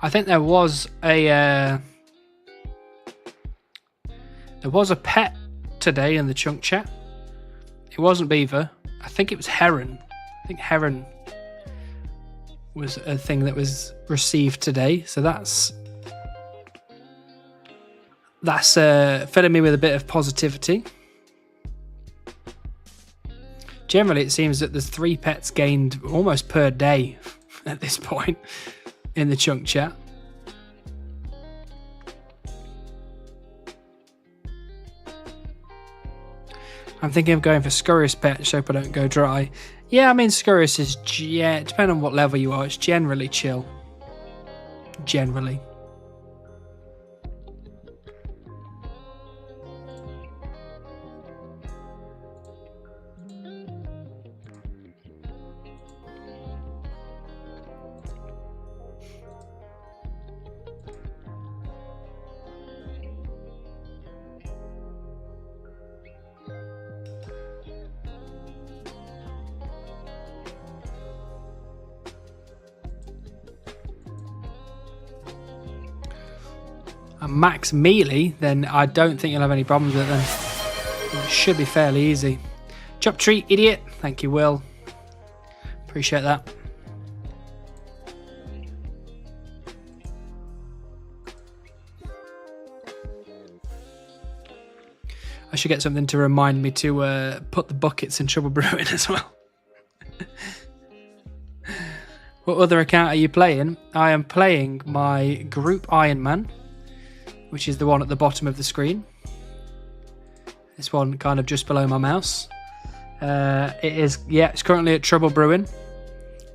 [SPEAKER 1] I think there was a pet today in the chunk chat. It wasn't beaver. I think it was heron. I think heron was a thing that was received today. So that's filling me with a bit of positivity. Generally, it seems that there's 3 pets gained almost per day at this point in the chunk chat. I'm thinking of going for Scurrius pet, just hope I don't go dry. Yeah, I mean, Scurrius is, depending on what level you are, it's generally chill. Generally. And max melee, then I don't think you'll have any problems with it then. It should be fairly easy. Chop tree, idiot. Thank you, Will. Appreciate that. I should get something to remind me to put the buckets in Trouble Brewing as well. What other account are you playing? I am playing my group Iron Man, which is the one at the bottom of the screen. This one kind of just below my mouse. It's currently at Trouble Brewing,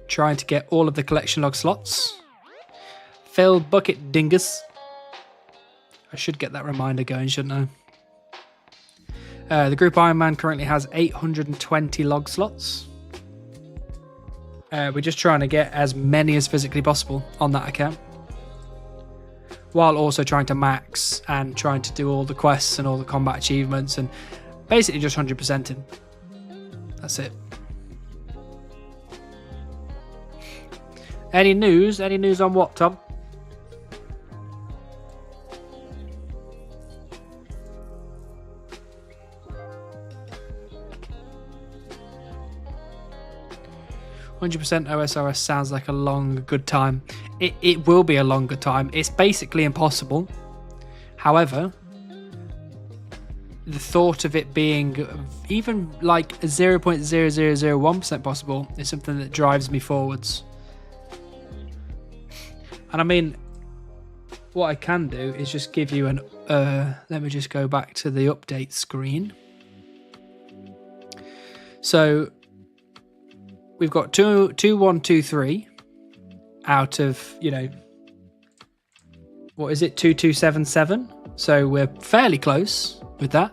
[SPEAKER 1] trying to get all of the collection log slots. Failed bucket dingus. I should get that reminder going, shouldn't I? The Group Ironman currently has 820 log slots. We're just trying to get as many as physically possible on that account, while also trying to max and trying to do all the quests and all the combat achievements and basically just 100%ing. That's it. Any news? Any news on what, Tom? %, OSRS sounds like a long, good time. It will be a longer time. It's basically impossible. However, the thought of it being even like 0.0001% possible is something that drives me forwards. And I mean, what I can do is just give you an... let me just go back to the update screen. So... we've got 2123 out of, what is it, 2277? So we're fairly close with that.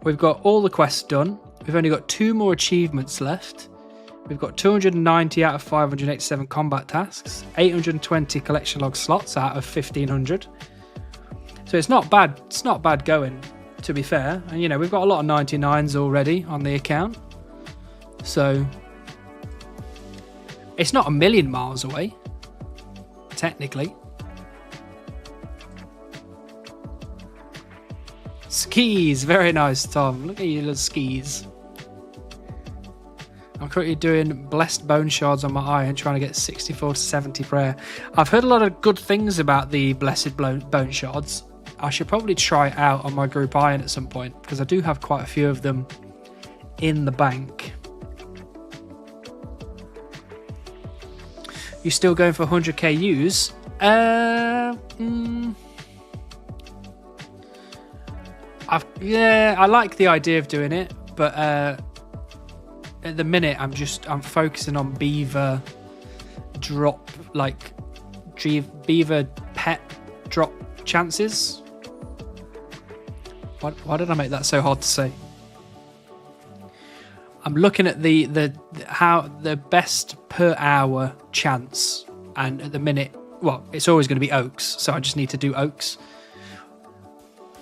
[SPEAKER 1] We've got all the quests done. We've only got 2 more achievements left. We've got 290 out of 587 combat tasks, 820 collection log slots out of 1500. So it's not bad. It's not bad going, to be fair. And we've got a lot of 99s already on the account. So it's not a million miles away, technically. Skis, very nice, Tom. Look at you little skis. I'm currently doing blessed bone shards on my iron, trying to get 64 to 70 prayer. I've heard a lot of good things about the blessed bone shards. I should probably try it out on my group iron at some point, because I do have quite a few of them in the bank. You still going for 100k use? I like the idea of doing it, but at the minute I'm focusing on beaver drop, like beaver pet drop chances. Why did I make that so hard to say? I'm looking at the best per hour chance, and at the minute, well, it's always going to be oaks, so I just need to do oaks.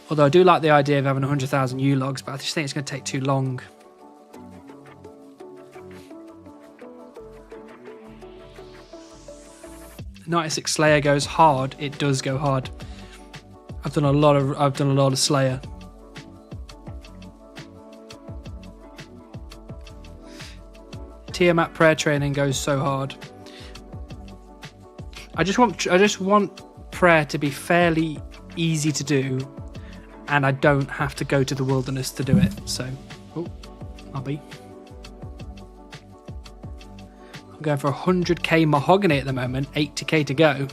[SPEAKER 1] Although I do like the idea of having 100,000 U logs, but I just think it's going to take too long. .96 Slayer goes hard. It does go hard. I've done a lot of Slayer. Tiamat prayer training goes so hard. I just want prayer to be fairly easy to do, and I don't have to go to the wilderness to do it. So, I'm going for 100k mahogany at the moment, 80k to go.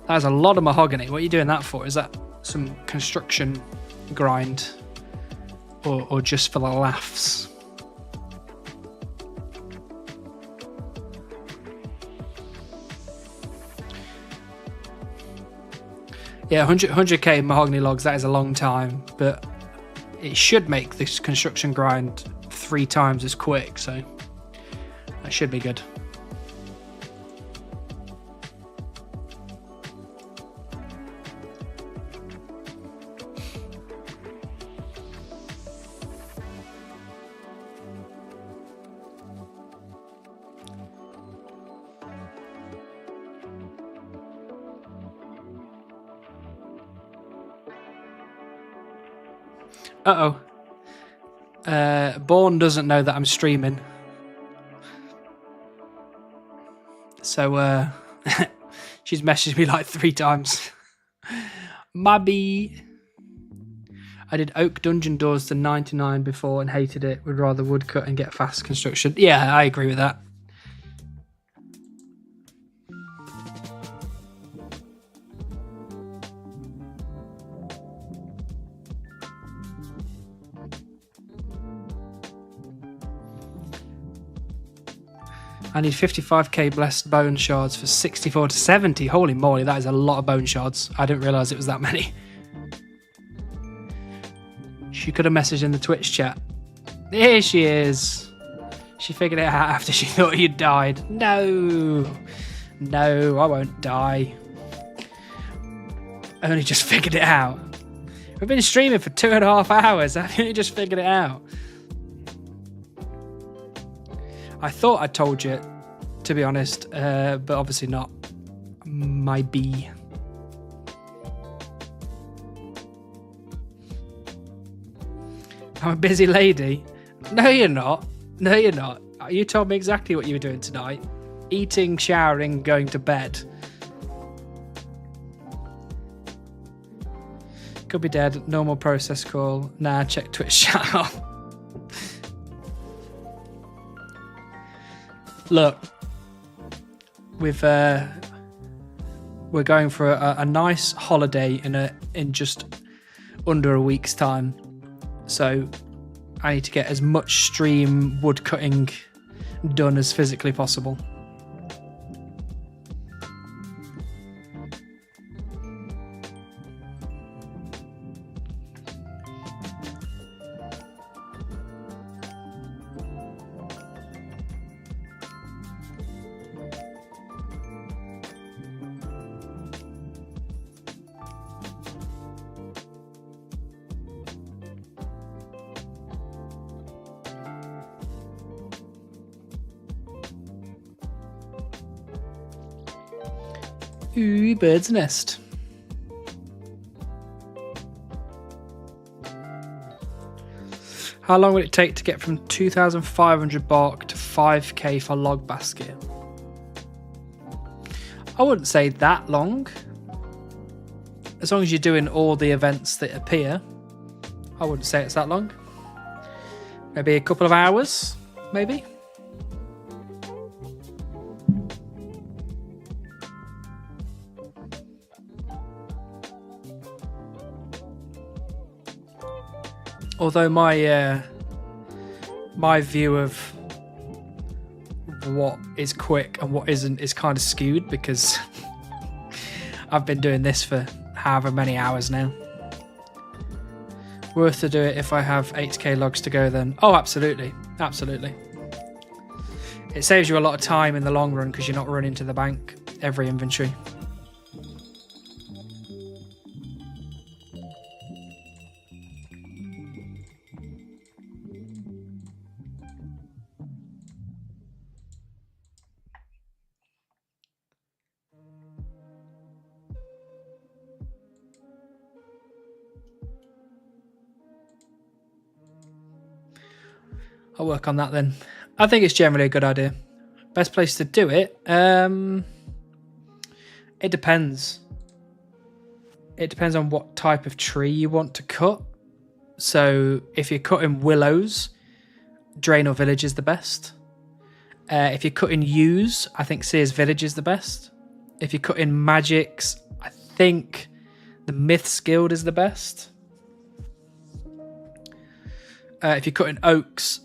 [SPEAKER 1] That's a lot of mahogany. What are you doing that for? Is that some construction grind, or just for the laughs? Yeah, 100k mahogany logs, that is a long time, but it should make this construction grind 3 times as quick, so that should be good. Born doesn't know that I'm streaming. So, she's messaged me like 3 times. Maybe. I did oak dungeon doors to 99 before and hated it. Would rather woodcut and get fast construction. Yeah, I agree with that. I need 55k blessed bone shards for 64 to 70. Holy moly, that is a lot of bone shards. I didn't realise it was that many. She could have messaged in the Twitch chat. Here she is. She figured it out after she thought you died. No. No, I won't die. I only just figured it out. We've been streaming for 2.5 hours. I only just figured it out. I thought I told you, to be honest, but obviously not. My bee. I'm a busy lady. No, you're not. No, you're not. You told me exactly what you were doing tonight. Eating, showering, going to bed. Could be dead. Normal process call. Nah, check Twitch channel. Look, we're going for a nice holiday in just under a week's time. So I need to get as much stream wood cutting done as physically possible. Ooh, bird's nest. How long would it take to get from 2,500 bark to 5k for log basket? I wouldn't say that long. As long as you're doing all the events that appear, I wouldn't say it's that long. Maybe a couple of hours, maybe. Although my view of what is quick and what isn't is kind of skewed because I've been doing this for however many hours now. Worth to do it if I have 8k logs to go then. Oh, absolutely. Absolutely. It saves you a lot of time in the long run because you're not running to the bank every inventory. I'll work on that then. I think it's generally a good idea. Best place to do it? It depends. It depends on what type of tree you want to cut. So if you're cutting willows, Draenor Village is the best. If you're cutting yews, I think Seers Village is the best. If you're cutting magics, I think the Myths Guild is the best. If you're cutting oaks,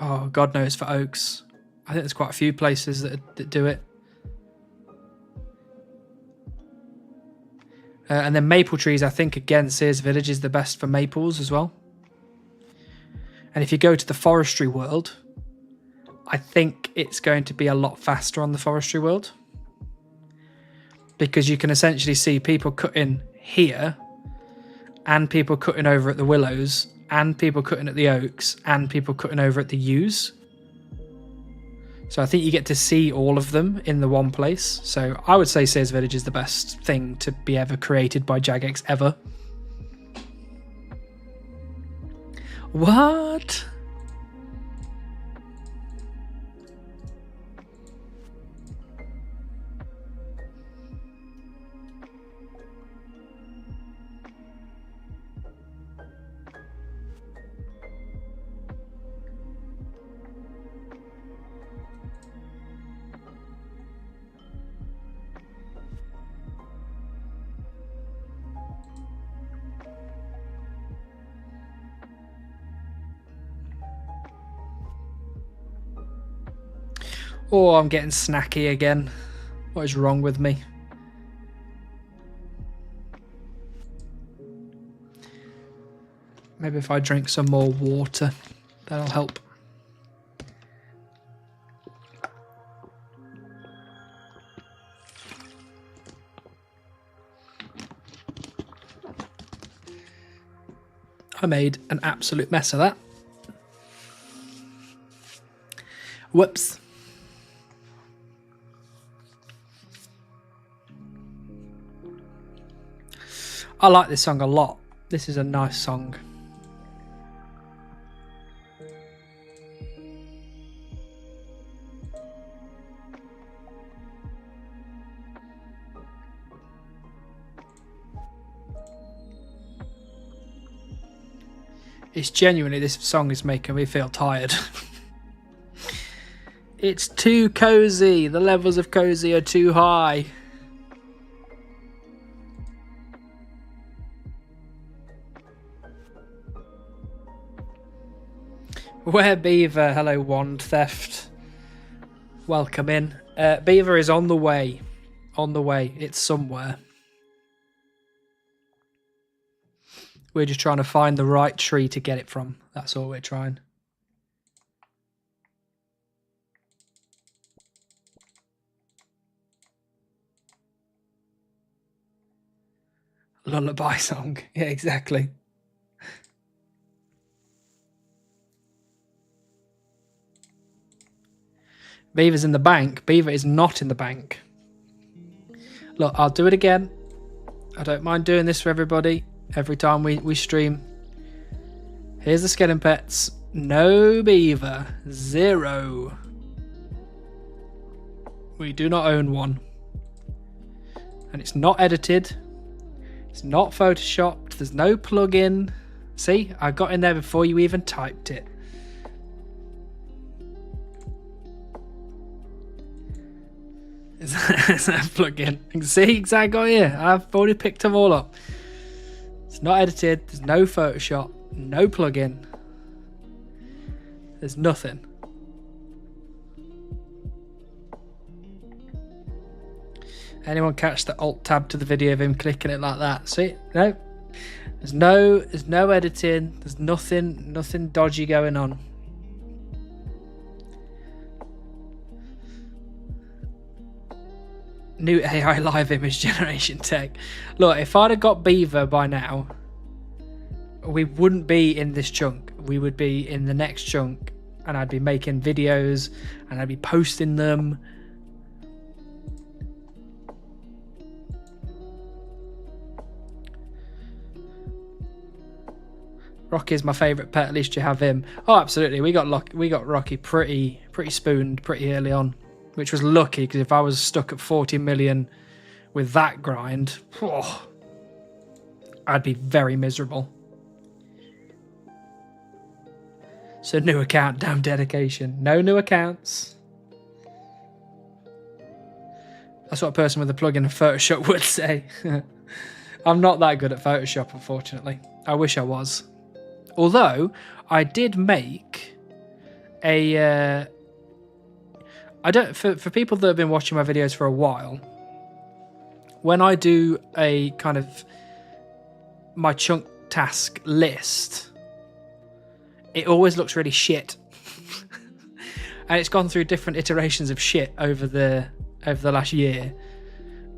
[SPEAKER 1] oh, God knows for oaks. I think there's quite a few places that do it. And then maple trees, I think, again, Seers Village is the best for maples as well. And if you go to the forestry world, I think it's going to be a lot faster on the forestry world. Because you can essentially see people cutting here, and people cutting over at the willows, and people cutting at the oaks, and people cutting over at the yews. So I think you get to see all of them in the one place. So I would say Seers Village is the best thing to be ever created by Jagex ever. What? Oh, I'm getting snacky again. What is wrong with me? Maybe if I drink some more water, that'll help. I made an absolute mess of that. Whoops. I like this song a lot. This is a nice song. It's genuinely, this song is making me feel tired. It's too cozy. The levels of cozy are too high. Where Beaver? Hello, Wand Theft. Welcome in. Beaver is on the way. On the way. It's somewhere. We're just trying to find the right tree to get it from. That's all we're trying. Lullaby song. Yeah, exactly. Beaver's in the bank. Beaver is not in the bank. Look, I'll do it again. I don't mind doing this for everybody. Every time we stream. Here's the Skeleton Pets. No Beaver. 0. We do not own one. And it's not edited. It's not photoshopped. There's no plugin. See, I got in there before you even typed it. Is that a plugin? You can see exactly I got here. I've already picked them all up. It's not edited. There's no Photoshop. No plugin. There's nothing. Anyone catch the alt tab to the video of him clicking it like that? See? No. There's no editing. There's nothing dodgy going on. New AI live image generation tech. Look, if I'd have got Beaver by now, we wouldn't be in this chunk. We would be in the next chunk, and I'd be making videos and I'd be posting them. Rocky's my favourite pet. At least you have him. Oh, absolutely. We got Rocky pretty spooned pretty early on, which was lucky, because if I was stuck at 40 million with that grind, oh, I'd be very miserable. So new account, damn dedication. No new accounts. That's what a person with a plugin in Photoshop would say. I'm not that good at Photoshop, unfortunately. I wish I was. Although, I did make a... for people that have been watching my videos for a while, when I do a kind of my chunk task list, it always looks really shit. And it's gone through different iterations of shit over the last year.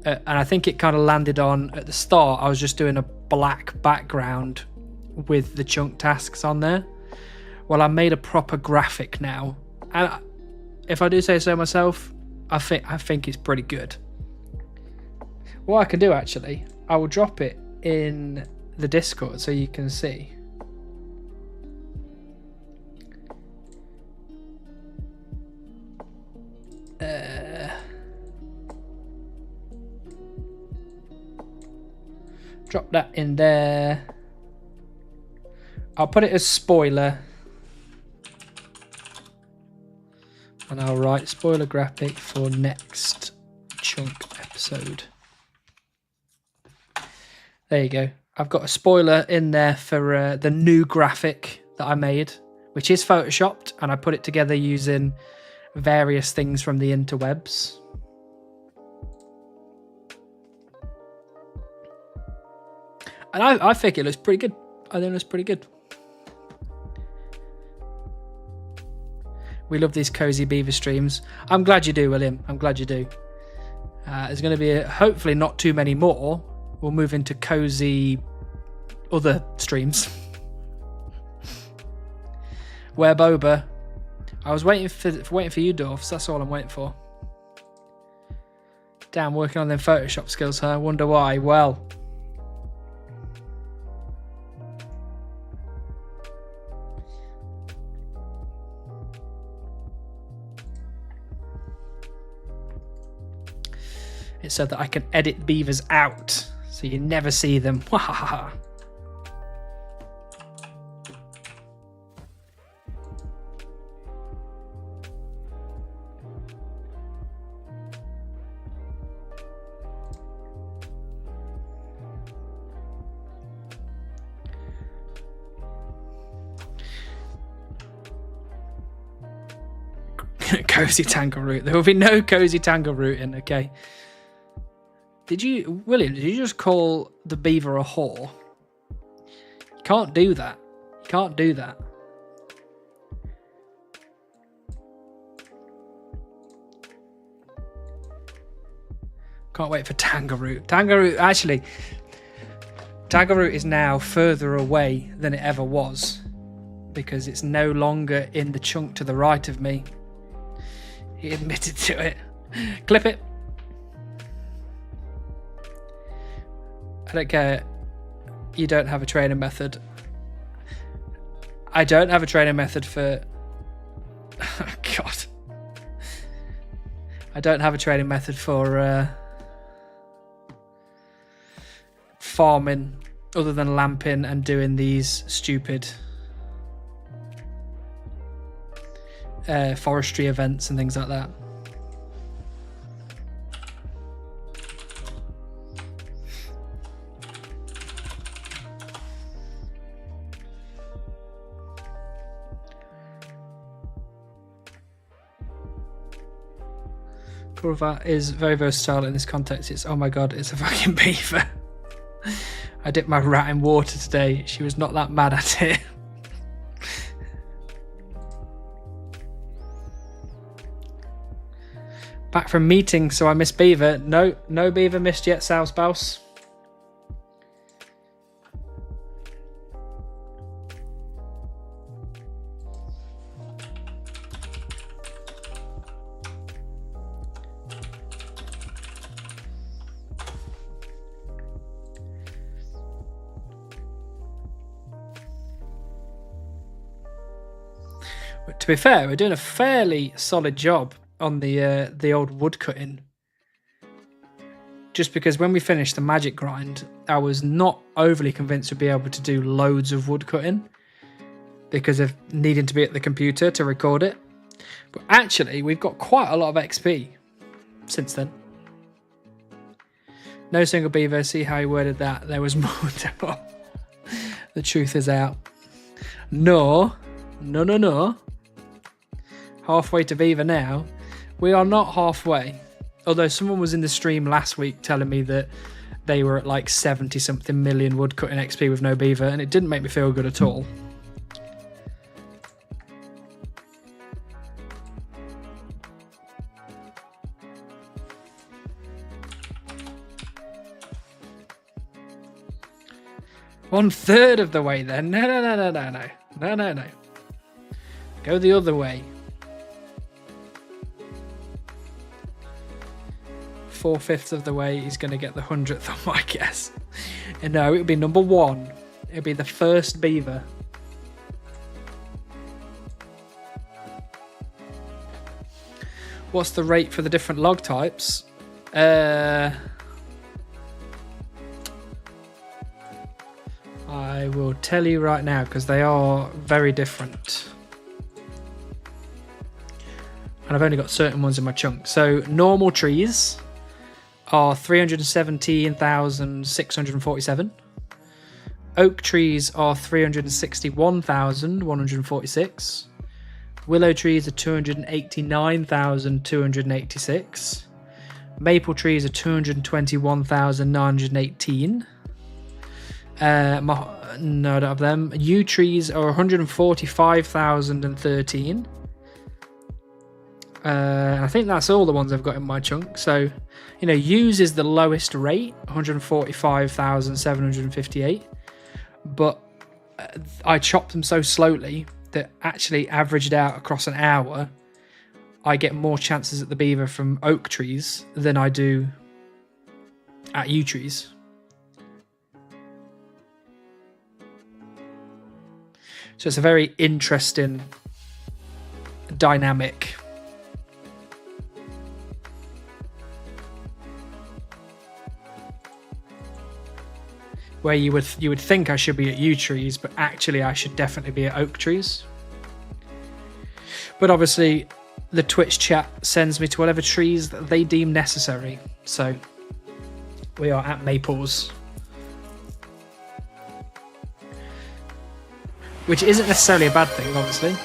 [SPEAKER 1] And I think it kind of landed on, at the start, I was just doing a black background with the chunk tasks on there. Well, I made a proper graphic now. And if I do say so myself, I think it's pretty good. What I can do, actually, I will drop it in the Discord so you can see. Drop that in there. I'll put it as spoiler. And I'll write spoiler graphic for next chunk episode. There you go. I've got a spoiler in there for the new graphic that I made, which is photoshopped, and I put it together using various things from the interwebs. And I think it looks pretty good. I think it looks pretty good. We love these cozy beaver streams. I'm glad you do, William. I'm glad you do. There's going to be hopefully not too many more. We'll move into cozy other streams. Where Boba? I was waiting for you, Dorfs. That's all I'm waiting for. Damn, working on them Photoshop skills, huh? I wonder why. Well, it said that I can edit beavers out, so you never see them. Wahaha. Cozy tangle route. There will be no cozy tangle routing, okay? William, did you just call the beaver a whore? You can't do that. You can't do that. Can't wait for tangle route. Tangle route is now further away than it ever was because it's no longer in the chunk to the right of me. He admitted to it. Clip it. I don't care. You don't have a training method. I don't have a training method for... Oh, God. I don't have a training method for farming other than lamping and doing these stupid forestry events and things like that. Kurva is very versatile in this context. It's, oh my god, it's a fucking beaver. I dipped my rat in water today. She was not that mad at it. Back from meeting, so I missed beaver. No beaver missed yet, Sow Spouse. But to be fair, we're doing a fairly solid job on the old wood cutting. Just because when we finished the magic grind, I was not overly convinced we'd be able to do loads of wood cutting because of needing to be at the computer to record it. But actually, we've got quite a lot of XP since then. No single beaver. See how he worded that. There was more. The truth is out. No. Halfway to beaver now. We are not halfway. Although someone was in the stream last week telling me that they were at like 70 something million woodcutting XP with no beaver, and it didn't make me feel good at all. One third of the way then. No. Go the other way. 4/5 of the way he's going to get the 100th on my guess. And no, it would be number 1. It would be the first beaver. What's the rate for the different log types? I will tell you right now because they are very different. And I've only got certain ones in my chunk. So normal trees are 317,647. Oak trees are 361,146. Willow trees are 289,286. Maple trees are 221,918. No, I don't have them. Yew trees are 145,013. I think that's all the ones I've got in my chunk. So, you know, yews is the lowest rate, 145,758. But I chopped them so slowly that actually averaged out across an hour, I get more chances at the beaver from oak trees than I do at yew trees. So it's a very interesting dynamic. Where you would think I should be at yew trees, but actually I should definitely be at oak trees. But obviously the Twitch chat sends me to whatever trees that they deem necessary. So we are at maples. Which isn't necessarily a bad thing, obviously.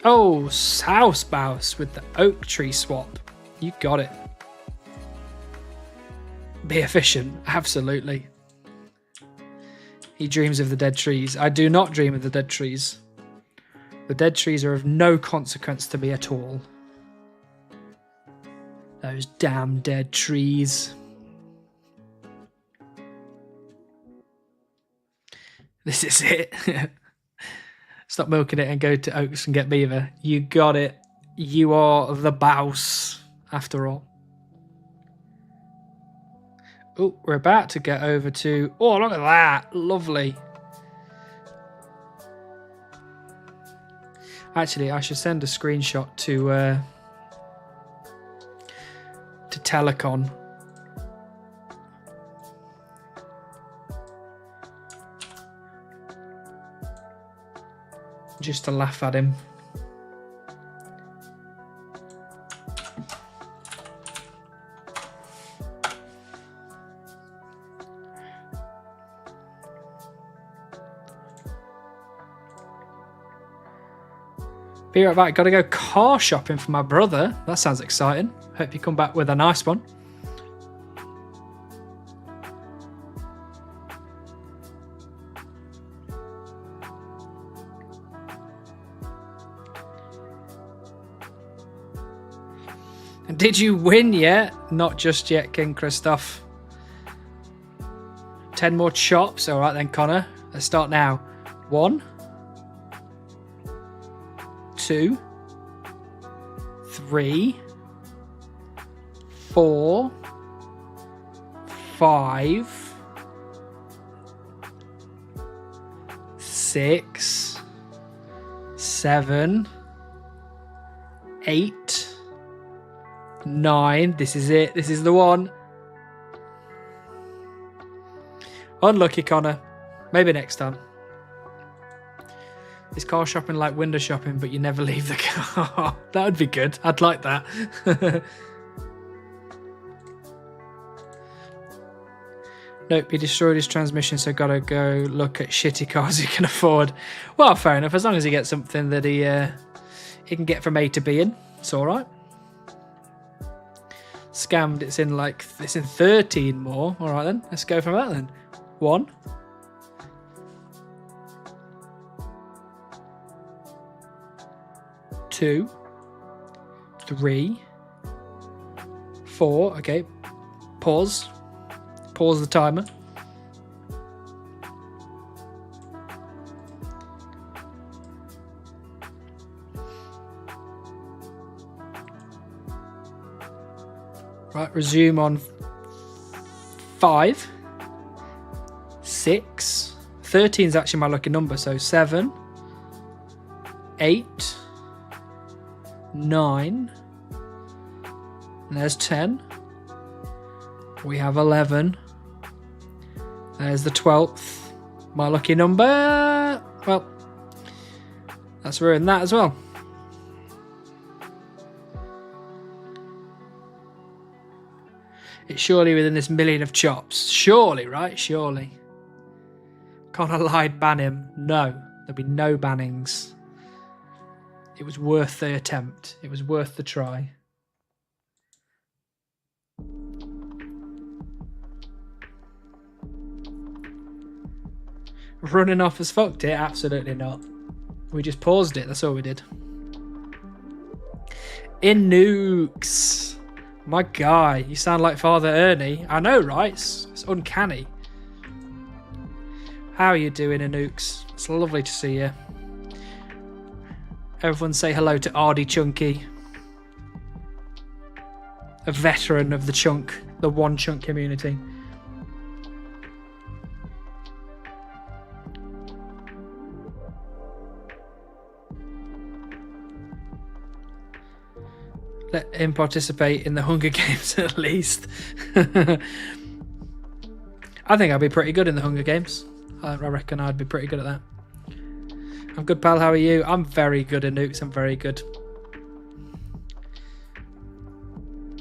[SPEAKER 1] Oh, House Bouse with the oak tree swap. You got it. Be efficient, absolutely. He dreams of the dead trees. I do not dream of the dead trees. The dead trees are of no consequence to me at all. Those damn dead trees. This is it. Stop milking it and go to Oaks and get beaver. You got it. You are the bouse, after all. Oh, we're about to get over to... Oh, look at that. Lovely. Actually, I should send a screenshot to Telecon. Just to laugh at him. Be right back. Got to go car shopping for my brother. That sounds exciting. Hope you come back with a nice one. Did you win yet? Not just yet, King Christoph. 10 more chops. All right then, Connor. Let's start now. 1, 2, 3, 4, 5, 6, 7, 8, 9. This is it. This is the one. Unlucky, Connor. Maybe next time. It's car shopping like window shopping, but you never leave the car. That would be good. I'd like that. Nope, he destroyed his transmission, so gotta go look at shitty cars he can afford. Well, fair enough. As long as he gets something that he can get from A to B in, it's all right. Scammed. It's in 13 more. All right then. Let's go from that then. 1. 2, 3, 4. Okay. Pause the timer. Right, resume on 5, 6, 13 is actually my lucky number, so 7, 8, 9, and there's 10. We have 11. There's the 12th. My lucky number. Well, that's ruined that as well. It's surely within this million of chops. Surely, right? Surely. Can't I lied ban him? No. There'll be no bannings. It was worth the attempt. It was worth the try. Running off has fucked it? Absolutely not. We just paused it. That's all we did. In Nukes. My guy. You sound like Father Ernie. I know, right? It's uncanny. How are you doing, Nukes? It's lovely to see you. Everyone say hello to Ardy Chunky. A veteran of the chunk. The one chunk community. Let him participate in the Hunger Games at least. I think I'd be pretty good in the Hunger Games. I reckon I'd be pretty good at that. I'm good, pal. How are you? I'm very good at Nukes. I'm very good.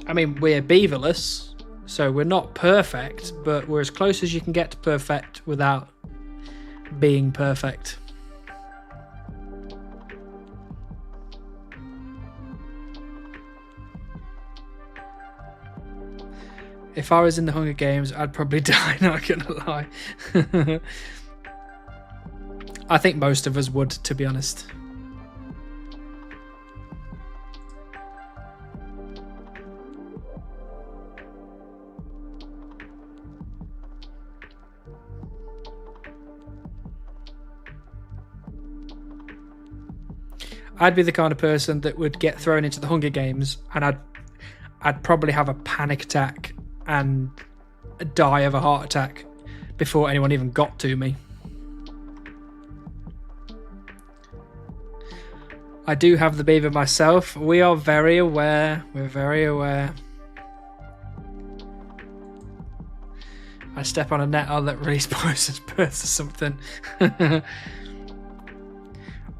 [SPEAKER 1] I mean, we're beaverless, so we're not perfect, but we're as close as you can get to perfect without being perfect. If I was in the Hunger Games, I'd probably die, not gonna lie. I think most of us would, to be honest. I'd be the kind of person that would get thrown into the Hunger Games and I'd probably have a panic attack and die of a heart attack before anyone even got to me. I do have the beaver myself. We are very aware. We're very aware. I step on a nettle that release poisonous birds or something.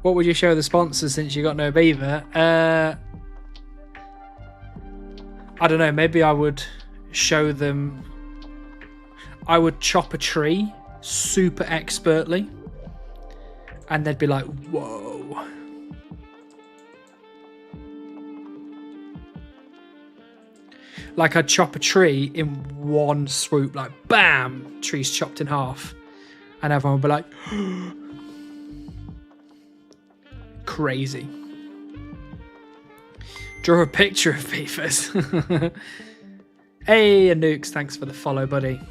[SPEAKER 1] What would you show the sponsors since you got no beaver? I don't know. Maybe I would show them. I would chop a tree super expertly, and they'd be like, "Whoa." Like I'd chop a tree in one swoop, like bam, tree's chopped in half, and everyone would be like, crazy. Draw a picture of beavers. Hey, Nukes, thanks for the follow, buddy.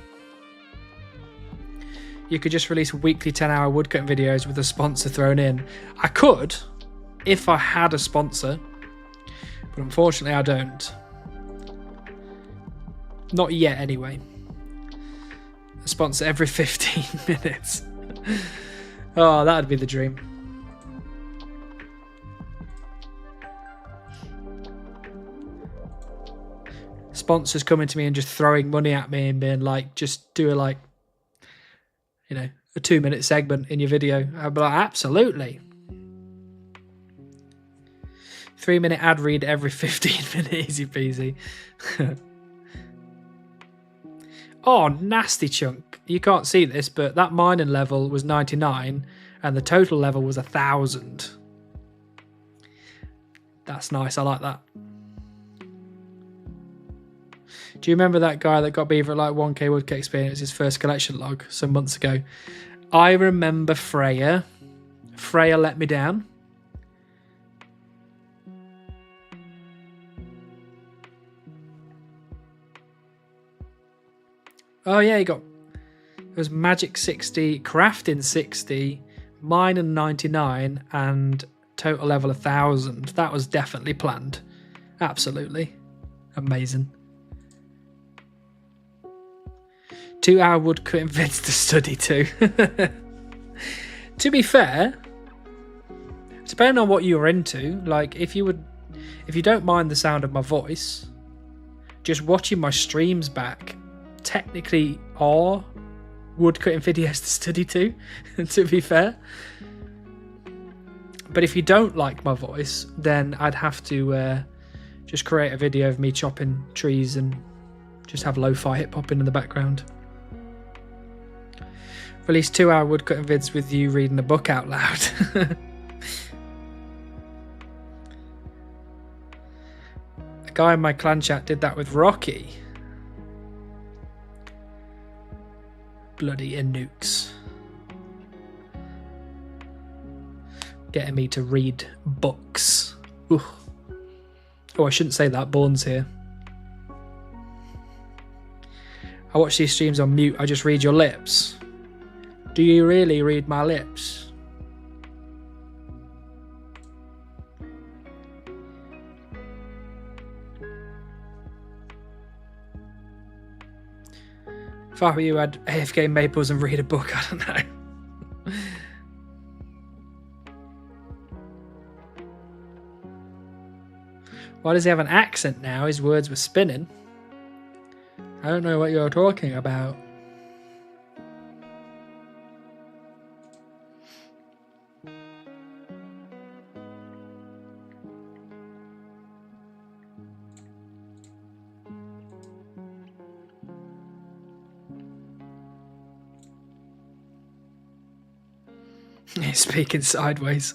[SPEAKER 1] You could just release weekly 10-hour woodcutting videos with a sponsor thrown in. I could, if I had a sponsor, but unfortunately I don't. Not yet, anyway. A sponsor every 15 minutes. Oh, that'd be the dream. Sponsors coming to me and just throwing money at me and being like, just do a 2-minute segment in your video. I'd be like, absolutely. 3-minute ad read every 15 minutes, easy peasy. Oh, nasty chunk. You can't see this, but that mining level was 99 and the total level was 1,000. That's nice. I like that. Do you remember that guy that got beaver at like 1k woodcut experience, his first collection log some months ago? I remember Freya. Freya let me down. Oh yeah, it was magic 60, crafting 60, mine 99, and total level 1,000. That was definitely planned. Absolutely. Amazing. 2-hour woodcutting vids to study too. To be fair, depending on what you're into, like if you don't mind the sound of my voice, just watching my streams back technically are woodcutting videos to study to, to be fair. But if you don't like my voice, then I'd have to just create a video of me chopping trees and just have lo-fi hip-hop in the background. Release 2-hour woodcutting vids with you reading a book out loud. guy in my clan chat did that with Rocky. Bloody Inukes. Getting me to read books. Ooh. Oh, I shouldn't say that. Born's here. I watch these streams on mute. I just read your lips. Do you really read my lips? If I were you, I'd AFK Maples and read a book. I don't know. Why does he have an accent now? His words were spinning. I don't know what you're talking about. He's speaking sideways.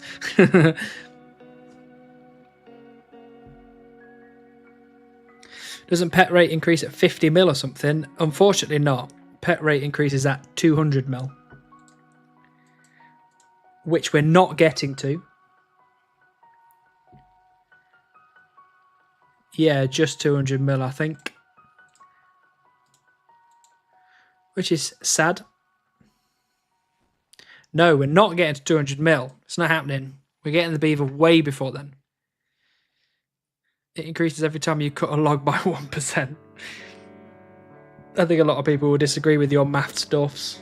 [SPEAKER 1] Doesn't pet rate increase at 50 mil or something? Unfortunately not. Pet rate increases at 200 mil. Which we're not getting to. Yeah, just 200 mil, I think. Which is sad. No, we're not getting to 200 mil. It's not happening. We're getting the beaver way before then. It increases every time you cut a log by 1%. I think a lot of people will disagree with your math stuffs.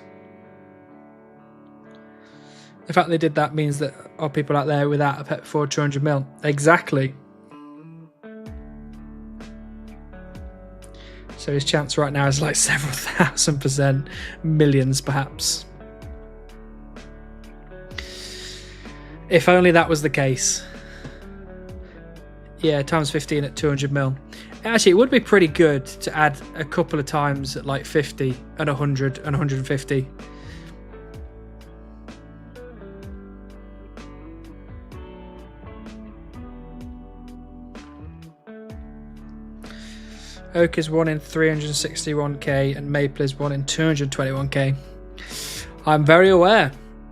[SPEAKER 1] The fact they did that means that are people out there without a pet before 200 mil. Exactly. So his chance right now is like several thousand%, millions perhaps. If only that was the case. Yeah, times 15 at 200 mil. Actually, it would be pretty good to add a couple of times at like 50 and 100 and 150. Oak is 1 in 361k and Maple is 1 in 221k. I'm very aware.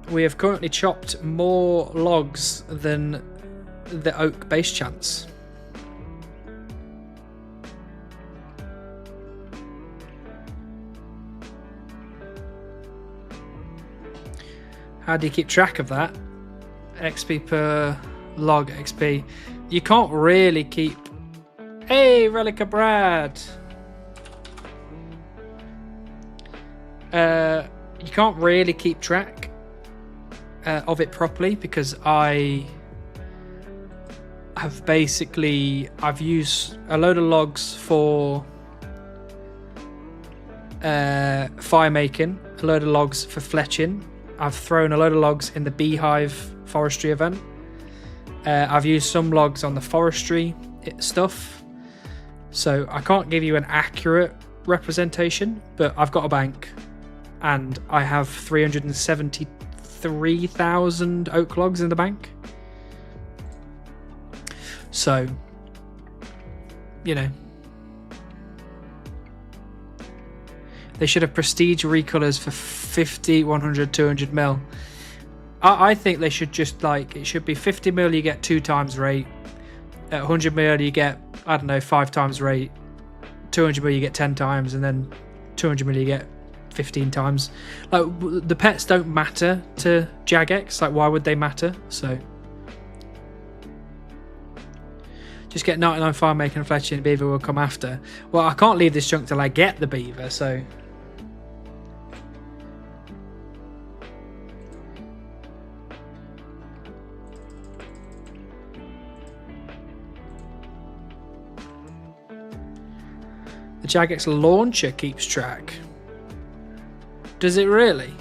[SPEAKER 1] We have currently chopped more logs than the Oak base chance. How do you keep track of that? XP per log XP. You can't really keep... Hey, Relica Brad! You can't really keep track of it properly because I've used a load of logs for fire making, a load of logs for fletching. I've thrown a load of logs in the beehive forestry event. I've used some logs on the forestry stuff. So I can't give you an accurate representation, but I've got a bank and I have 373,000 oak logs in the bank. So, you know, they should have prestige recolors for 50, 100, 200 mil. I think they should just like, it should be 50 mil you get 2 times rate. At 100 mil you get, I don't know, 5 times rate. 200 mil you get 10 times, and then 200 mil you get 15 times. Like, the pets don't matter to Jagex. Like, why would they matter? So just get 99 farm making and fletching, beaver will come after. Well, I can't leave this chunk till I get the beaver, so the Jagex launcher keeps track. Does it really?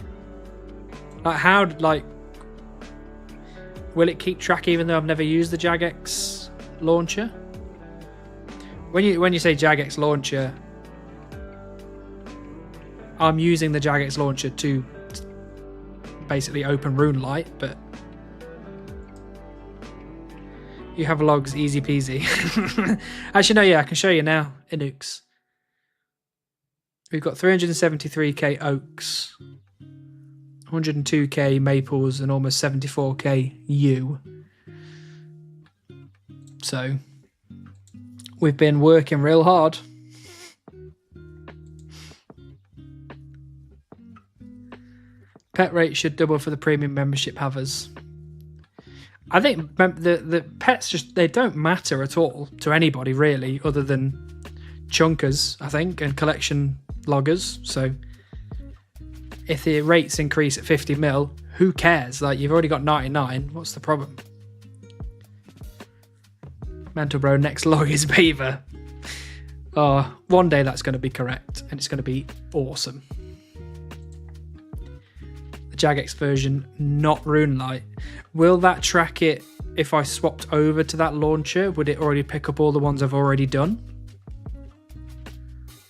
[SPEAKER 1] Like, how, like, will it keep track even though I've never used the Jagex launcher? When you say Jagex launcher, I'm using the Jagex launcher to basically open Runelight, but You have logs, easy peasy. Actually, no, yeah, I can show you now, Inukes. We've got 373k oaks, 102k maples, and almost 74k yew. So, we've been working real hard. Pet rate should double for the premium membership havers. I think the pets just, they don't matter at all to anybody really, other than chunkers, I think, and collection loggers. So if the rates increase at 50 mil, who cares? Like, you've already got 99. What's the problem? Mental bro, next log is beaver. Oh, one day that's going to be correct, and it's going to be awesome. The Jagex version, not Runelite. Will that track it if I swapped over to that launcher? Would it already pick up all the ones I've already done?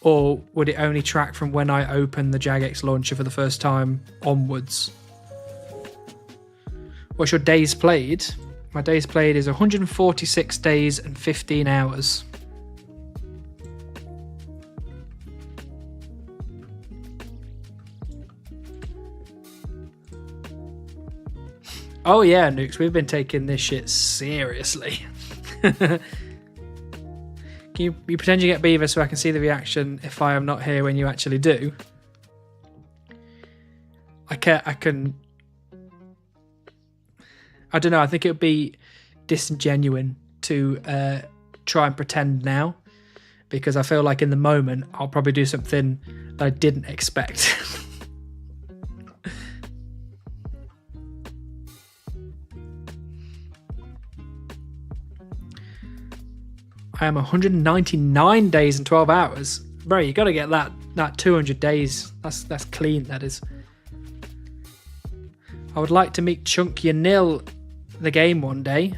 [SPEAKER 1] Or would it only track from when I open the Jagex launcher for the first time onwards? What's your days played? My days played is 146 days and 15 hours. Oh yeah, Nukes, we've been taking this shit seriously. Can you pretend you get beaver so I can see the reaction if I am not here when you actually do? I don't know, I think it would be disingenuous to try and pretend now, because I feel like in the moment I'll probably do something that I didn't expect. I am 199 days and 12 hours. Bro, you got to get that 200 days. That's clean, that is. I would like to meet Chunk Your Nil the game one day.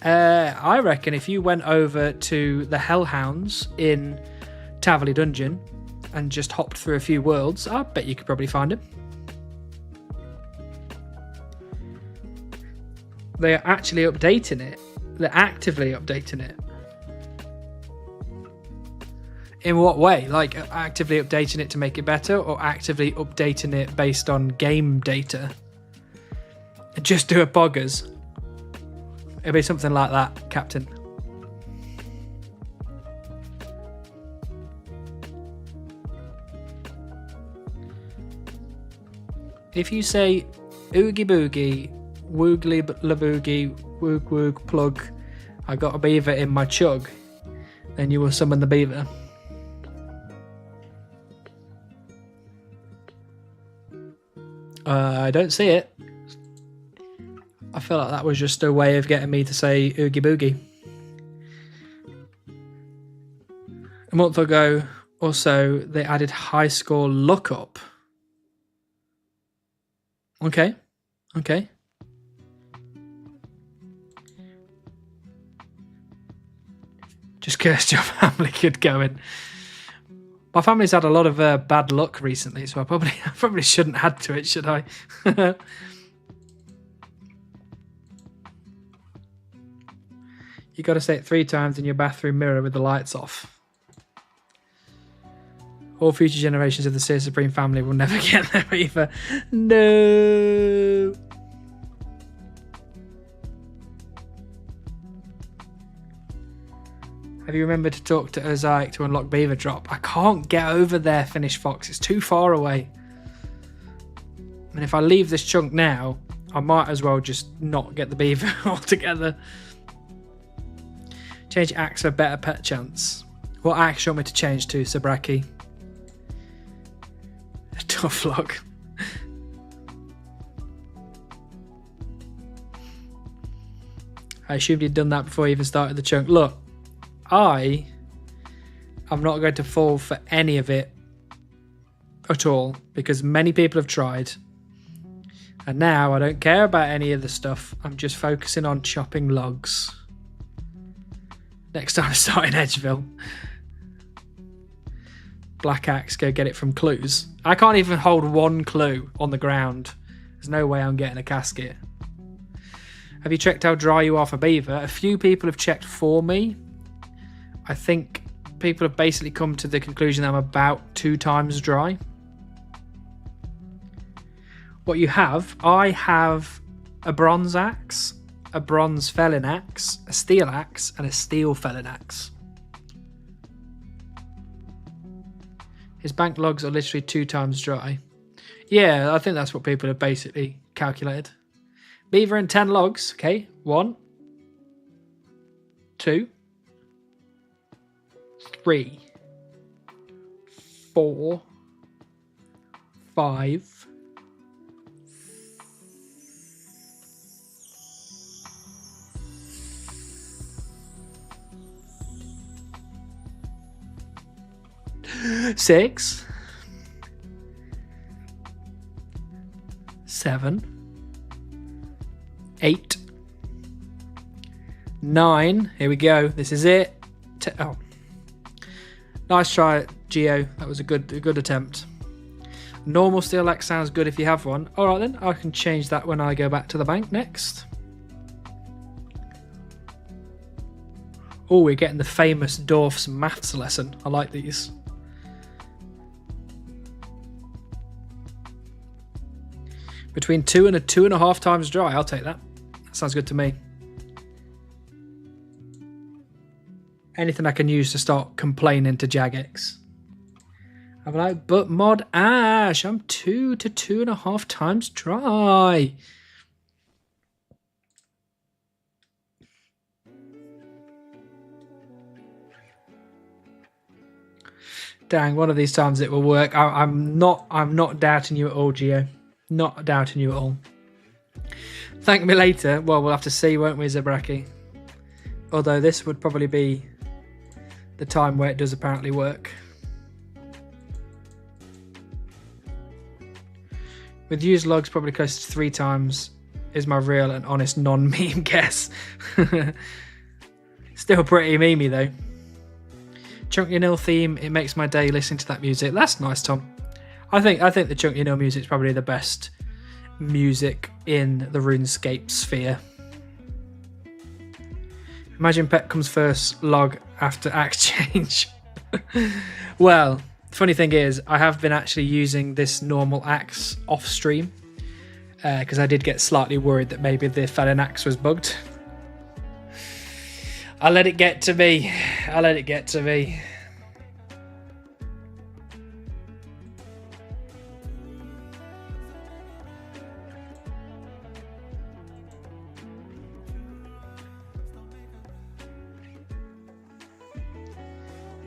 [SPEAKER 1] I reckon if you went over to the Hellhounds in Taverley Dungeon and just hopped through a few worlds, I bet you could probably find him. They are actually updating it. They're actively updating it. In what way? Like actively updating it to make it better, or actively updating it based on game data? Just do it boggers. It'll be something like that, Captain. If you say oogie boogie, woogly laboogie, woog woog plug, I got a beaver in my chug, then you will summon the beaver. I don't see it. I feel like that was just a way of getting me to say oogie boogie. A month ago or so, they added high score lookup. Okay. Just cursed your family good going. My family's had a lot of bad luck recently, so I probably shouldn't add to it, should I? You got to say it 3 times in your bathroom mirror with the lights off. All future generations of the Seer Supreme family will never get there either. No. Have you remembered to talk to Ozaic to unlock Beaver Drop? I can't get over there, Finish Fox. It's too far away. And if I leave this chunk now, I might as well just not get the beaver altogether. Change axe for better pet chance. What axe do you want me to change to, Sabraki? Tough luck. I assumed you'd done that before you even started the chunk. Look, I'm not going to fall for any of it at all, because many people have tried. And now I don't care about any of the stuff. I'm just focusing on chopping logs. Next time I start in Edgeville. Black axe, go get it from clues. I can't even hold one clue on the ground. There's no way I'm getting a casket. Have you checked how dry you are for beaver? A few people have checked for me. I think people have basically come to the conclusion that I'm about 2 times dry. What you have, I have a bronze axe, a bronze felling axe, a steel axe, and a steel felling axe. His bank logs are literally 2 times dry. Yeah, I think that's what people have basically calculated. Beaver and 10 logs. Okay, 1, 2, 3, 4, 5, 6, 7, 8, 9. Here we go. This is it. Oh, nice try, Geo. That was a good attempt. Normal steel axe sounds good if you have one. All right then, I can change that when I go back to the bank next. Oh, we're getting the famous Dorf's maths lesson. I like these. Between 2 and 2.5 times dry. I'll take that. That sounds good to me. Anything I can use to start complaining to Jagex. I'm like, but Mod Ash, I'm 2 to 2.5 times dry. Dang, one of these times it will work. I'm not doubting you at all, Geo. Not doubting you at all. Thank me later. Well, we'll have to see, won't we, Zebraki? Although this would probably be the time where it does apparently work. With used logs, probably close to 3 times is my real and honest non-meme guess. Still pretty memey though. Chunky Nil theme, it makes my day listening to that music. That's nice, Tom. I think the Chunky Nil music is probably the best music in the RuneScape sphere. Imagine Pet comes first log after axe change. Well, the funny thing is, I have been actually using this normal axe off stream because I did get slightly worried that maybe the felon axe was bugged. I let it get to me. I let it get to me.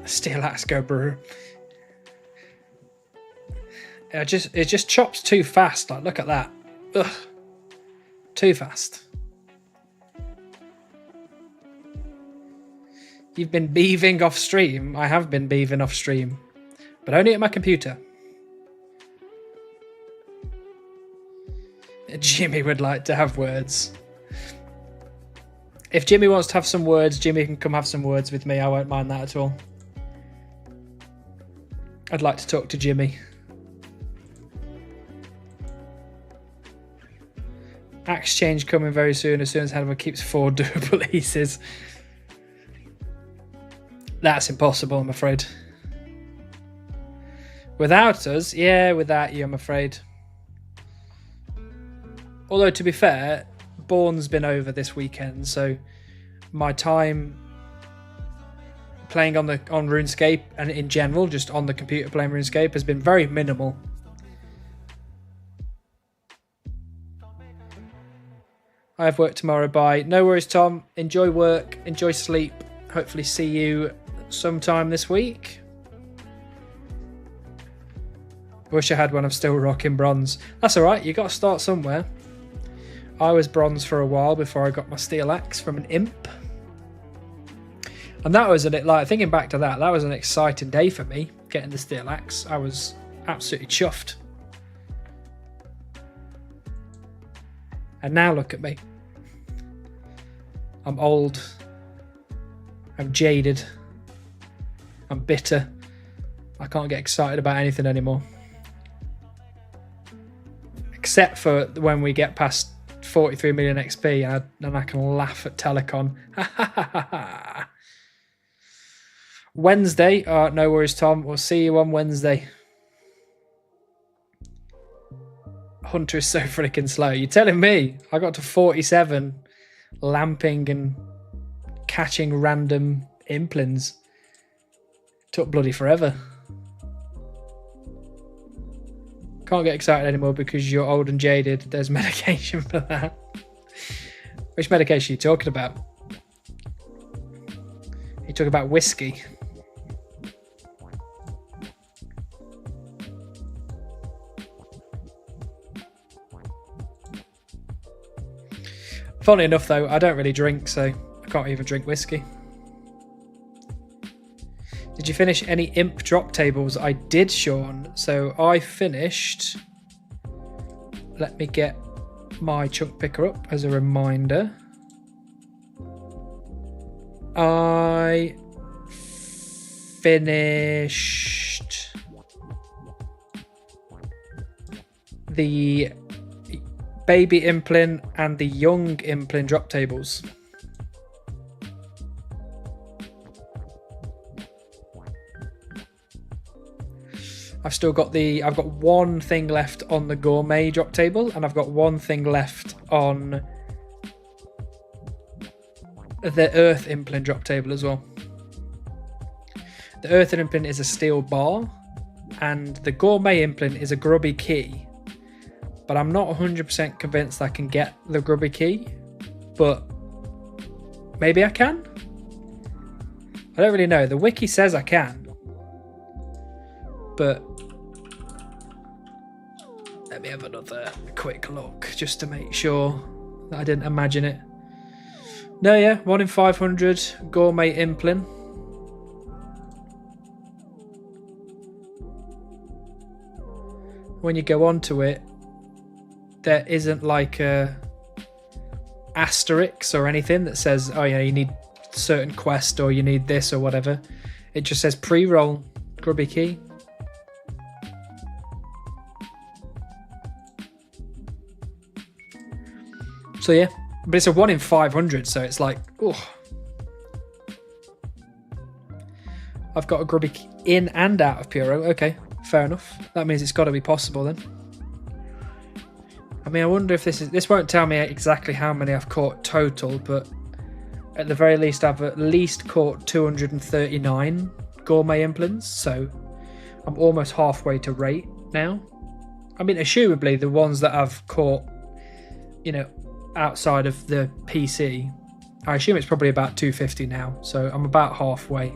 [SPEAKER 1] Steel axe go brew. It just chops too fast. Like, look at that. Ugh. Too fast. You've been beaving off stream. I have been beaving off stream, but only at my computer. Jimmy would like to have words. If Jimmy wants to have some words, Jimmy can come have some words with me. I won't mind that at all. I'd like to talk to Jimmy. Axe change coming very soon as Hannibal keeps 4 doable aces. That's impossible, I'm afraid. Without us? Yeah, without you, I'm afraid. Although, to be fair, Bourne's been over this weekend, so my time playing on RuneScape and in general, just on the computer playing RuneScape, has been very minimal. I have work tomorrow. Bye. No worries, Tom. Enjoy work. Enjoy sleep. Hopefully see you sometime this week. Wish I had one. I'm still rocking bronze. That's alright. You got to start somewhere. I was bronze for a while before I got my steel axe from an imp. And that was thinking back to that was an exciting day for me, getting the steel axe. I was absolutely chuffed. And now look at me. I'm old. I'm jaded. I'm bitter. I can't get excited about anything anymore. Except for when we get past 43 million XP and I can laugh at Telecon. Wednesday. No worries, Tom. We'll see you on Wednesday. Hunter is so freaking slow. You're telling me I got to 47 lamping and catching random implants. Took bloody forever. Can't get excited anymore because you're old and jaded. There's medication for that. Which medication are you talking about? You talking about whiskey? Funnily enough, though, I don't really drink, so I can't even drink whiskey. Did you finish any imp drop tables? I did, Sean. So I finished... Let me get my chunk picker up as a reminder. I finished the baby implin and the young implin drop tables. I've got one thing left on the gourmet drop table, and I've got one thing left on the earth implin drop table as well. The earth implin is a steel bar, and the gourmet implin is a grubby key. But I'm not 100% convinced I can get the grubby key, but maybe I can? I don't really know. The wiki says I can, but let me have another quick look just to make sure that I didn't imagine it. No, yeah, 1 in 500 gourmet implin. When you go onto it, there isn't like a asterisk or anything that says, oh yeah, you need certain quest or you need this or whatever. It just says pre-roll grubby key. So yeah, but it's a 1 in 500, so it's like, oh, I've got a grubby key in and out of Puro. Okay, fair enough. That means it's got to be possible then. I mean, I wonder if this won't tell me exactly how many I've caught total, but at the very least, I've at least caught 239 gourmet implants, so I'm almost halfway to rate now. I mean, assumably, the ones that I've caught, you know, outside of the PC, I assume it's probably about 250 now, so I'm about halfway.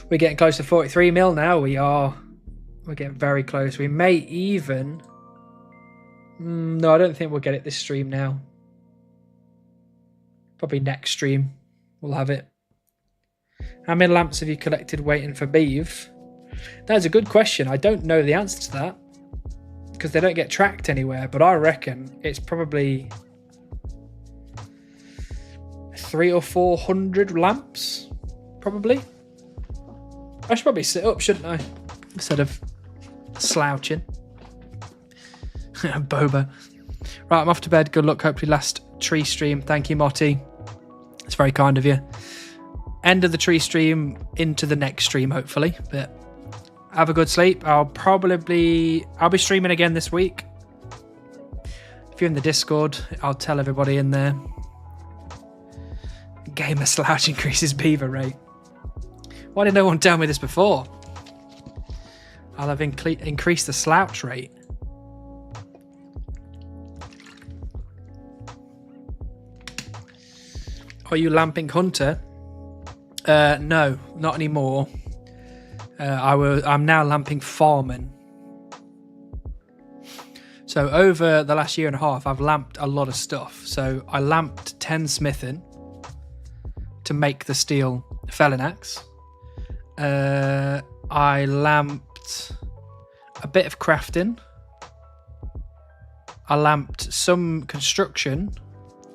[SPEAKER 1] We're getting close to 43 mil now. We're getting very close. We may even... No, I don't think we'll get it this stream now. Probably next stream we'll have it. How many lamps have you collected waiting for Beeve? That's a good question. I don't know the answer to that because they don't get tracked anywhere, but I reckon it's probably 300 or 400 lamps, probably. I should probably sit up, shouldn't I? Instead of slouching. Boba. Right, I'm off to bed. Good luck. Hopefully last tree stream. Thank you, Motti. It's very kind of you. End of the tree stream into the next stream, hopefully. But have a good sleep. I'll be streaming again this week. If you're in the Discord, I'll tell everybody in there. Gamer slouch increases beaver rate. Why did no one tell me this before? I'll have increased the slouch rate. Are you lamping Hunter? No, not anymore. I'm now lamping Farman. So over the last year and a half, I've lamped a lot of stuff. So I lamped 10 smithing to make the steel felon axe. I lamped a bit of crafting. I lamped some construction.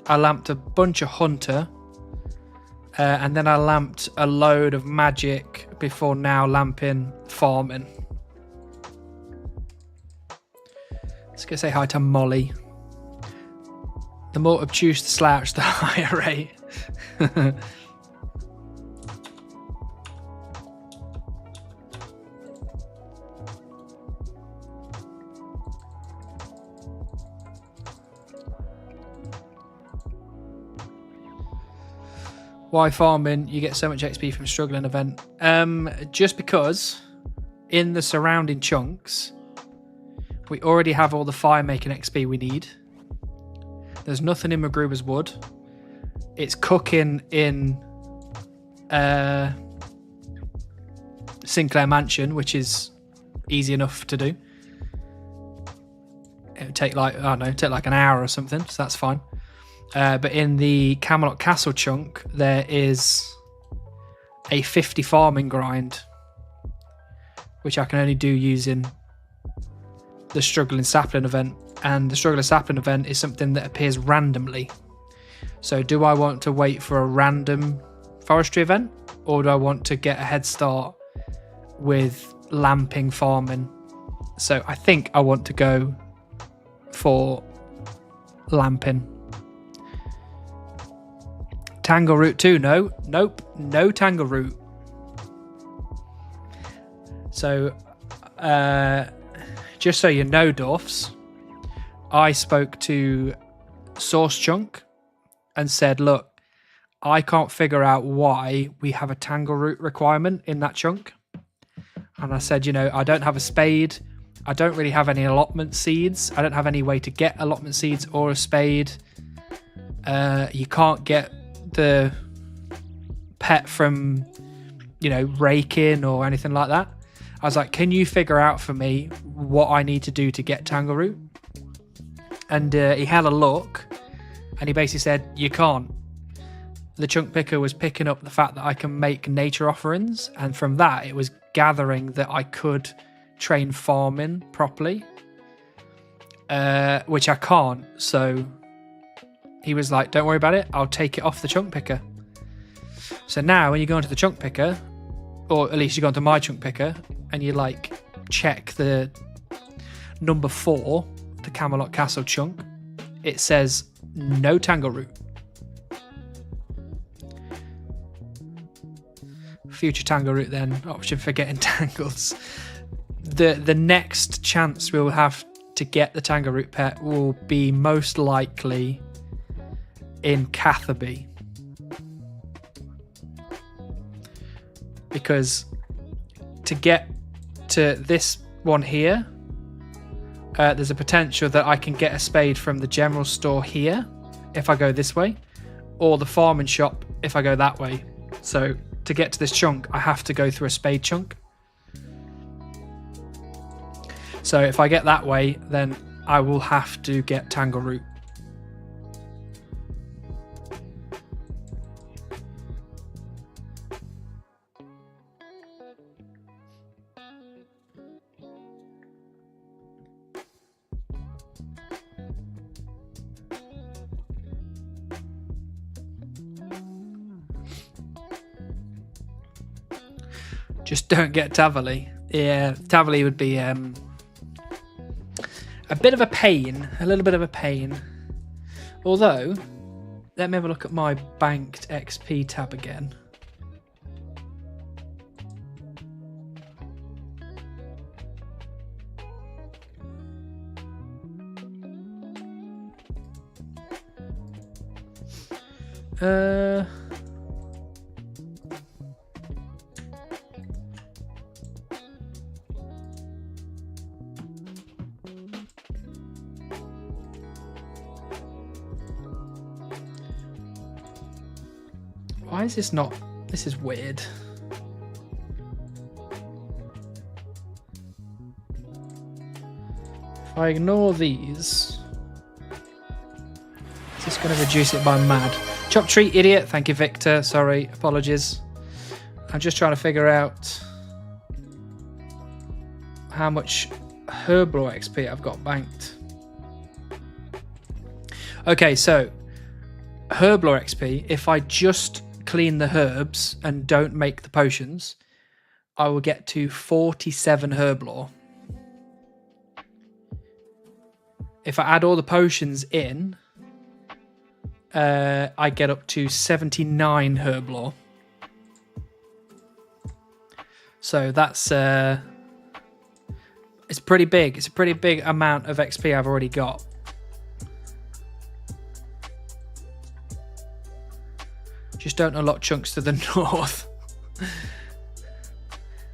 [SPEAKER 1] I lamped a bunch of hunter. And then I lamped a load of magic before now lamping farming. Let's go say hi to Molly. The more obtuse the slouch, the higher rate. Why farming? You get so much XP from struggling event. Just because in the surrounding chunks, we already have all the fire making XP we need. There's nothing in Magruber's Wood. It's cooking in Sinclair Mansion, which is easy enough to do. It would take like, I don't know, take like an hour or something, so that's fine. But in the Camelot Castle chunk, there is a 50 farming grind, which I can only do using the Struggling Sapling event. And the Struggling Sapling event is something that appears randomly. So do I want to wait for a random forestry event, or do I want to get a head start with lamping farming? So I think I want to go for lamping. Tangle Root 2, no. Nope, no Tangle Root. So, just so you know, Dwarfs, I spoke to Source Chunk and said, look, I can't figure out why we have a Tangle Root requirement in that chunk. And I said, you know, I don't have a spade. I don't really have any allotment seeds. I don't have any way to get allotment seeds or a spade. You can't get the pet from, you know, raking or anything like that. I was like, can you figure out for me what I need to do to get Tangle Root? And he had a look and he basically said, you can't. The chunk picker was picking up the fact that I can make nature offerings, and from that it was gathering that I could train farming properly, which I can't. So he was like, don't worry about it, I'll take it off the chunk picker. So now when you go into the chunk picker, or at least you go into my chunk picker, and you like check the number 4, the Camelot Castle chunk, it says no Tangle Root. Future Tangle Root then, option for getting tangles. The next chance we'll have to get the Tangle Root pet will be most likely in Catherby, because to get to this one here, there's a potential that I can get a spade from the general store here if I go this way, or the farming shop if I go that way. So to get to this chunk, I have to go through a spade chunk. So if I get that way, then I will have to get Tangle Root. Just don't get Tavali. Yeah, Tavali would be a bit of a pain. A little bit of a pain. Although, let me have a look at my banked XP tab again. Why is this not... This is weird. If I ignore these... Is this going to reduce it by mad? Chop tree, idiot. Thank you, Victor. Sorry, apologies. I'm just trying to figure out how much Herblore XP I've got banked. Okay, so Herblore XP, if I just clean the herbs and don't make the potions, I will get to 47 Herblore. if I add all the potions in, I get up to 79 herb lore. So that's it's pretty big. It's a pretty big amount of XP I've already got. Just don't unlock chunks to the north.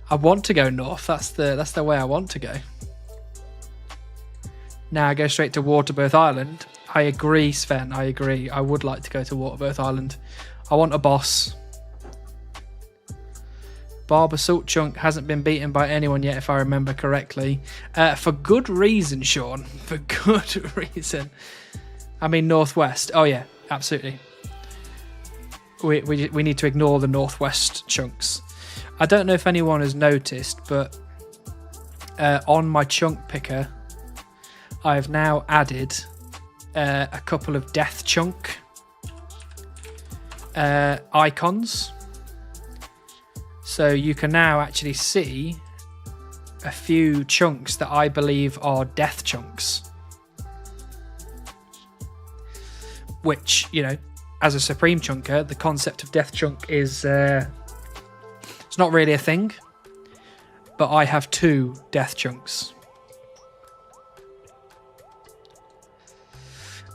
[SPEAKER 1] I want to go north. That's the way I want to go. Now I go straight to Waterbirth Island. I agree, Sven. I agree. I would like to go to Waterbirth Island. I want a boss. Barb Assault Chunk hasn't been beaten by anyone yet, if I remember correctly. For good reason, Sean. For good reason. I mean, Northwest. Oh, yeah, absolutely. We need to ignore the Northwest chunks. I don't know if anyone has noticed, but on my chunk picker, I've now added a couple of death chunk icons. So you can now actually see a few chunks that I believe are death chunks. Which, you know, as a Supreme Chunker, the concept of death chunk is it's not really a thing. But I have 2 death chunks.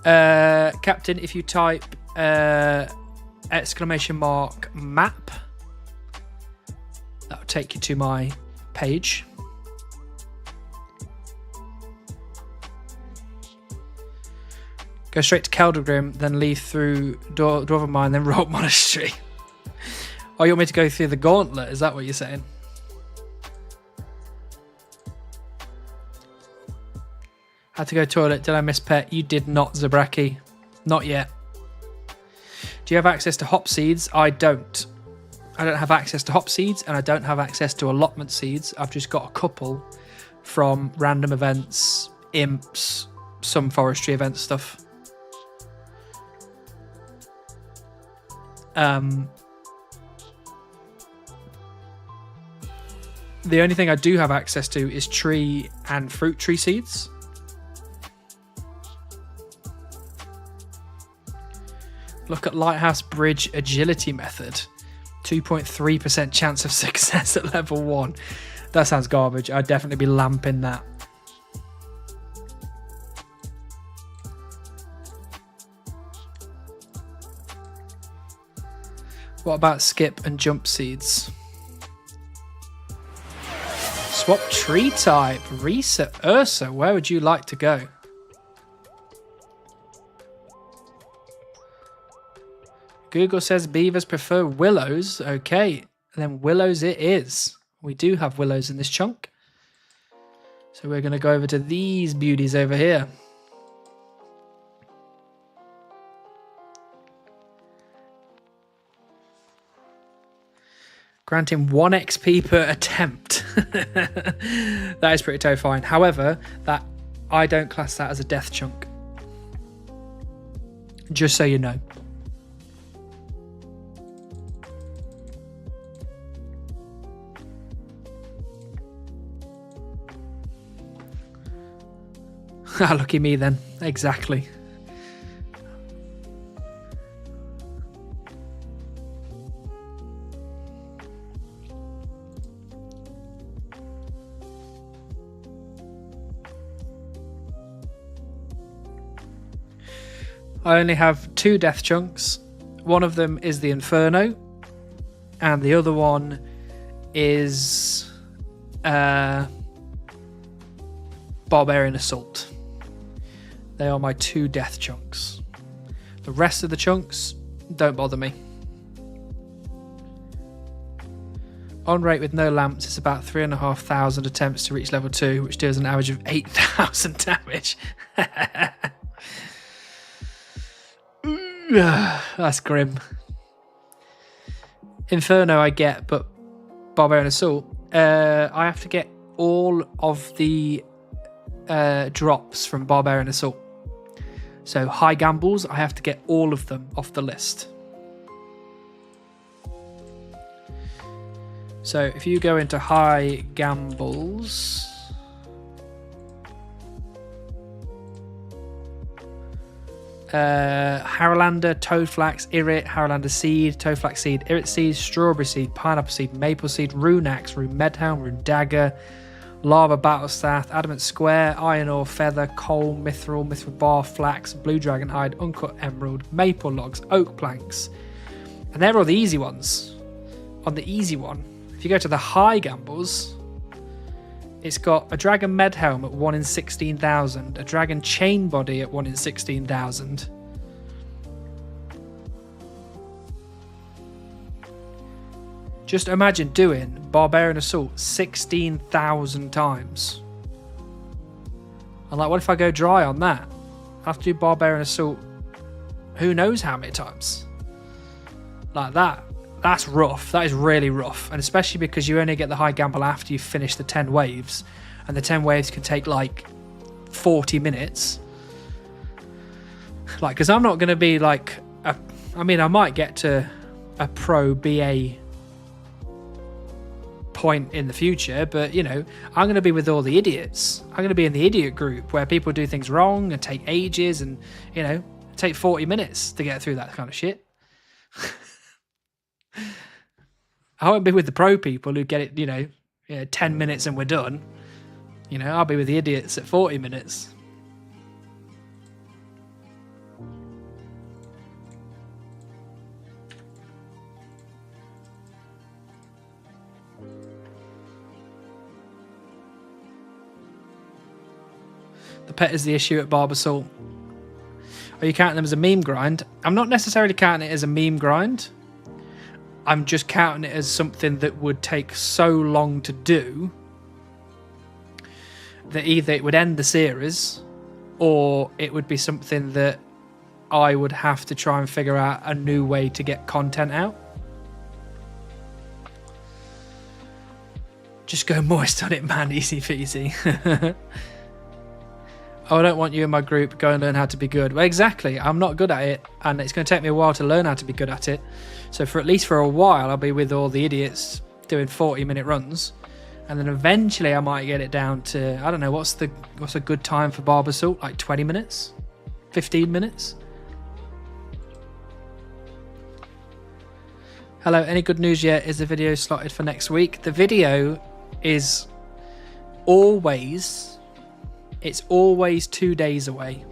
[SPEAKER 1] Captain, if you type exclamation mark map, that'll take you to my page. Go straight to Keldgrim, then leave through Dwarven Mine, then Rogue Monastery. Oh, you want me to go through the gauntlet? Is that what you're saying? Had to go toilet. Did I miss pet? You did not, Zabraki. Not yet. Do you have access to hop seeds? I don't. I don't have access to hop seeds, and I don't have access to allotment seeds. I've just got a couple from random events, imps, some forestry event stuff. The only thing I do have access to is tree and fruit tree seeds. Look at Lighthouse Bridge agility method. 2.3% chance of success at level 1. That sounds garbage. I'd definitely be lamping that. What about skip and jump seeds? Swap tree type. Risa Ursa, where would you like to go? Google says beavers prefer willows. Okay, then willows it is. We do have willows in this chunk. So we're going to go over to these beauties over here. Granting 1 XP per attempt. That is pretty terrifying. However, that I don't class that as a death chunk. Just so you know. Lucky me then. Exactly. I only have 2 death chunks. One of them is the Inferno, and the other one is Barbarian Assault. They are my 2 death chunks. The rest of the chunks don't bother me. On rate with no lamps, it's about 3,500 attempts to reach level 2, which deals an average of 8,000 damage. That's grim. Inferno I get, but Barbarian Assault, I have to get all of the drops from Barbarian Assault. So high gambles, I have to get all of them off the list. So if you go into high gambles, Haralander, Toadflax, Irrit, Haralander seed, Toadflax seed, Irrit seed, strawberry seed, pineapple seed, maple seed, Runeaxe, Rune Medhelm, Rune Dagger, Lava Battlestaff, Adamant Square, Iron Ore, Feather, Coal, Mithril, Mithril Bar, Flax, Blue Dragon Hide, Uncut Emerald, Maple Logs, Oak Planks. And they're all the easy ones. On the easy one, if you go to the high gambles, it's got a Dragon Medhelm at 1 in 16,000, a Dragon Chain Body at 1 in 16,000. Just imagine doing Barbarian Assault 16,000 times. I'm like, what if I go dry on that? I have to do Barbarian Assault who knows how many times. Like that. That's rough. That is really rough. And especially because you only get the high gamble after you finish the 10 waves. And the 10 waves can take like 40 minutes. Like, because I'm not going to be like... I mean, I might get to a pro BA point in the future, but, you know, I'm going to be with all the idiots. I'm going to be in the idiot group where people do things wrong and take ages and, you know, take 40 minutes to get through that kind of shit. I won't be with the pro people who get it, you know, 10 minutes and we're done. You know, I'll be with the idiots at 40 minutes. The pet is the issue at Barbasol. Are you counting them as a meme grind? I'm not necessarily counting it as a meme grind. I'm just counting it as something that would take so long to do that either it would end the series or it would be something that I would have to try and figure out a new way to get content out. Just go moist on it, man. Easy peasy. Oh, I don't want you in my group. Go and learn how to be good. Well, exactly. I'm not good at it, and it's going to take me a while to learn how to be good at it. So for at least for a while, I'll be with all the idiots doing 40-minute runs, and then eventually I might get it down to, I don't know, what's a good time for Barbasol? Like 20 minutes, 15 minutes. Hello. Any good news yet? Is the video slotted for next week? The video is always. It's always 2 days away.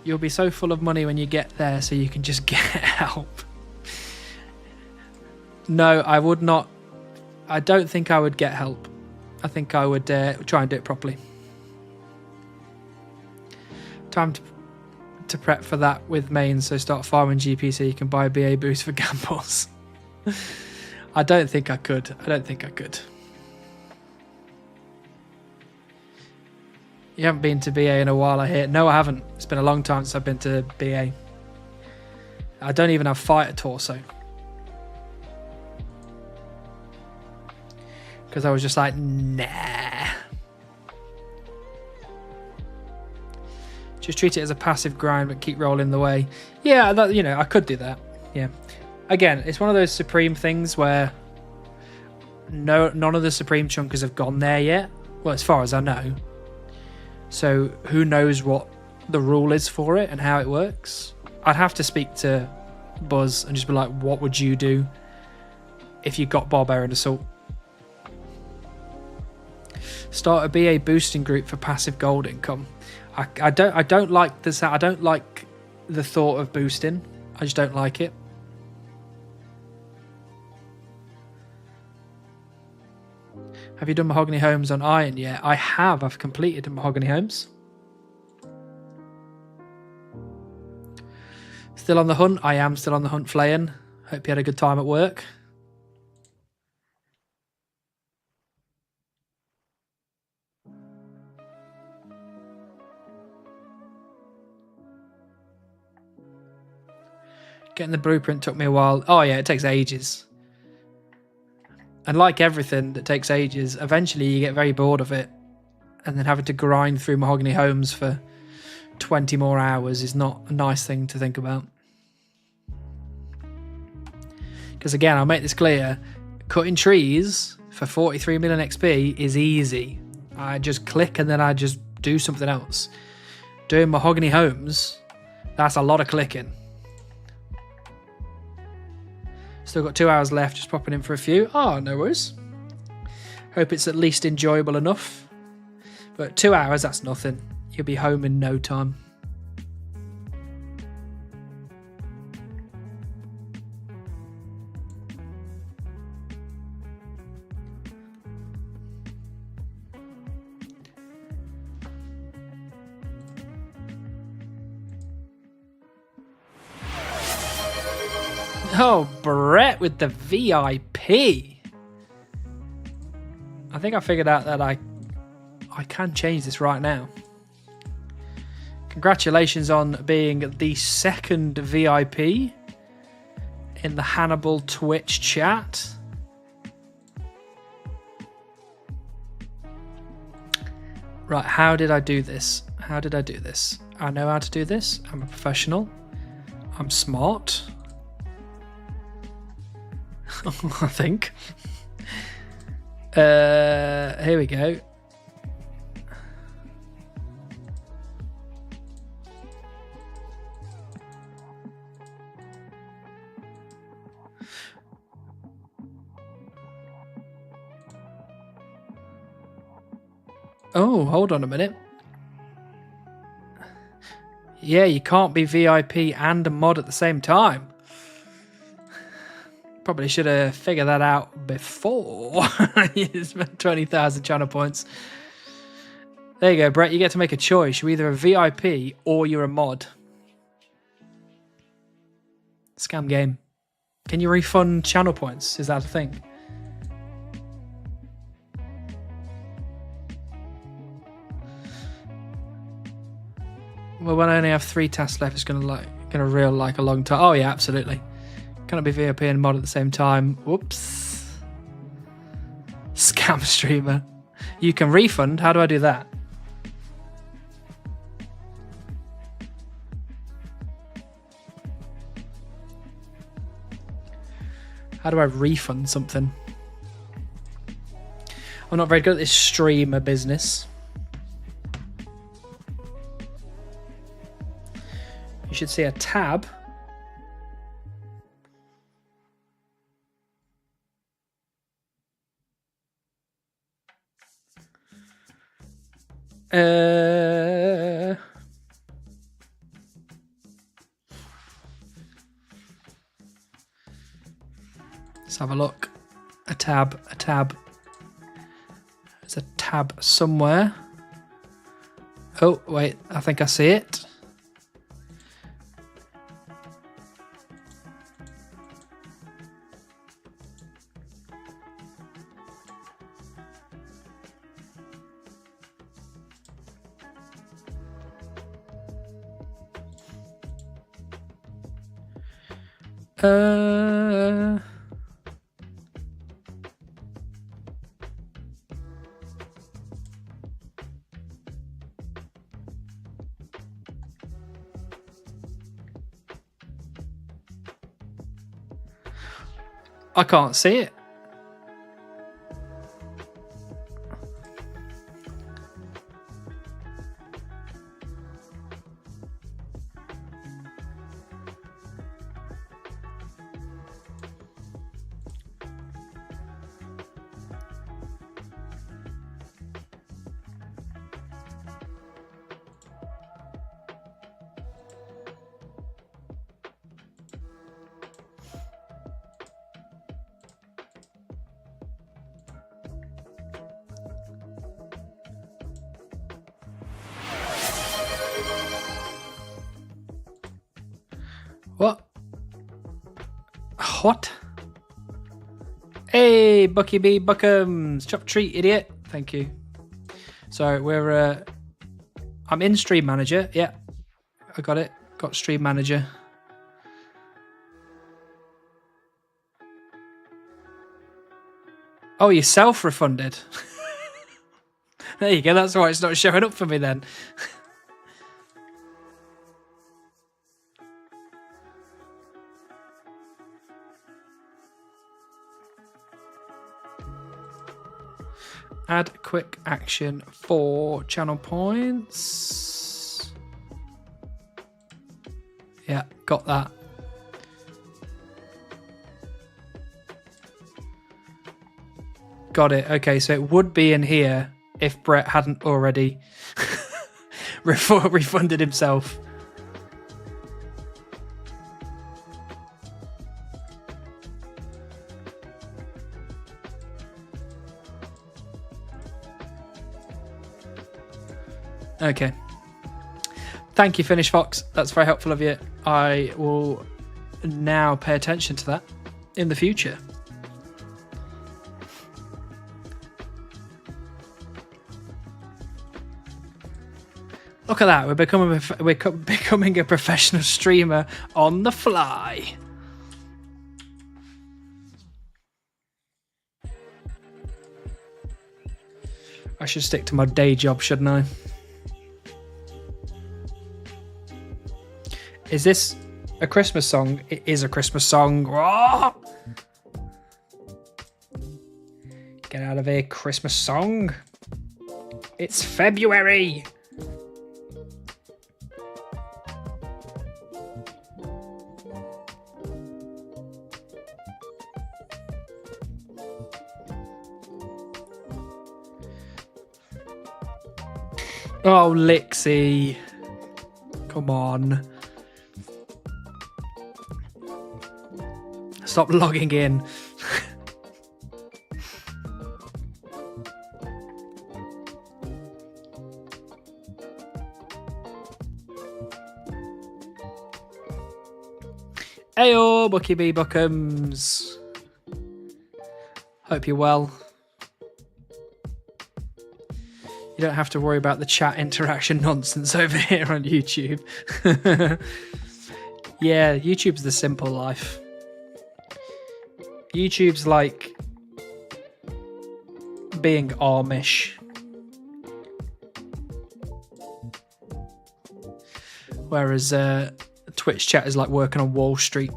[SPEAKER 1] You'll be so full of money when you get there, so you can just get help. No, I would not. I don't think I would get help. I think I would try and do it properly. Time to prep for that with mains, so start farming GP so you can buy BA boost for gambles. I don't think I could. You haven't been to BA in a while, I hear. No, I haven't. It's been a long time since I've been to BA. I don't even have fighter torso. Because I was just like, nah. Just treat it as a passive grind, but keep rolling the way. Yeah, that, you know, I could do that. Yeah. Again, it's one of those Supreme things where none of the Supreme chunkers have gone there yet. Well, as far as I know. So who knows what the rule is for it and how it works. I'd have to speak to Buzz and just be like, what would you do if you got Barbarian Assault? Start a BA boosting group for passive gold income. I don't like this. I don't like the thought of boosting. I just don't like it. Have you done Mahogany Homes on Iron yet? I have. I've completed Mahogany Homes. Still on the hunt? I am still on the hunt, Flayan. Hope you had a good time at work. Getting the blueprint took me a while. Oh yeah, it takes ages. And like everything that takes ages, eventually you get very bored of it. And then having to grind through Mahogany Homes for 20 more hours is not a nice thing to think about. Because again, I'll make this clear, cutting trees for 43 million XP is easy. I just click and then I just do something else. Doing mahogany homes, that's a lot of clicking. Still got 2 hours left, just popping in for a few. Oh, no worries. Hope it's at least enjoyable enough. But 2 hours, that's nothing. You'll be home in no time. Oh, Brett with the VIP. I think I figured out that I can change this right now. Congratulations on being the second VIP in the Hannibal Twitch chat. Right, how did I do this? How did I do this? I know how to do this. I'm a professional. I'm smart. I think. Here we go. Oh, hold on a minute. Yeah, you can't be VIP and a mod at the same time. Probably should have figured that out before. You spent 20,000 channel points. There you go, Brett. You get to make a choice. You're either a VIP or you're a mod. Scam game. Can you refund channel points? Is that a thing? Well, when I only have 3 tasks left, it's gonna reel like a long time. Oh yeah, absolutely. Cannot be VIP and mod at the same time. Whoops. Scam streamer. You can refund. How do I do that? How do I refund something? I'm not very good at this streamer business. You should see a tab. Let's have a look. A tab. There's a tab somewhere. Oh, wait, I think I see it. I can't see it. What? Hey, Bucky B. Buckums. Chop treat, idiot. Thank you. So we're... I'm in Stream Manager. Yeah, I got it. Got Stream Manager. Oh, you self-refunded. There you go. That's why it's not showing up for me then. Add quick action for channel points. Yeah, got that. Got it. Okay, so it would be in here if Brett hadn't already refunded himself. Okay. Thank you, Finish Fox. That's very helpful of you. I will now pay attention to that in the future. Look at that. We're becoming a professional streamer on the fly. I should stick to my day job, shouldn't I? Is this a Christmas song? It is a Christmas song. Oh! Get out of here, Christmas song. It's February. Oh, Lixie. Come on. Stop logging in. Heyo, Bucky B Buckums. Hope you're well. You don't have to worry about the chat interaction nonsense over here on YouTube. Yeah, YouTube's the simple life. YouTube's like being Amish. Whereas Twitch chat is like working on Wall Street.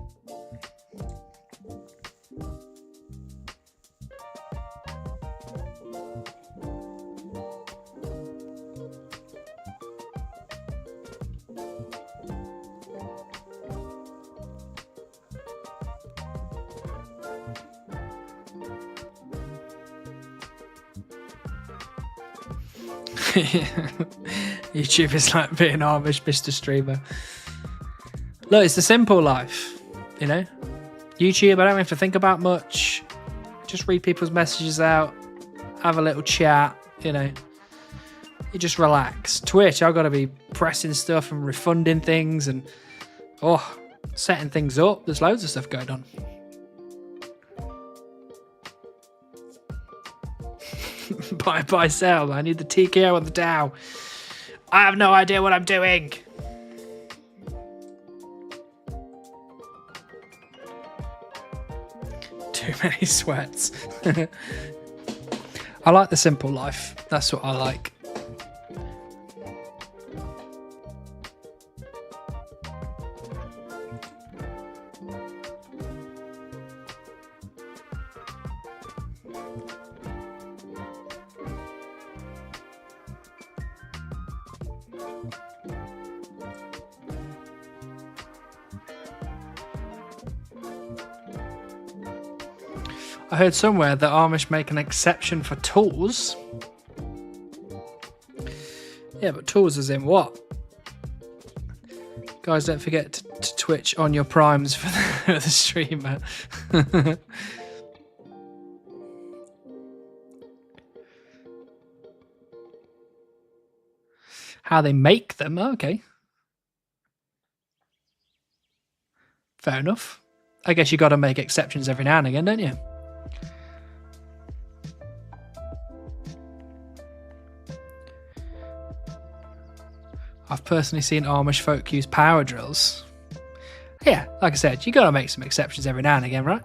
[SPEAKER 1] YouTube is like being Amish, Mr. Streamer. Look, it's the simple life, you know? YouTube, I don't have to think about much. Just read people's messages out, have a little chat, you know? You just relax. Twitch, I've got to be pressing stuff and refunding things and, setting things up. There's loads of stuff going on. Buy, sell. I need the TKO and the Dow. I have no idea what I'm doing. Too many sweats. I like the simple life. That's what I like. I heard somewhere that Amish make an exception for tools. Yeah, but tools as in what? Guys, don't forget to Twitch on your primes for the streamer. How they make them? Okay. Fair enough. I guess you got to make exceptions every now and again, don't you? I've personally seen Amish folk use power drills. Yeah, like I said, you got to make some exceptions every now and again, right?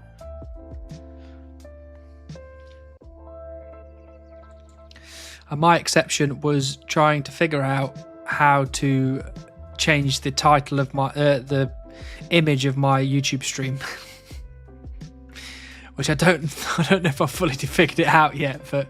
[SPEAKER 1] And my exception was trying to figure out how to change the title of my the image of my YouTube stream which I don't know if I've fully figured it out yet, but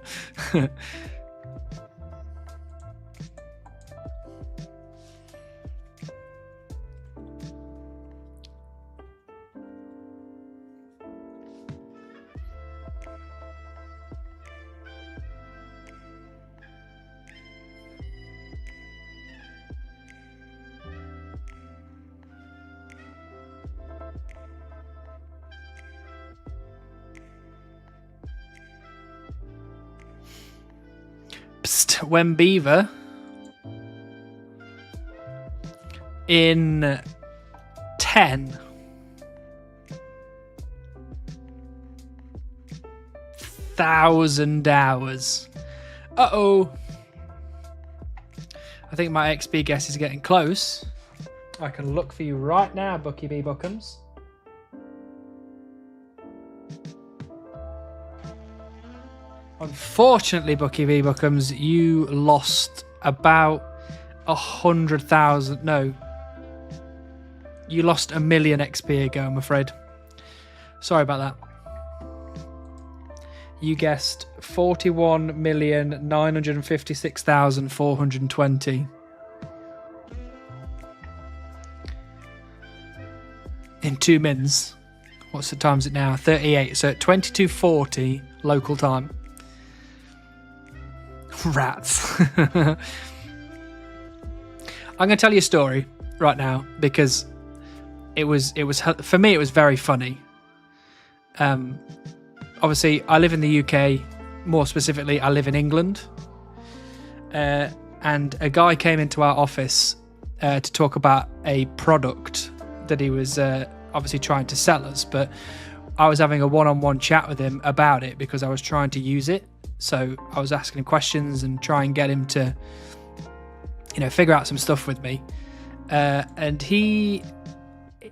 [SPEAKER 1] Wembeaver in 10,000 hours. Uh-oh. I think my XP guess is getting close. I can look for you right now, Bucky B. Buckums. Unfortunately, Bucky V. Buckums, you lost about 100,000. No, you lost 1 million XP ago, I'm afraid. Sorry about that. You guessed 41,956,420. In 2 mins. What's the time is it now? 38. So at 22:40 local time. Rats. I'm going to tell you a story right now because it was for me it was very funny. Obviously I live in the UK, more specifically I live in England, and a guy came into our office to talk about a product that he was obviously trying to sell us, but I was having a one-on-one chat with him about it because I was trying to use it. So I was asking him questions and try and get him to, figure out some stuff with me. And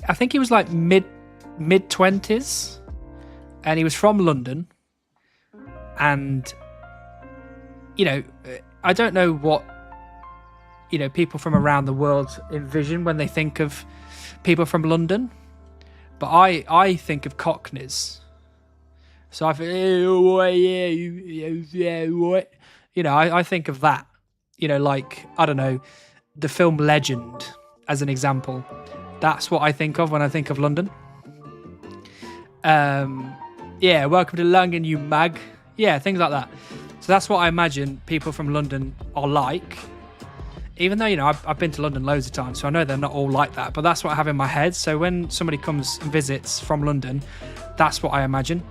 [SPEAKER 1] I think he was like mid-20s, and he was from London. And, I don't know what, people from around the world envision when they think of people from London. But I think of Cockneys. So I think, I think of that, like, I don't know, the film Legend as an example. That's what I think of when I think of London. Welcome to London, you mag. Yeah, things like that. So that's what I imagine people from London are like. Even though, I've been to London loads of times, so I know they're not all like that. But that's what I have in my head. So when somebody comes and visits from London, that's what I imagine.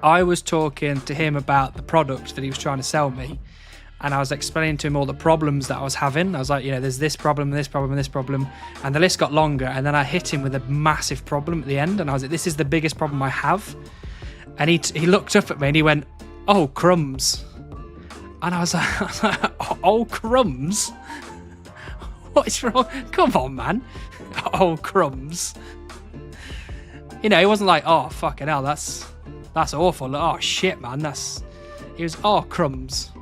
[SPEAKER 1] I was talking to him about the product that he was trying to sell me, and I was explaining to him all the problems that I was having. I was like, there's this problem, this problem, this problem, and the list got longer, and then I hit him with a massive problem at the end, and I was like, this is the biggest problem I have. And he looked up at me and he went, oh, crumbs. And I was like, oh, crumbs? What is wrong? Come on, man. Oh, crumbs. He wasn't like, oh, fucking hell, that's awful. Oh, shit, man. He was, oh, crumbs.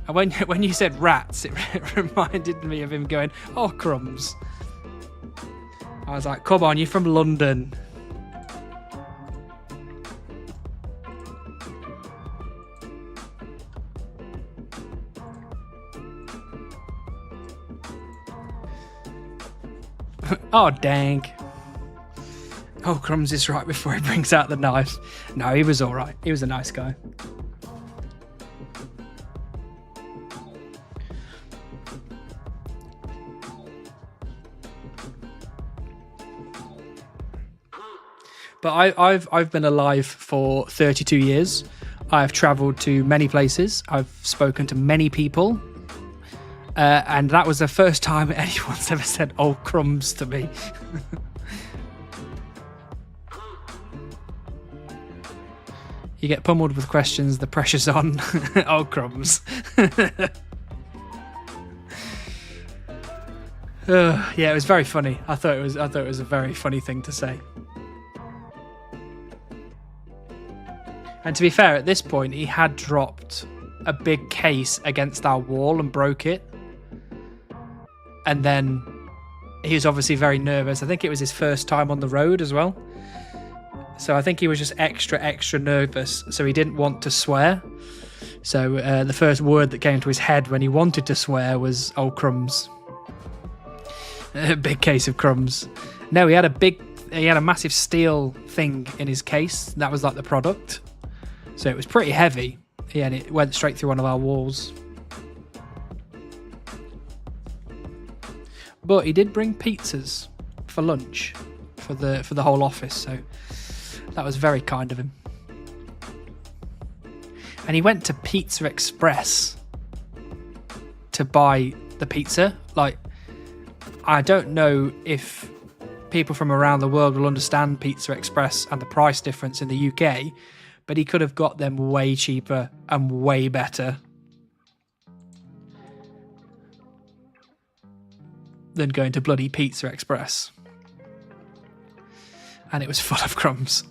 [SPEAKER 1] And when you said rats, it reminded me of him going, oh, crumbs. I was like, come on, you're from London. Oh, dang. Oh, Crumbs is right before he brings out the knife. No, he was all right. He was a nice guy. But I've been alive for 32 years. I've travelled to many places. I've spoken to many people. And that was the first time anyone's ever said, oh, crumbs to me. You get pummeled with questions, the pressure's on. Oh, crumbs. Yeah, it was very funny. I thought it was a very funny thing to say. And to be fair, at this point, he had dropped a big case against our wall and broke it. And then he was obviously very nervous. I think it was his first time on the road as well. So I think he was just extra nervous, so he didn't want to swear. So the first word that came to his head when he wanted to swear was, oh, crumbs. A big case of crumbs. No, he had a massive steel thing in his case. That was like the product. So it was pretty heavy. Yeah, and it went straight through one of our walls. But he did bring pizzas for lunch for the whole office, so that was very kind of him. And he went to Pizza Express to buy the pizza. Like, I don't know if people from around the world will understand Pizza Express and the price difference in the UK, but he could have got them way cheaper and way better than going to bloody Pizza Express. And it was full of crumbs.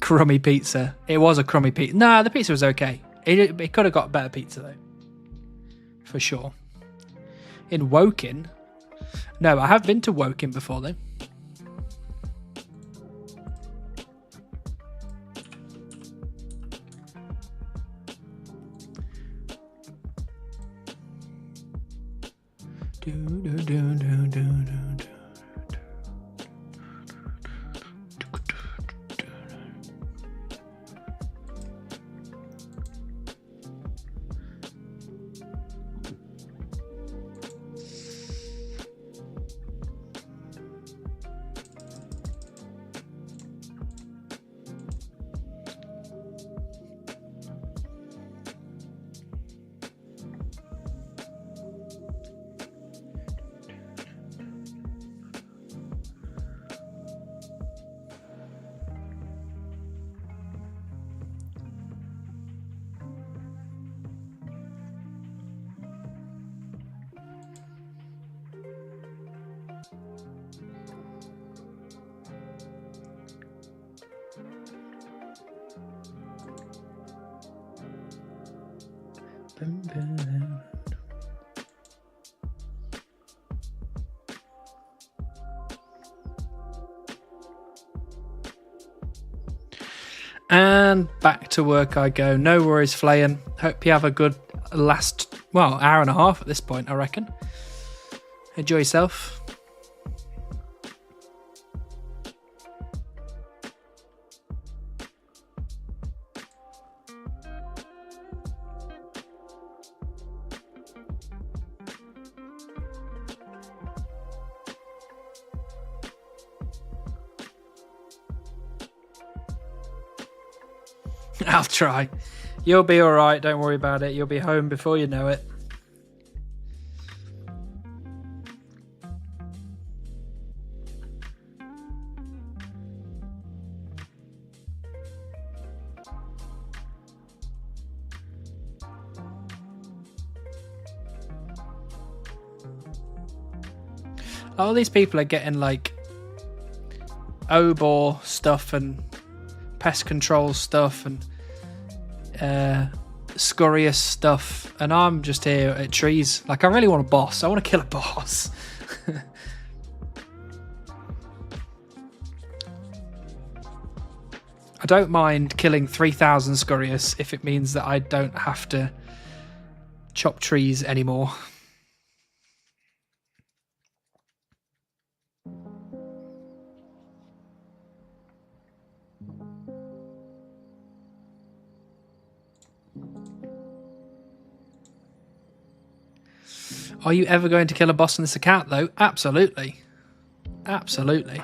[SPEAKER 1] Crummy pizza. It was a crummy pizza. Nah, the pizza was okay. It could have got better pizza though. For sure. In Woking. No, I have been to Woking before though. And back to work I go. No worries, Flayan. Hope you have a good last, hour and a half at this point, I reckon. Enjoy yourself. I'll try. You'll be alright, don't worry about it. You'll be home before you know it. All these people are getting like OBOR stuff and pest control stuff and scurrious stuff, and I'm just here at trees. Like, I really want a boss. I want to kill a boss. I don't mind killing 3,000 scurrious if it means that I don't have to chop trees anymore. Are you ever going to kill a boss in this account, though? Absolutely. Absolutely.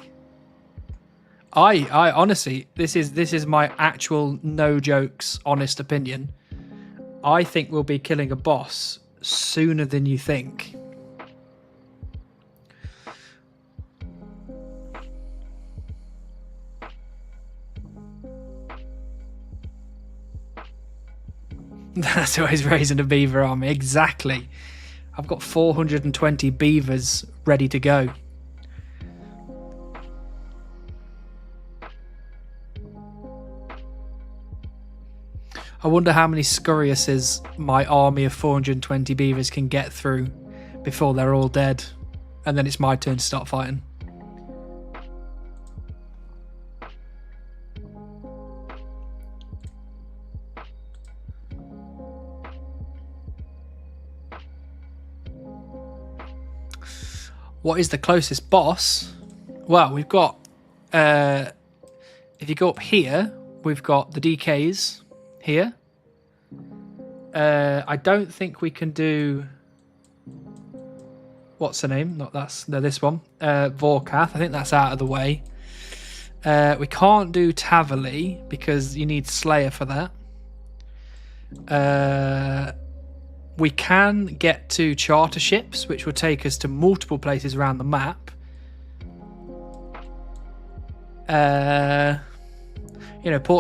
[SPEAKER 1] I honestly, this is my actual, no jokes, honest opinion. I think we'll be killing a boss sooner than you think. That's always raising a beaver army. Exactly. I've got 420 beavers ready to go. I wonder how many scurriuses my army of 420 beavers can get through before they're all dead. And then it's my turn to start fighting. What is the closest boss? Well, we've got... if you go up here, we've got the DKs here. I don't think we can do... What's the name? No, this one. Vorkath. I think that's out of the way. We can't do Tavali because you need Slayer for that. We can get to charter ships, which will take us to multiple places around the map. Port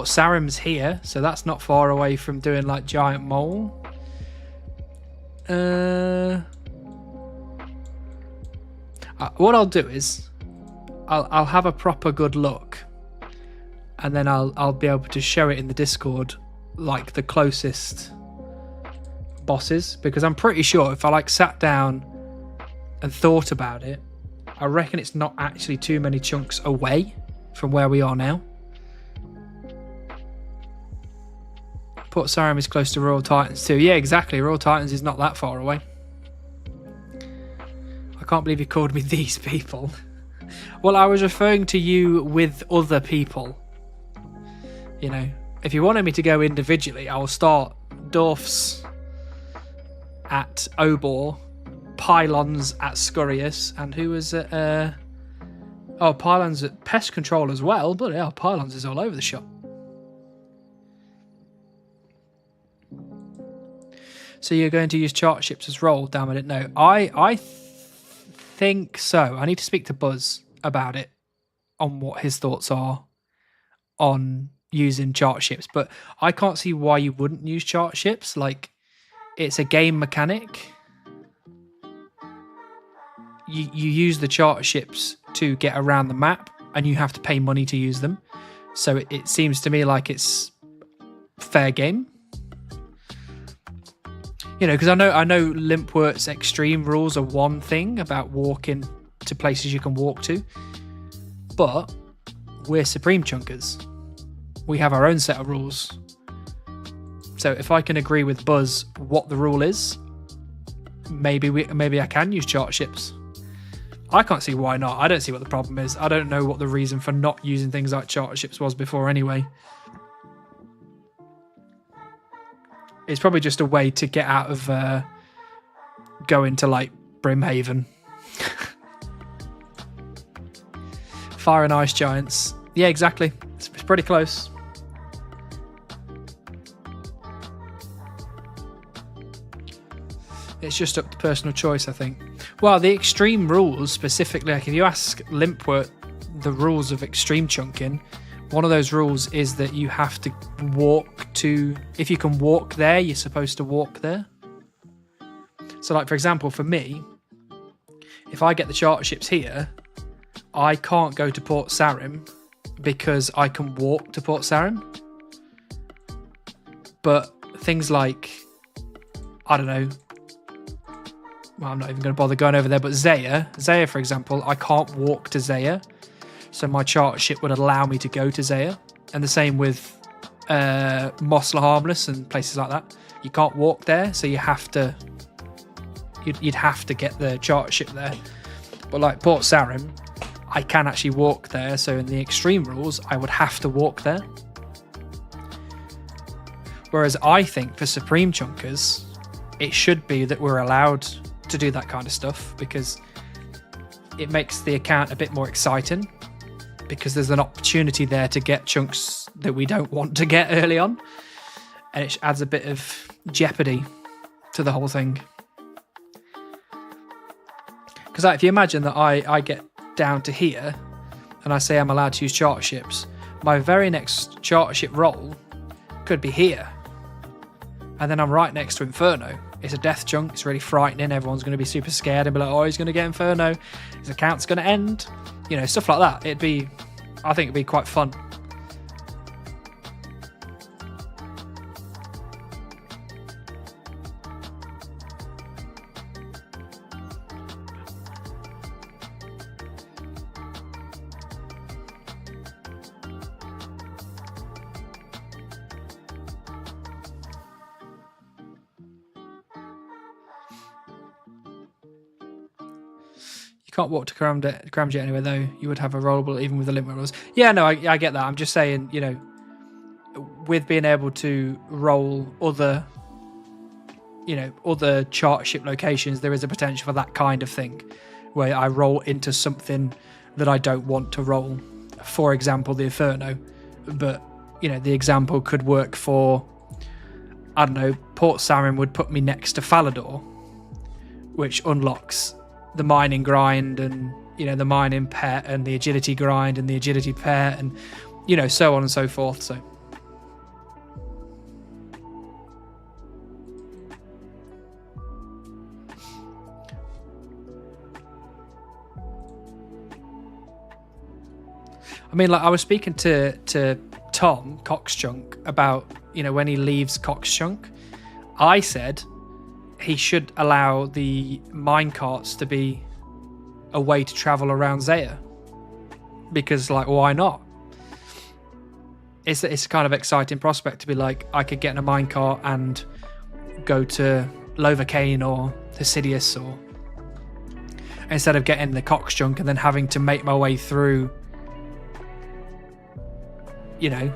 [SPEAKER 1] Sarim's here, so that's not far away from doing like Giant Mole. What I'll do is I'll have a proper good look, and then I'll be able to show it in the Discord, like the closest bosses, because I'm pretty sure if I like sat down and thought about it, I reckon it's not actually too many chunks away from where we are now. Port Sarim is close to Royal Titans too. Yeah, exactly. Royal Titans is not that far away. I can't believe you called me these people. Well, I was referring to you with other people. If you wanted me to go individually, I will start Dwarfs at Obor, Pylons at Scurious, and who was at... Pylons at Pest Control as well, but yeah, Pylons is all over the shop. So you're going to use charter ships as roll? Damn, I didn't know. I think so. I need to speak to Buzz about it, on what his thoughts are on using charter ships. But I can't see why you wouldn't use charter ships. Like, it's a game mechanic. You use the charter ships to get around the map, and you have to pay money to use them. So it seems to me like it's fair game. Because I know Limpwert's extreme rules are one thing about walking to places you can walk to, but we're Supreme Chunkers. We have our own set of rules. So if I can agree with Buzz what the rule is, maybe I can use charter ships. I can't see why not. I don't see what the problem is. I don't know what the reason for not using things like charter ships was before anyway. It's probably just a way to get out of going to like Brimhaven. Fire and Ice Giants. Yeah, exactly. It's pretty close. It's just up to personal choice, I think. Well, the extreme rules specifically, like if you ask Limpwert the rules of extreme chunking, one of those rules is that you have to walk to... If you can walk there, you're supposed to walk there. So, like, for example, for me, if I get the charter ships here, I can't go to Port Sarim because I can walk to Port Sarim. But things like, I don't know... Well, I'm not even going to bother going over there, but Zaya, for example, I can't walk to Zaya. So my charter ship would allow me to go to Zaya. And the same with Mosler Harmless and places like that. You can't walk there, so you have to... You'd have to get the charter ship there. But like Port Sarim, I can actually walk there. So in the extreme rules, I would have to walk there. Whereas I think for Supreme Chunkers, it should be that we're allowed to do that kind of stuff, because it makes the account a bit more exciting, because there's an opportunity there to get chunks that we don't want to get early on, and it adds a bit of jeopardy to the whole thing. Because if you imagine that I get down to here and I say I'm allowed to use charter ships, my very next charter ship roll could be here, and then I'm right next to Inferno. It's a death chunk. It's really frightening. Everyone's going to be super scared and be like, oh, he's going to get Inferno. His account's going to end. Stuff like that. I think it'd be quite fun. You can't walk to Cramjet anyway, though. You would have a rollable even with the limit rules. Yeah, no, I get that. I'm just saying, you know, with being able to roll other, you know, other chart ship locations, there is a potential for that kind of thing, where I roll into something that I don't want to roll. For example, the Inferno. But, you know, the example could work for, I don't know, Port Sarim would put me next to Falador, which unlocks the mining grind and, you know, the mining pet and the agility grind and the agility pet and, you know, so on and so forth. So I mean, like, I was speaking to Tom Coxchunk about, you know, when he leaves Coxchunk, I said he should allow the minecarts to be a way to travel around Zaya, because, like, why not? It's a kind of exciting prospect to be like, I could get in a minecart and go to Lovacane or Thesidius, or instead of getting the Coxchunk and then having to make my way through, you know,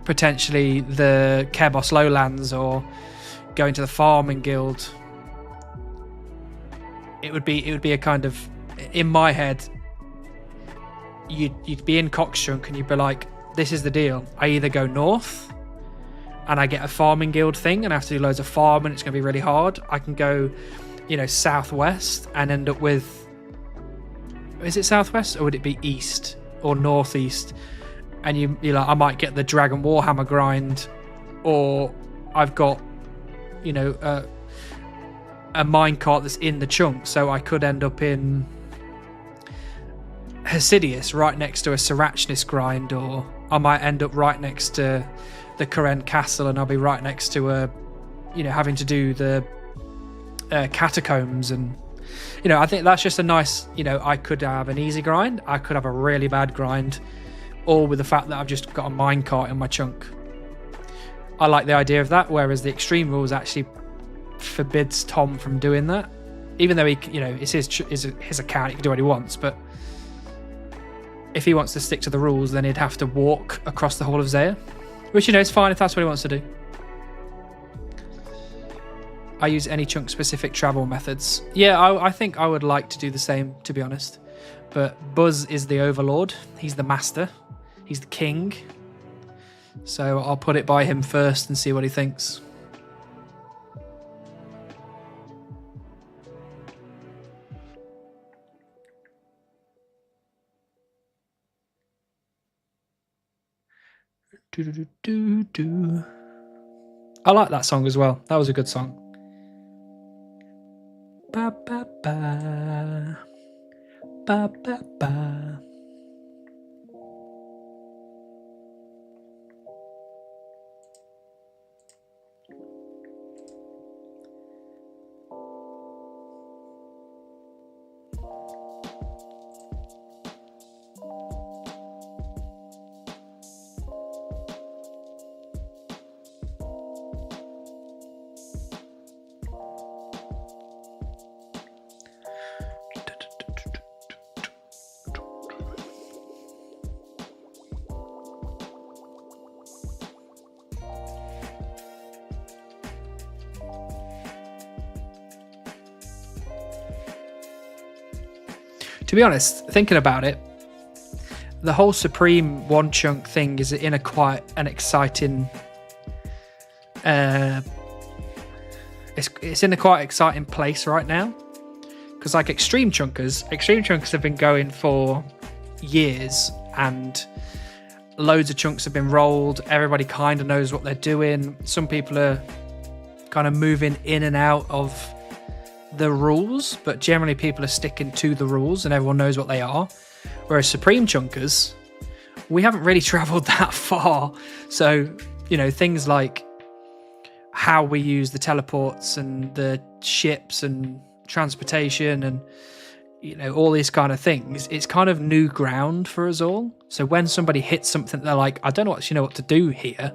[SPEAKER 1] potentially the Kebos Lowlands or going to the Farming Guild. It would be a kind of, in my head, you'd be in Coxchunk and you'd be like, this is the deal. I either go north and I get a Farming Guild thing and I have to do loads of farm and it's going to be really hard. I can go, you know, southwest and end up with, is it southwest or would it be east or northeast? And you're like, I might get the Dragon Warhammer grind, or I've got, you know, a minecart that's in the chunk, so I could end up in Hesidius, right next to a Sarachnis grind, or I might end up right next to the Karen Castle, and I'll be right next to a, you know, having to do the catacombs, and, you know, I think that's just a nice, you know, I could have an easy grind, I could have a really bad grind, all with the fact that I've just got a minecart in my chunk. I like the idea of that, whereas the extreme rules actually forbids Tom from doing that, even though he, you know, it's his account, he can do what he wants, but if he wants to stick to the rules, then he'd have to walk across the whole of Zaya, which, you know, is fine if that's what he wants to do. I use any chunk specific travel methods. Yeah, I think I would like to do the same, to be honest, but Buzz is the overlord, he's the master, he's the king, so I'll put it by him first and see what he thinks. I like that song as well. That was a good song. Ba ba ba ba ba ba. To be honest, thinking about it, the whole Supreme one chunk thing is in a quite an exciting. It's in a quite exciting place right now, because like extreme chunkers have been going for years, and loads of chunks have been rolled. Everybody kind of knows what they're doing. Some people are kind of moving in and out of the rules, but generally people are sticking to the rules and everyone knows what they are. Whereas Supreme chunkers, we haven't really traveled that far. So, you know, things like how we use the teleports and the ships and transportation and, you know, all these kind of things, it's kind of new ground for us all. So when somebody hits something, they're like, I don't actually know what to do here,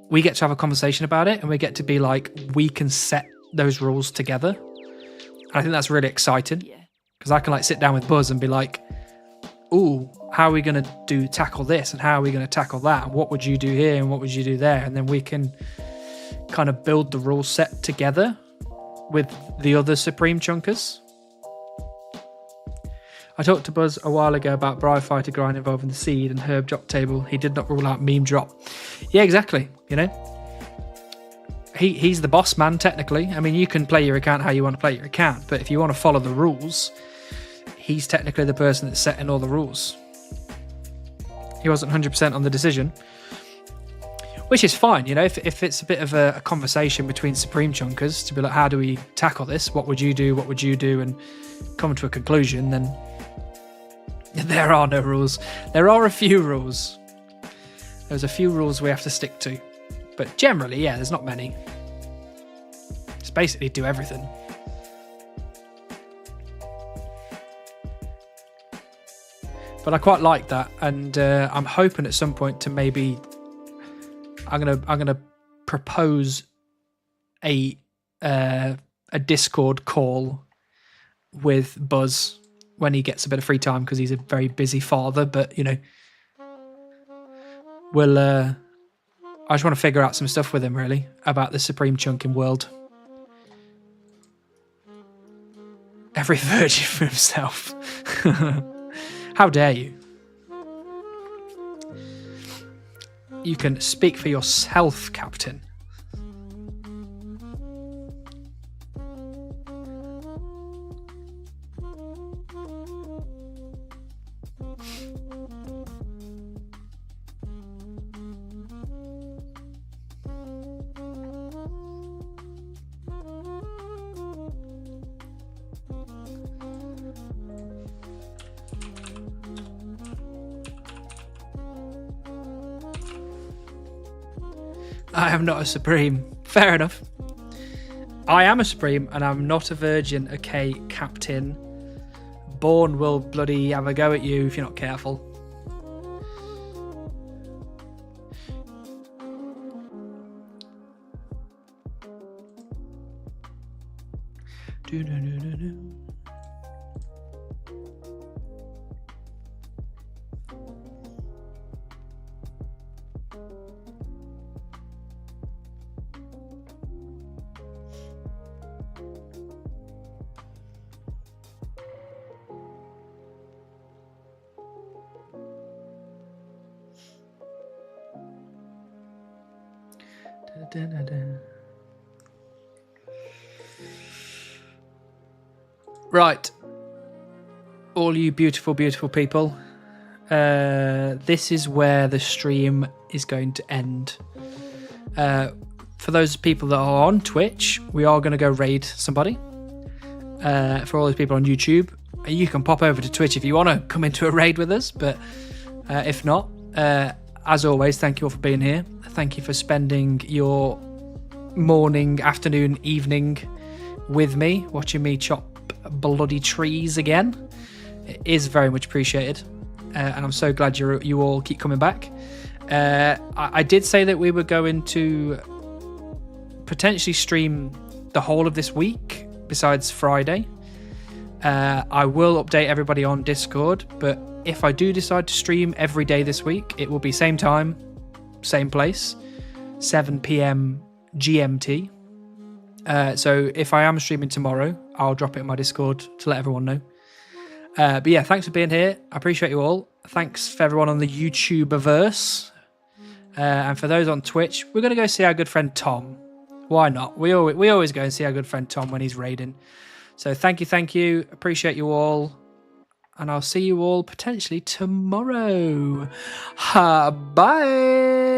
[SPEAKER 1] we get to have a conversation about it and we get to be like, we can set those rules together. And I think that's really exciting, because I can like sit down with Buzz and be like, ooh, how are we going to tackle this, and how are we going to tackle that, and what would you do here and what would you do there, and then we can kind of build the rule set together with the other Supreme Chunkers. I talked to Buzz a while ago about Bri Fighter grind involving the seed and herb drop table. He did not rule out meme drop. Yeah, exactly. You know, he's the boss man technically. I mean, you can play your account how you want to play your account, but if you want to follow the rules, he's technically the person that's setting all the rules. He wasn't 100% on the decision, which is fine. You know, if it's a bit of a conversation between Supreme Chunkers to be like, how do we tackle this? What would you do? What would you do? And come to a conclusion, then there are no rules. There are a few rules. There's a few rules we have to stick to. But generally, yeah, there's not many. It's basically do everything. But I quite like that, and I'm hoping at some point to maybe I'm gonna propose a Discord call with Buzz when he gets a bit of free time, because he's a very busy father. But you know, we'll I just want to figure out some stuff with him really about the Supreme Chunking world. Every virgin for himself. How dare you? You can speak for yourself, Captain. I am not a Supreme. Fair enough. I am a Supreme and I'm not a virgin. Okay, Captain. Born will bloody have a go at you if you're not careful. Right, all you beautiful, beautiful people, this is where the stream is going to end. For those people that are on Twitch, we are going to go raid somebody. For all those people on YouTube, you can pop over to Twitch if you want to come into a raid with us, but if not, as always, thank you all for being here. Thank you for spending your morning, afternoon, evening with me, watching me chop bloody trees again. It is very much appreciated, and I'm so glad you all keep coming back. I did say that we were going to potentially stream the whole of this week besides Friday. I will update everybody on Discord, but if I do decide to stream every day this week, it will be same time, same place, 7 p.m. GMT. So if I am streaming tomorrow, I'll drop it in my Discord to let everyone know. But yeah, thanks for being here. I appreciate you all. Thanks for everyone on the YouTuberverse. And for those on Twitch, we're going to go see our good friend Tom. Why not? We always go and see our good friend Tom when he's raiding. So thank you. Appreciate you all. And I'll see you all potentially tomorrow. Bye.